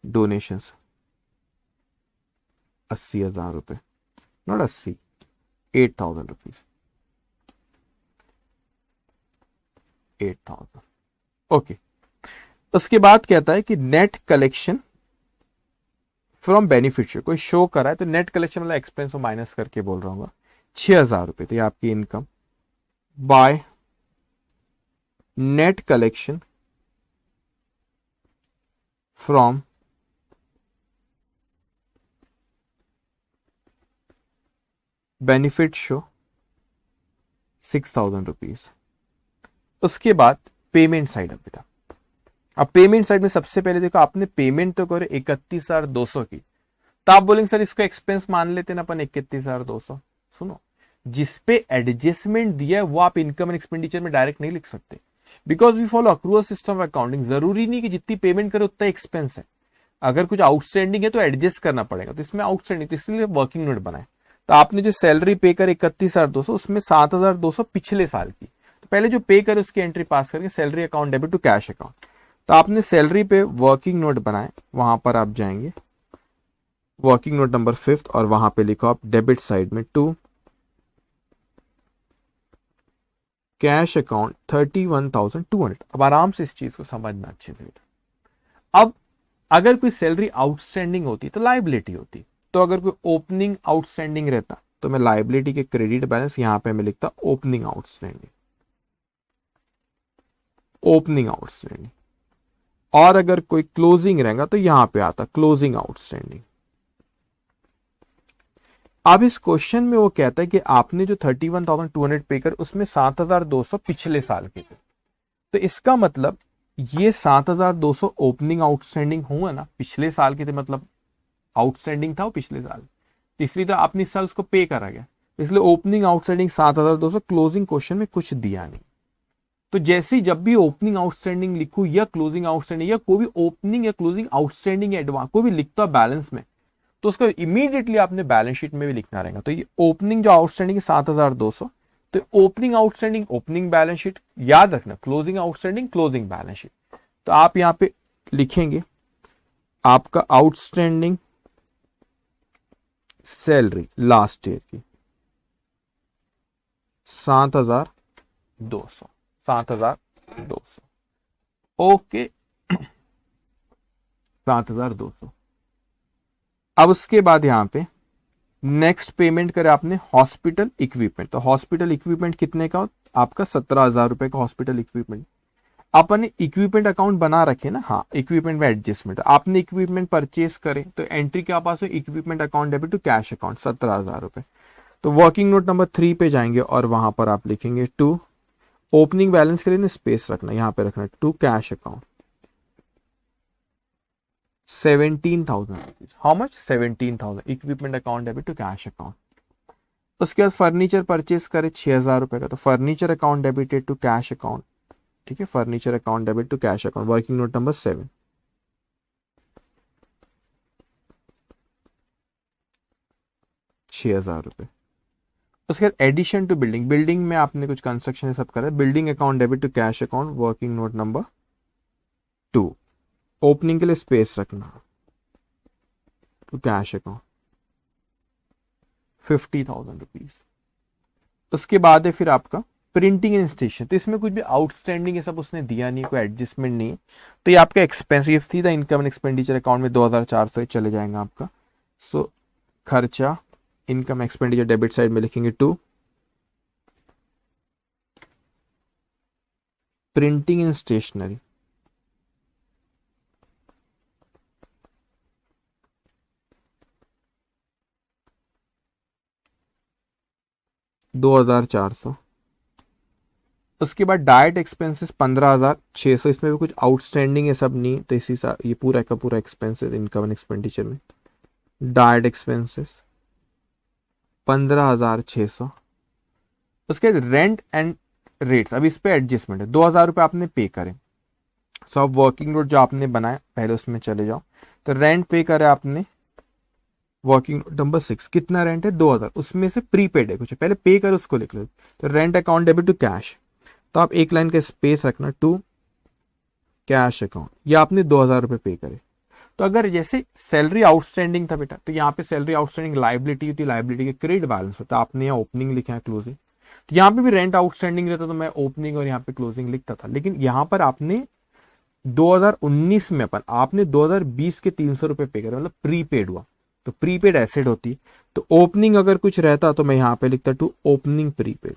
डोनेशंस 80,000 रुपए, नॉट 80, 8,000 रुपीज, 8,000। ओके, उसके बाद कहता है कि नेट कलेक्शन फ्रॉम बेनिफिशियर, कोई शो करा है तो नेट कलेक्शन मतलब एक्सपेंस को माइनस करके बोल रहा हूँ 6,000 रुपए, तो ये आपकी income by net collection from benefit show 6,000 rupees. उसके बाद पेमेंट साइड अब बेटा, अब पेमेंट साइड में सबसे पहले देखो आपने पेमेंट तो करे 31,200 की, तो आप बोलेंगे सर इसको एक्सपेंस मान लेते ना अपन 31,200। सुनो, जिसपे एडजस्टमेंट दिया है वो आप इनकम एंड एक्सपेंडिचर में डायरेक्ट नहीं लिख सकते, because we follow accrual system of accounting. जरूरी नहीं कि जितनी पेमेंट करे उतना एक्सपेंस है, अगर कुछ आउटस्टैंडिंग है तो एडजस्ट करना पड़ेगा, तो इसमें आउटस्टैंडिंग, तो इसलिए वर्किंग नोट बनाए। तो आपने जो सैलरी पे कर 31,200, उसमें 7,200 पिछले साल की, तो पहले जो पे करे उसकी एंट्री पास करके salary account debit to cash account. तो आपने सैलरी पे वर्किंग नोट बनाए, वहां पर आप जाएंगे वर्किंग नोट नंबर 5 और वहां पे लिखो आप डेबिट साइड में टू कैश अकाउंट 31,200। अब आराम से इस चीज को समझना अच्छे से। अब अगर कोई सैलरी आउटस्टैंडिंग होती तो लाइबिलिटी होती, तो अगर कोई ओपनिंग आउटस्टैंडिंग रहता तो मैं लाइबिलिटी के क्रेडिट बैलेंस यहां पे मैं लिखता ओपनिंग आउटस्टैंडिंग, ओपनिंग आउटस्टैंडिंग, और अगर कोई क्लोजिंग रहेगा तो यहां पे आता क्लोजिंग आउटस्टैंडिंग। अब इस क्वेश्चन में वो कहता है कि आपने जो 31,200 पे कर उसमें 7,200 पिछले साल के थे, तो इसका मतलब ये 7,200 ओपनिंग आउटस्टैंडिंग हुआ ना, पिछले साल के थे, मतलब आउटस्टैंडिंग था वो पिछले साल, इसलिए तो आपने इस साल उसको पे करा गया, इसलिए ओपनिंग आउटस्टैंडिंग 7,200, क्लोजिंग क्वेश्चन में कुछ दिया नहीं। तो जैसे जब भी ओपनिंग आउटस्टैंडिंग लिखू या क्लोजिंग आउटस्टैंडिंग या कोई भी ओपनिंग या क्लोजिंग आउटस्टैंडिंग या एडवांस कोई भी लिखता बैलेंस में, तो उसको इमीडिएटली आपने बैलेंस शीट में भी लिखना रहेगा। तो ये ओपनिंग जो आउटस्टैंडिंग 7,200, तो opening outstanding opening balance sheet, याद रखना closing outstanding closing balance sheet. तो आप यहां पे लिखेंगे आपका आउटस्टैंडिंग सैलरी लास्ट ईयर की 7,200, 7,200, ओके 7,200। अब उसके बाद यहां पे नेक्स्ट पेमेंट करे आपने हॉस्पिटल इक्विपमेंट, तो हॉस्पिटल इक्विपमेंट कितने का, आपका 17,000 रुपए का हॉस्पिटल इक्विपमेंट। आपने इक्विपमेंट अकाउंट बना रखे ना, हाँ इक्विपमेंट में एडजस्टमेंट, आपने इक्विपमेंट परचेस करे तो एंट्री क्या पास हो, equipment account debit to cash account 17,000 रुपए। तो वर्किंग नोट नंबर 3 पे जाएंगे और वहां पर आप लिखेंगे टू ओपनिंग बैलेंस के लिए स्पेस रखना, यहां पे रखना to cash account 17,000 rupees, how much 17,000 equipment account debit to cash account. उसके बाद फर्नीचर परचेस करे 6,000 रुपए का, तो furniture account debited to cash account, ठीक है, furniture account debit to cash account, working note number 7 6,000 रुपए। उसके बाद एडिशन टू बिल्डिंग, बिल्डिंग में आपने कुछ कंस्ट्रक्शन सब करा है, building account debit to cash account working note number 2, opening के लिए स्पेस रखना टू कैश अकाउंट 50,000 रुपीज। उसके बाद है फिर आपका प्रिंटिंग एंड स्टेशन, तो इसमें कुछ भी आउटस्टैंडिंग है सब उसने दिया नहीं, कोई एडजस्टमेंट नहीं है, तो ये आपका एक्सपेंसिव थी, the income and expenditure account में 2,400 चले जाएंगे आपका। सो खर्चा इनकम एक्सपेंडिचर डेबिट साइड में लिखेंगे 2, प्रिंटिंग एंड स्टेशनरी 2,400। उसके बाद डाइट एक्सपेंसेस 15,600, इसमें भी कुछ आउटस्टैंडिंग है सब नहीं, तो इसी सा ये पूरा का पूरा एक्सपेंसेस इनकम एंड एक्सपेंडिचर में डाइट एक्सपेंसेस 15,600। उसके बाद रेंट एंड रेट्स, अब इस पे एडजस्टमेंट है, 2,000 रुपये आपने पे करें। सो अब वर्किंग नोट जो आपने बनाया पहले उसमें चले जाओ, तो रेंट पे करे आपने वर्किंग नंबर 6, कितना रेंट है 2,000, उसमें से प्रीपेड है कुछ पहले पे कर उसको लिख लो, तो rent account debit to cash, तो आप एक लाइन का स्पेस रखना टू कैश अकाउंट, या आपने 2,000 रुपये पे करे। तो अगर जैसे सैलरी आउटस्टैंडिंग था बेटा, तो यहाँ पे सैलरी आउटस्टैंडिंग लाइबिलिटी होती है, लाइबिलिटी के क्रेडिट बैलेंस होता है, आपने यहाँ ओपनिंग लिखा है क्लोजिंग, तो यहाँ पे भी रेंट आउटस्टैंडिंग रहता तो मैं ओपनिंग और यहाँ पे क्लोजिंग लिखता था, लेकिन यहाँ पर आपने 2019 में आपने 2020 के 300 रुपये पे करे, मतलब प्रीपेड हुआ, तो प्रीपेड एसेट होती है, तो ओपनिंग अगर कुछ रहता तो मैं यहां पे लिखता टू ओपनिंग प्रीपेड,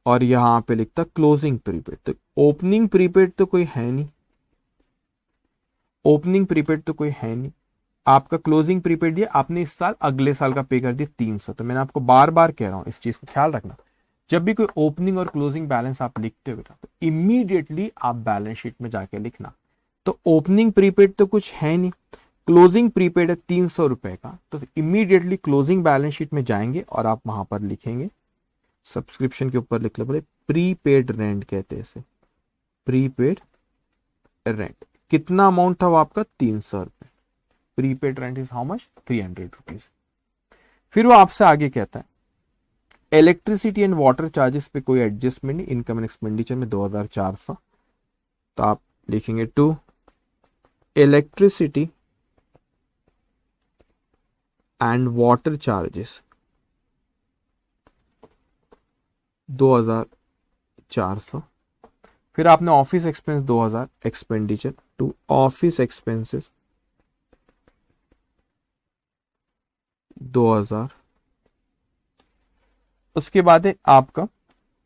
और यहां पे लिखता क्लोजिंग प्रीपेड। तो ओपनिंग प्रीपेड तो कोई है नहीं, ओपनिंग प्रीपेड तो कोई है नहीं, आपका क्लोजिंग प्रीपेड दिया आपने इस साल, अगले साल का पे कर दिया 300। तो मैंने आपको बार बार कह रहा हूं इस चीज को ख्याल रखना, जब भी कोई ओपनिंग और क्लोजिंग बैलेंस आप लिखते हो बेटा, तो इमीडिएटली आप बैलेंस शीट में जाके लिखना। तो ओपनिंग प्रीपेड तो कुछ है नहीं, क्लोजिंग प्रीपेड है 300 रुपए का, तो इमीडिएटली क्लोजिंग बैलेंस शीट में जाएंगे और आप वहां पर लिखेंगे, सब्सक्रिप्शन के ऊपर लिख लो, बोले प्रीपेड रेंट कहते हैं इसे, प्रीपेड रेंट। कितना अमाउंट था वो आपका 300 रुपए, prepaid rent is how much 300 rupees. फिर वो आपसे आगे कहता है इलेक्ट्रिसिटी एंड वाटर चार्जेस पे कोई एडजस्टमेंट नहीं, इनकम एंड एक्सपेंडिचर में 2,400, तो आप लिखेंगे to electricity and water charges 2,400। फिर आपने office expense 2,000 expenditure to office expenses 2,000। उसके बाद है आपका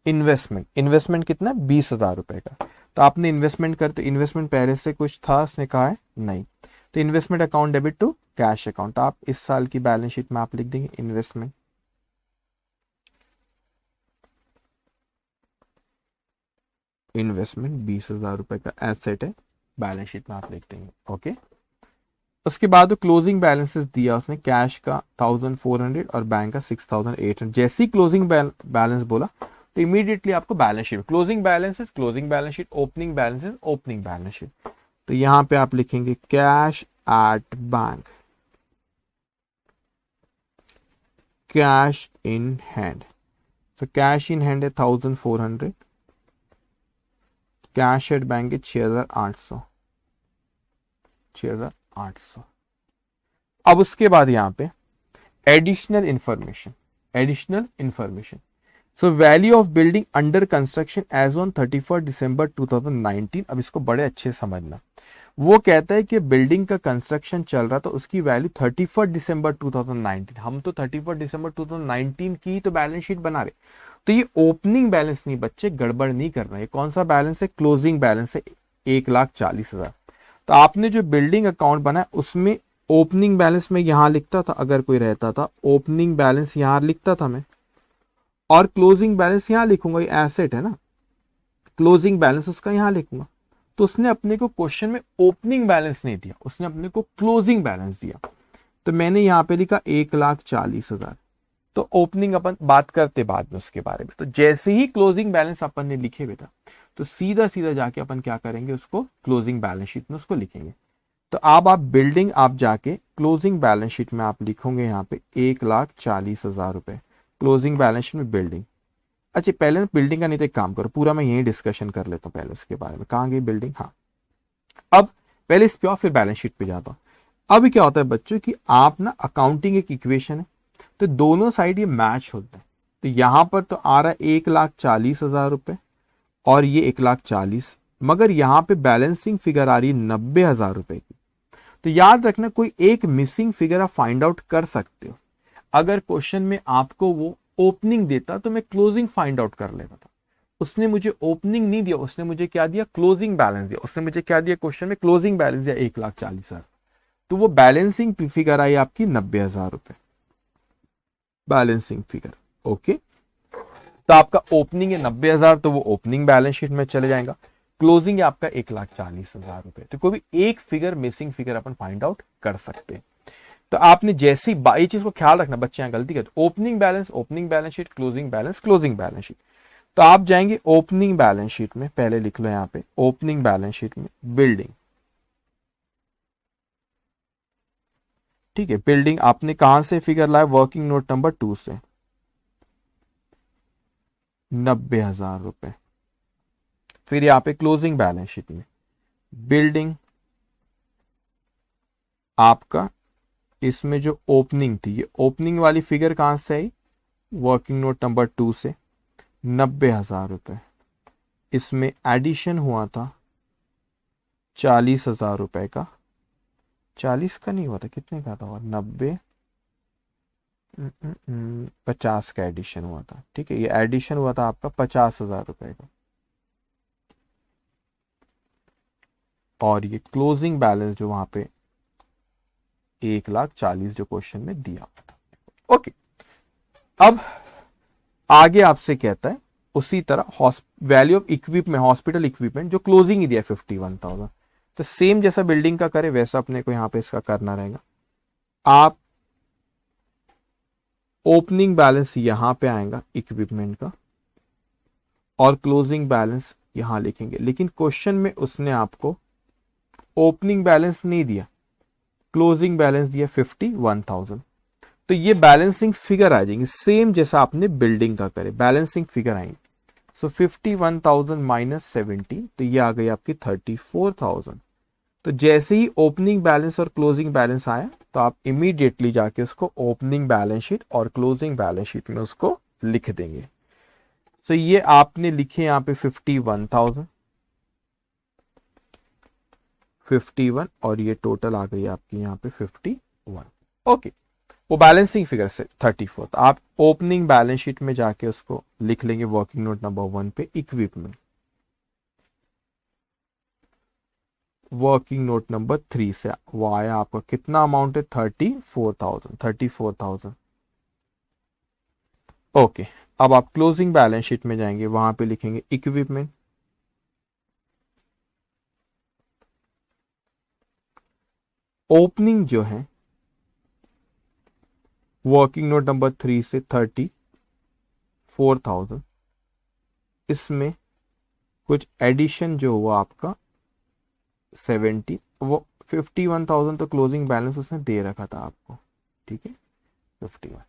इन्वेस्टमेंट, इन्वेस्टमेंट कितना 20,000 रुपए का, तो आपने इन्वेस्टमेंट करते, इन्वेस्टमेंट पहले से कुछ था उसने कहा है नहीं, तो investment account debit to cash account, आप इस साल की बैलेंस शीट में आप लिख देंगे इन्वेस्टमेंट, इन्वेस्टमेंट 20,000 रुपए का एसेट है, बैलेंस शीट में आप लिख देंगे। ओके, उसके बाद क्लोजिंग बैलेंसेस दिया उसने, कैश का 1,400 और बैंक का 6,800, जैसे ही क्लोजिंग बैलेंस बोला तो इमीडिएटली आपको balance sheet, closing balances, closing balance sheet, opening balances, opening balance sheet, तो यहां पे आप लिखेंगे cash at bank, cash in hand, तो कैश इन हैंड है 1,400, कैश एट बैंक है 6,800, 6,800। अब उसके बाद यहां पे additional information, additional information, so value of building under construction as on 31 December 2019। अब इसको बड़े अच्छे समझना, वो कहता है कि बिल्डिंग का कंस्ट्रक्शन चल रहा, तो उसकी वैल्यू 31 दिसंबर 2019, हम तो 31 दिसंबर 2019 की तो बैलेंस शीट बना रहे, तो ये ओपनिंग बैलेंस नहीं बच्चे, गड़बड़ नहीं करना, ये कौन सा बैलेंस है, क्लोजिंग बैलेंस है 1,40,000। तो आपने जो बिल्डिंग अकाउंट बनाया उसमें ओपनिंग बैलेंस में यहां लिखता था, अगर कोई रहता था ओपनिंग बैलेंस यहां लिखता था मैं, और क्लोजिंग बैलेंस यहां लिखूंगा, ये एसेट है ना, क्लोजिंग बैलेंस उसका यहां लिखूंगा। तो उसने अपने को क्वेश्चन में ओपनिंग बैलेंस नहीं दिया, उसने अपने को क्लोजिंग बैलेंस दिया, तो मैंने यहां पे लिखा 1,40,000। तो ओपनिंग अपन बात करते बाद में उसके बारे में, तो जैसे ही क्लोजिंग बैलेंस अपन ने लिखे बेटा, तो सीधा सीधा जाके अपन क्या करेंगे, उसको क्लोजिंग बैलेंस शीट में उसको लिखेंगे। तो अब आप बिल्डिंग आप जाके क्लोजिंग बैलेंस शीट में आप लिखोगे यहाँ पे 1,40,000 रुपए क्लोजिंग बैलेंस शीट में बिल्डिंग। अच्छा पहले ना बिल्डिंग का नहीं तो एक काम करो, पूरा मैं यही डिस्कशन कर लेता हूँ पहले उसके बारे में। कहाँ गई बिल्डिंग? हाँ, अब पहले इस पे और फिर बैलेंस शीट पे जाता हूँ। अब क्या होता है बच्चों कि आप ना अकाउंटिंग एक इक्वेशन है, तो दोनों साइड ये मैच होते हैं। तो यहां पर तो आ रहा है 1,40,000 रुपए और ये 1,40,000, मगर यहां पे बैलेंसिंग फिगर आ रही है 90,000 रुपए की। तो याद रखना कोई एक मिसिंग फिगर आप फाइंड आउट कर सकते हो। अगर क्वेश्चन में आपको वो ओपनिंग देता तो मैं क्लोजिंग फाइंड आउट कर लेता था। उसने मुझे ओपनिंग नहीं दिया, उसने मुझे क्या दिया? क्लोजिंग बैलेंस दिया। उसने मुझे क्या दिया क्वेश्चन में? क्लोजिंग बैलेंस दिया 1,40,000। तो वो बैलेंसिंग फिगर आई आपकी 90,000 रुपए, बैलेंसिंग फिगर। ओके, तो आपका ओपनिंग है 90,000, तो वो ओपनिंग बैलेंस शीट में चले जाएगा। क्लोजिंग है आपका 1,40,000 रुपए। तो कोई भी एक फिगर मिसिंग फिगर अपन फाइंड आउट कर सकते हैं। तो आपने जैसी ये चीज को ख्याल रखना, बच्चे यहां गलती करते, opening balance sheet, closing balance, closing balance sheet. तो आप जाएंगे ओपनिंग बैलेंस शीट में, पहले लिख लो यहां पे ओपनिंग बैलेंस शीट में बिल्डिंग। ठीक है, बिल्डिंग आपने कहां से फिगर लाया? वर्किंग नोट नंबर 2 से 90,000 रुपए। फिर यहां पे क्लोजिंग बैलेंस शीट में बिल्डिंग आपका, इसमें जो ओपनिंग थी, ये ओपनिंग वाली फिगर कहां से आई? वर्किंग नोट नंबर 2 से 90,000 रुपए। इसमें एडिशन हुआ था 40,000 रुपए का, 40 का नहीं हुआ था, कितने का था? 90, 50 का एडिशन हुआ था। ठीक है, ये एडिशन हुआ था आपका 50,000 रुपए का। और ये क्लोजिंग बैलेंस जो वहां पे 1,40,000 जो क्वेश्चन में दिया। ओके, अब आगे आपसे कहता है उसी तरह value of equipment, hospital equipment जो क्लोजिंग ही दिया 51,000। तो सेम जैसा बिल्डिंग का करे वैसा अपने को यहां पे इसका करना रहेगा। आप ओपनिंग बैलेंस यहां पे आएगा इक्विपमेंट का और क्लोजिंग बैलेंस यहां लिखेंगे। लेकिन क्वेश्चन में उसने आपको ओपनिंग बैलेंस नहीं दिया, क्लोजिंग बैलेंस दिया 51,000। तो ये बैलेंसिंग फिगर आ जाएंगे सेम जैसा आपने बिल्डिंग का करे, बैलेंसिंग फिगर आएंगे। सो 51,000 माइनस 70, तो ये आ गई आपकी 34,000। तो जैसे ही ओपनिंग बैलेंस और क्लोजिंग बैलेंस आया तो आप इमीडिएटली जाके उसको ओपनिंग बैलेंस शीट और क्लोजिंग बैलेंस शीट में उसको लिख देंगे। सो ये आपने लिखे यहाँ पे 51,000, 51 और ये टोटल आ गई आपकी यहाँ पे 51। ओके, वो बैलेंसिंग फिगर से 34। तो आप ओपनिंग बैलेंस शीट में जाके उसको लिख लेंगे वर्किंग नोट नंबर 1 पे इक्विपमेंट। वर्किंग नोट नंबर 3 से वो आया आपका कितना अमाउंट है? 34,000, 34,000। ओके, अब आप क्लोजिंग बैलेंस शीट में जाएंगे, वहां पे लिखेंगे इक्विपमेंट। ओपनिंग जो है वर्किंग नोट नंबर 3 से 34,000, इसमें कुछ एडिशन जो हुआ आपका 70, वो 51,000 तो क्लोजिंग बैलेंस उसने दे रखा था आपको। ठीक है, 51।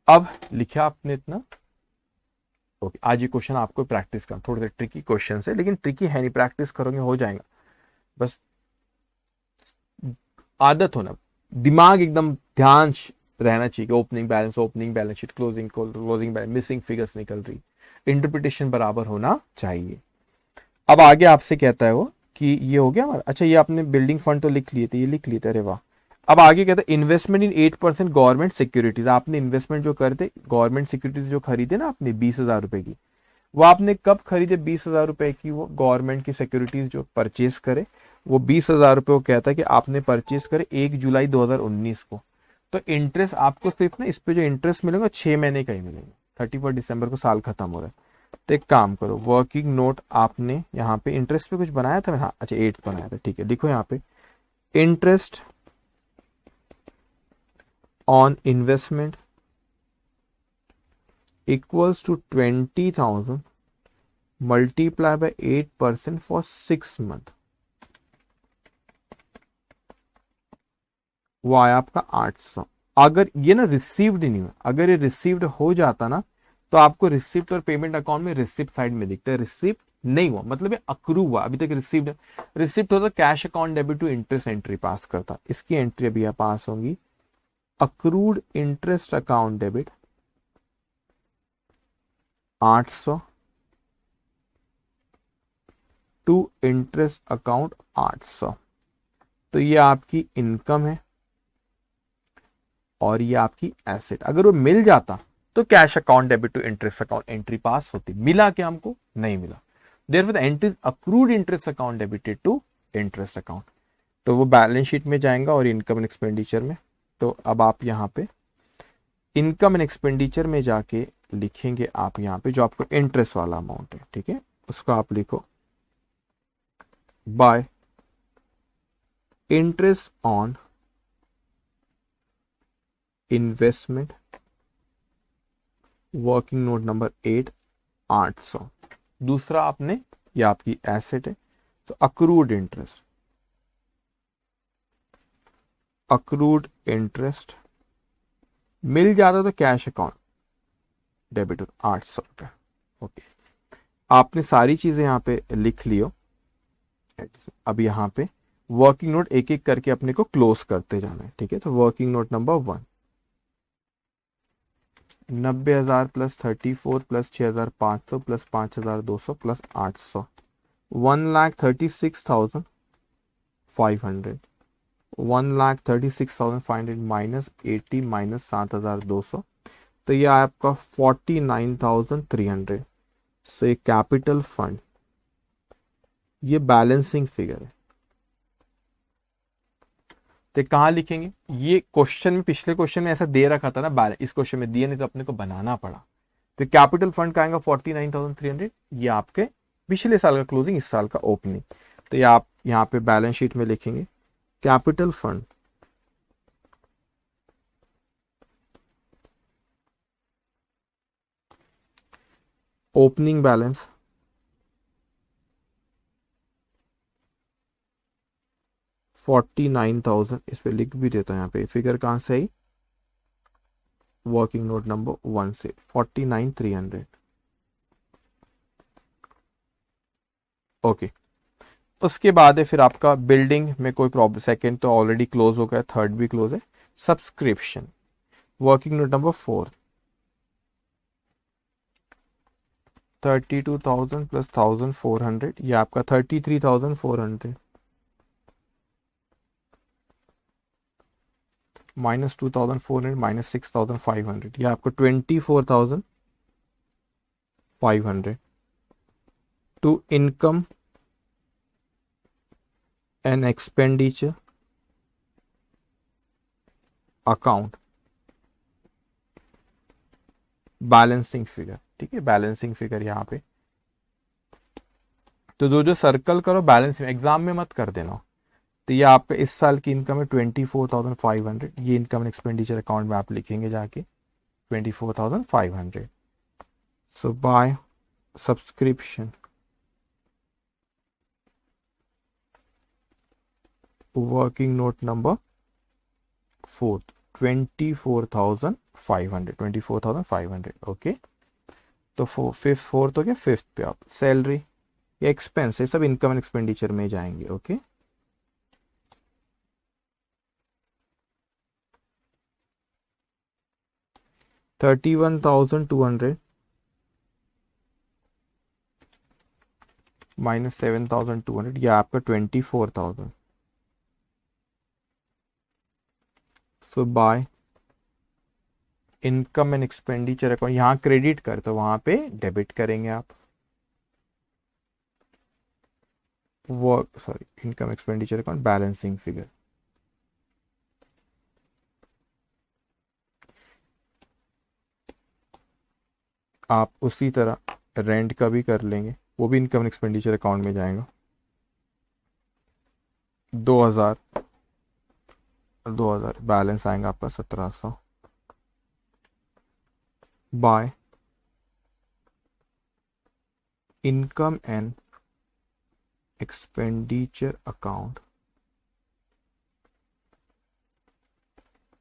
अब लिखा आपने इतना। ओके, आज ये क्वेश्चन आपको प्रैक्टिस करना, थोड़ा सा ट्रिकी क्वेश्चन है लेकिन ट्रिकी है नहीं, प्रैक्टिस करोगे हो जाएगा। बस आदत होना, दिमाग एकदम ध्यान रहना चाहिए कि opening balance sheet, closing balance, missing figures निकल रही, इंटरप्रिटेशन बराबर होना चाहिए। अब आगे आपसे कहता है वो कि ये हो गया हमारा। अच्छा, ये आपने बिल्डिंग फंड तो लिख लिए थे, ये लिख लिए थे, अरे वाह। अब आगे कहता है इन्वेस्टमेंट इन 8% गवर्नमेंट सिक्योरिटीज। आपने इन्वेस्टमेंट जो करते, गवर्नमेंट सिक्योरिटीज जो खरीदे ना आपने 20,000 रुपए की, वो आपने कब खरीदे? 20,000 रुपए की वो गवर्नमेंट की सिक्योरिटीज जो परचेज करे, वो 20,000 रुपए को कहता है कि आपने परचेज करे 1 जुलाई 2019 को। तो इंटरेस्ट आपको सिर्फ ना इस पे जो इंटरेस्ट मिलेगा 6 महीने का ही मिलेगा, 31 दिसंबर को साल खत्म हो रहा है। तो एक काम करो, वर्किंग नोट आपने यहाँ पे इंटरेस्ट पे कुछ बनाया था? हाँ, अच्छा 8 बनाया था, ठीक है। लिखो यहाँ पे interest on investment equals to 20,000 multiply by 8% for 6 months. वो आया आपका 800। अगर ये ना रिसीव्ड नहीं हुआ, अगर ये रिसीव्ड हो जाता ना तो आपको रिसिप्ट और पेमेंट अकाउंट में रिसिप्ट साइड में दिखता है, रिसिप्ट नहीं हुआ मतलब ये अक्रू हुआ, अभी तक रिसीव्ड। रिसिप्ट होता cash account debit to interest entry pass करता, इसकी एंट्री अभी यहाँ पास होगी, accrued interest account debit 800 to interest account 800। तो ये आपकी इनकम है और ये आपकी एसेट। अगर वो मिल जाता तो cash account debit to interest account entry pass होती, मिला क्या हमको, नहीं मिला। Therefore the entry accrued interest account debited to interest account, तो वो बैलेंस शीट में जाएगा और इनकम एंड एक्सपेंडिचर में। तो अब आप यहाँ पे इनकम एंड एक्सपेंडिचर में जाके लिखेंगे आप यहाँ पे जो आपको इंटरेस्ट वाला अमाउंट है, ठीक है, उसको आप लिखो bye interest on investment, working note number 8, 800। दूसरा आपने, ये आपकी एसेट है तो अक्रूड इंटरेस्ट, अक्रूड इंटरेस्ट मिल जाता तो कैश अकाउंट डेबिट 800 रुपये। ओके, आपने सारी चीजें यहाँ पे लिख लियो। अब यहाँ पे वर्किंग नोट एक एक करके अपने को क्लोज करते जाना है, ठीक है। तो working note number 1, 90,000 plus 34 plus 6,500 plus 5,200 plus 800, 1,36,500, 1,36,500 minus 80 minus 7,200, तो ये आपका 49,300। सो ये कैपिटल फंड, ये बैलेंसिंग फिगर है। तो कहाँ लिखेंगे, ये क्वेश्चन में, पिछले क्वेश्चन में ऐसा दे रखा था ना बैलेंस, इस क्वेश्चन में दिया नहीं तो अपने को बनाना पड़ा। तो कैपिटल फंड का आएगा 49,300, ये आपके पिछले साल का क्लोजिंग, इस साल का ओपनिंग। तो ये आप यहाँ पे बैलेंस शीट में लिखेंगे कैपिटल फंड ओपनिंग बैलेंस 49,000, इस पे लिख भी देता हूं, यहाँ पे फिगर कहां से आई, वर्किंग नोट नंबर 1 से 49,300। ओके, उसके बाद है फिर आपका बिल्डिंग में कोई प्रॉब्लम, सेकंड तो ऑलरेडी क्लोज हो गया, थर्ड भी क्लोज है। Subscription working note number 4, 32,000 plus 1,400, ये आपका 33,400 माइनस 2,400 माइनस 6,500, ये आपको 24,500 to income and expenditure account balancing figure, ठीक है, बैलेंसिंग फिगर यहाँ पे। तो जो सर्कल करो बैलेंस में, एग्जाम में मत कर देना। तो ये आप इस साल की इनकम है 24,500, ये इनकम एंड एक्सपेंडिचर अकाउंट में आप लिखेंगे जाके 24,500। So by subscription working note number 4, 24,500, 24,500। Okay, तो फिफ्थ, फोर्थ हो गया, फिफ्थ पे आप सैलरी या एक्सपेंस, ये सब इनकम एंड एक्सपेंडिचर में जाएंगे। ओके, 31,200 माइनस 7,200, ये आपका 24,000। So by income and expenditure account, यहाँ क्रेडिट कर तो वहां पे डेबिट करेंगे आप, वो sorry income expenditure account balancing figure. आप उसी तरह रेंट का भी कर लेंगे, वो भी इनकम एक्सपेंडिचर अकाउंट में जाएगा। 2,000, 2,000 बैलेंस आएगा आपका 1,700 by income and expenditure account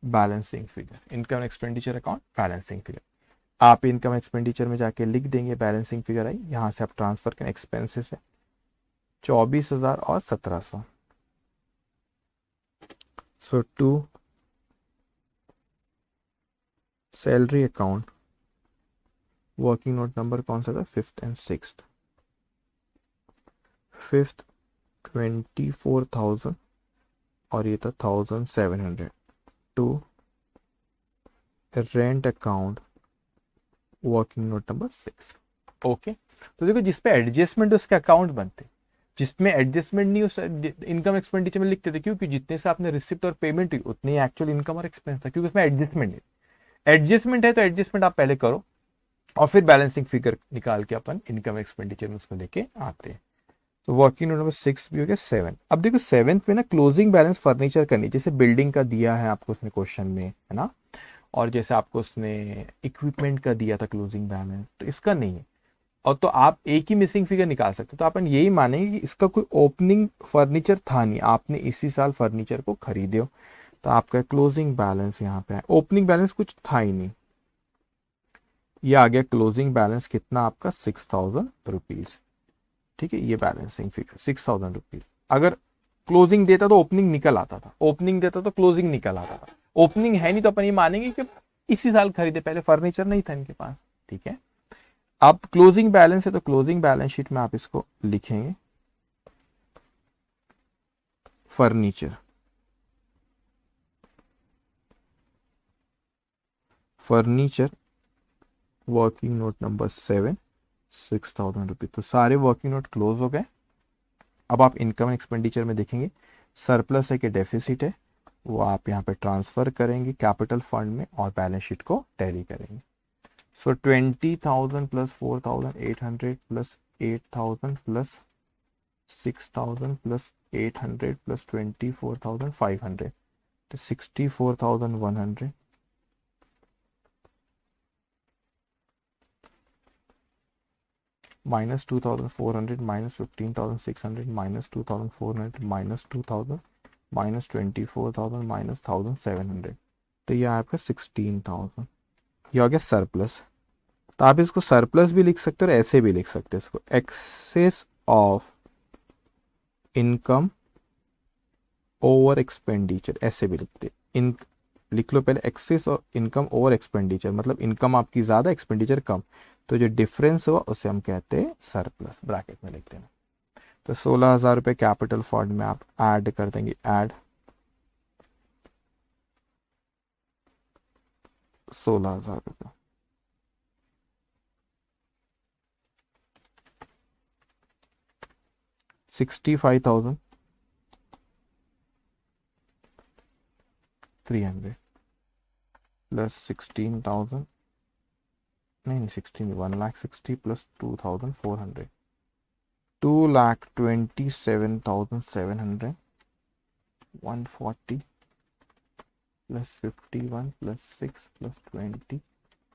balancing figure, income expenditure account balancing figure. आप इनकम एक्सपेंडिचर में जाके लिख देंगे बैलेंसिंग फिगर आई, यहाँ से आप ट्रांसफर करें, एक्सपेंसेस है 24,000 और 1700। So to salary account, working note number कौन सा था, 5th एंड 6th। 5th 24,000 और ये था 1,700। To rent account, working note number 6। Okay, तो देखो जिस पे एडजस्टमेंट उसके अकाउंट बनते, जिसमें एडजस्टमेंट नहीं उस इनकम एक्सपेंडिचर में लिखते थे, क्योंकि जितने से आपने रिसिप्ट और पेमेंट हुई उतनी एक्चुअल इनकम और एक्सपेंस था, क्योंकि उसमें एडजस्टमेंट नहीं। एडजस्टमेंट है तो एडजस्टमेंट आप पहले करो और फिर बैलेंसिंग फिगर निकाल के अपन इनकम एक्सपेंडिचर में उसको लेके आते हैं। तो वर्किंग नोट नंबर 6 भी हो गया। 7, अब देखो 7th में ना क्लोजिंग बैलेंस फर्नीचर करनी, जैसे बिल्डिंग का दिया है आपको उसने क्वेश्चन में, है ना, और जैसे आपको उसने इक्विपमेंट का दिया था क्लोजिंग बैलेंस, तो इसका नहीं है। और तो आप एक ही मिसिंग फिगर निकाल सकते हो, तो अपन यही मानेंगे कि इसका कोई ओपनिंग फर्नीचर था नहीं, आपने इसी साल फर्नीचर को खरीदे हो, तो आपका क्लोजिंग बैलेंस यहाँ पे है। ओपनिंग बैलेंस कुछ था ही नहीं, ये आ गया क्लोजिंग बैलेंस कितना आपका 6,000 रुपीज। ठीक है, ये बैलेंसिंग फिगर 6,000 रुपीज। अगर क्लोजिंग देता तो ओपनिंग निकल आता था, ओपनिंग देता तो क्लोजिंग निकल आता था। ओपनिंग है नहीं तो अपन ये मानेंगे कि इसी साल खरीदे, पहले फर्नीचर नहीं था इनके पास। ठीक है, अब क्लोजिंग बैलेंस है तो क्लोजिंग बैलेंस शीट में आप इसको लिखेंगे furniture, furniture working note number 7, 6,000 rupees. तो सारे वर्किंग नोट क्लोज हो गए। अब आप इनकम एक्सपेंडिचर में देखेंगे सरप्लस है कि डेफिसिट है, वो आप यहाँ पे ट्रांसफर करेंगे कैपिटल फंड में और बैलेंस शीट को टैली करेंगे। सो 20,000 plus 4,800 plus 8,000 plus 6,000 plus 800 plus 24,500, तो 64,100 minus 2,400 minus 15,600 minus 2,400 minus 2,000 minus 24,000 minus 1,700, तो ये आपका 16,000। ये हो गया सरप्लस। तो आप इसको सरप्लस भी लिख सकते हो और ऐसे भी लिख सकते हो, इसको excess of income over expenditure ऐसे भी लिखते। इन लिख लो पहले, excess of income over expenditure, मतलब इनकम आपकी ज्यादा एक्सपेंडिचर कम, तो जो डिफरेंस हुआ उसे हम कहते हैं सरप्लस, ब्रैकेट में लिख देना। तो 16,000 रुपये कैपिटल फंड में आप ऐड कर देंगे, ऐड 16,000 रुपये। $65,300 प्लस 16,000, नहीं 16, 1,60,000 plus 2,400, 2,27,700, 140 plus 51 plus 6 plus 20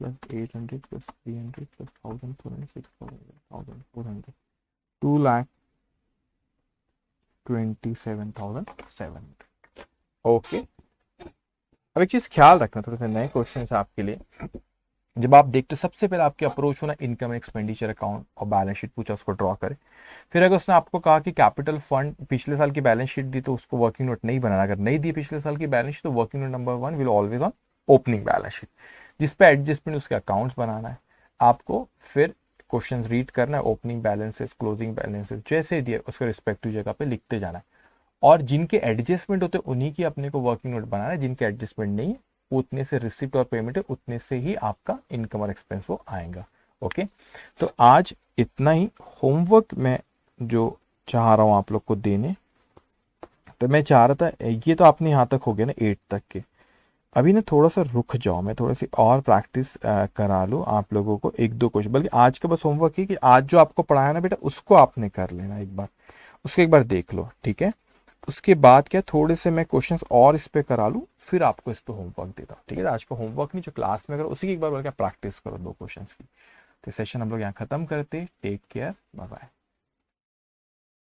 plus 800 plus 300 plus 1,400, 6,400, 2,27,700। Okay, अब एक चीज ख्याल रखना, थोड़े से नए क्वेश्चन है आपके लिए। जब आप देखते हो सबसे पहले आपकी अप्रोच होना इनकम एक्सपेंडिचर अकाउंट और बैलेंस शीट पूछा, उसको ड्रॉ करें। फिर अगर उसने आपको कहा कि कैपिटल फंड पिछले साल की बैलेंस शीट दी तो उसको वर्किंग नोट नहीं बनाना, अगर नहीं दी पिछले साल की बैलेंस शीट तो working note number 1 will always on opening balance sheet, जिस पे एडजस्टमेंट उसके अकाउंट्स बनाना है आपको। फिर क्वेश्चन रीड करना है, ओपनिंग बैलेंसेस क्लोजिंग बैलेंसेस जैसे दिए उसके रिस्पेक्टिव जगह पे लिखते जाना है, और जिनके एडजस्टमेंट होते हैं उन्हीं की अपने को वर्किंग नोट बनाना है, जिनके एडजस्टमेंट नहीं है उतने से रिसिप्ट और पेमेंट है उतने से ही आपका इनकम और एक्सपेंस वो आएगा। ओके, तो आज इतना ही। होमवर्क मैं जो चाह रहा हूं आप लोग को देने, तो मैं चाह रहा था, ये तो आपने यहाँ तक हो गया ना 8 तक के, अभी ना थोड़ा सा रुक जाओ, मैं थोड़ा सी और प्रैक्टिस करा लूँ आप लोगों को, 1-2 क्वेश्चन, बल्कि आज का बस होमवर्क है कि आज जो आपको पढ़ाया ना बेटा उसको आपने कर लेना एक बार, उसको एक बार देख लो, ठीक है। उसके बाद क्या थोड़े से मैं क्वेश्चंस और इस पे करा लूँ, फिर आपको इस पे होमवर्क देता हूँ, ठीक है। आज का होमवर्क नहीं, जो क्लास में करो उसी की एक बार प्रैक्टिस करो 2 क्वेश्चंस की। तो सेशन हम लोग यहाँ खत्म करते, टेक केयर, बाय बाय।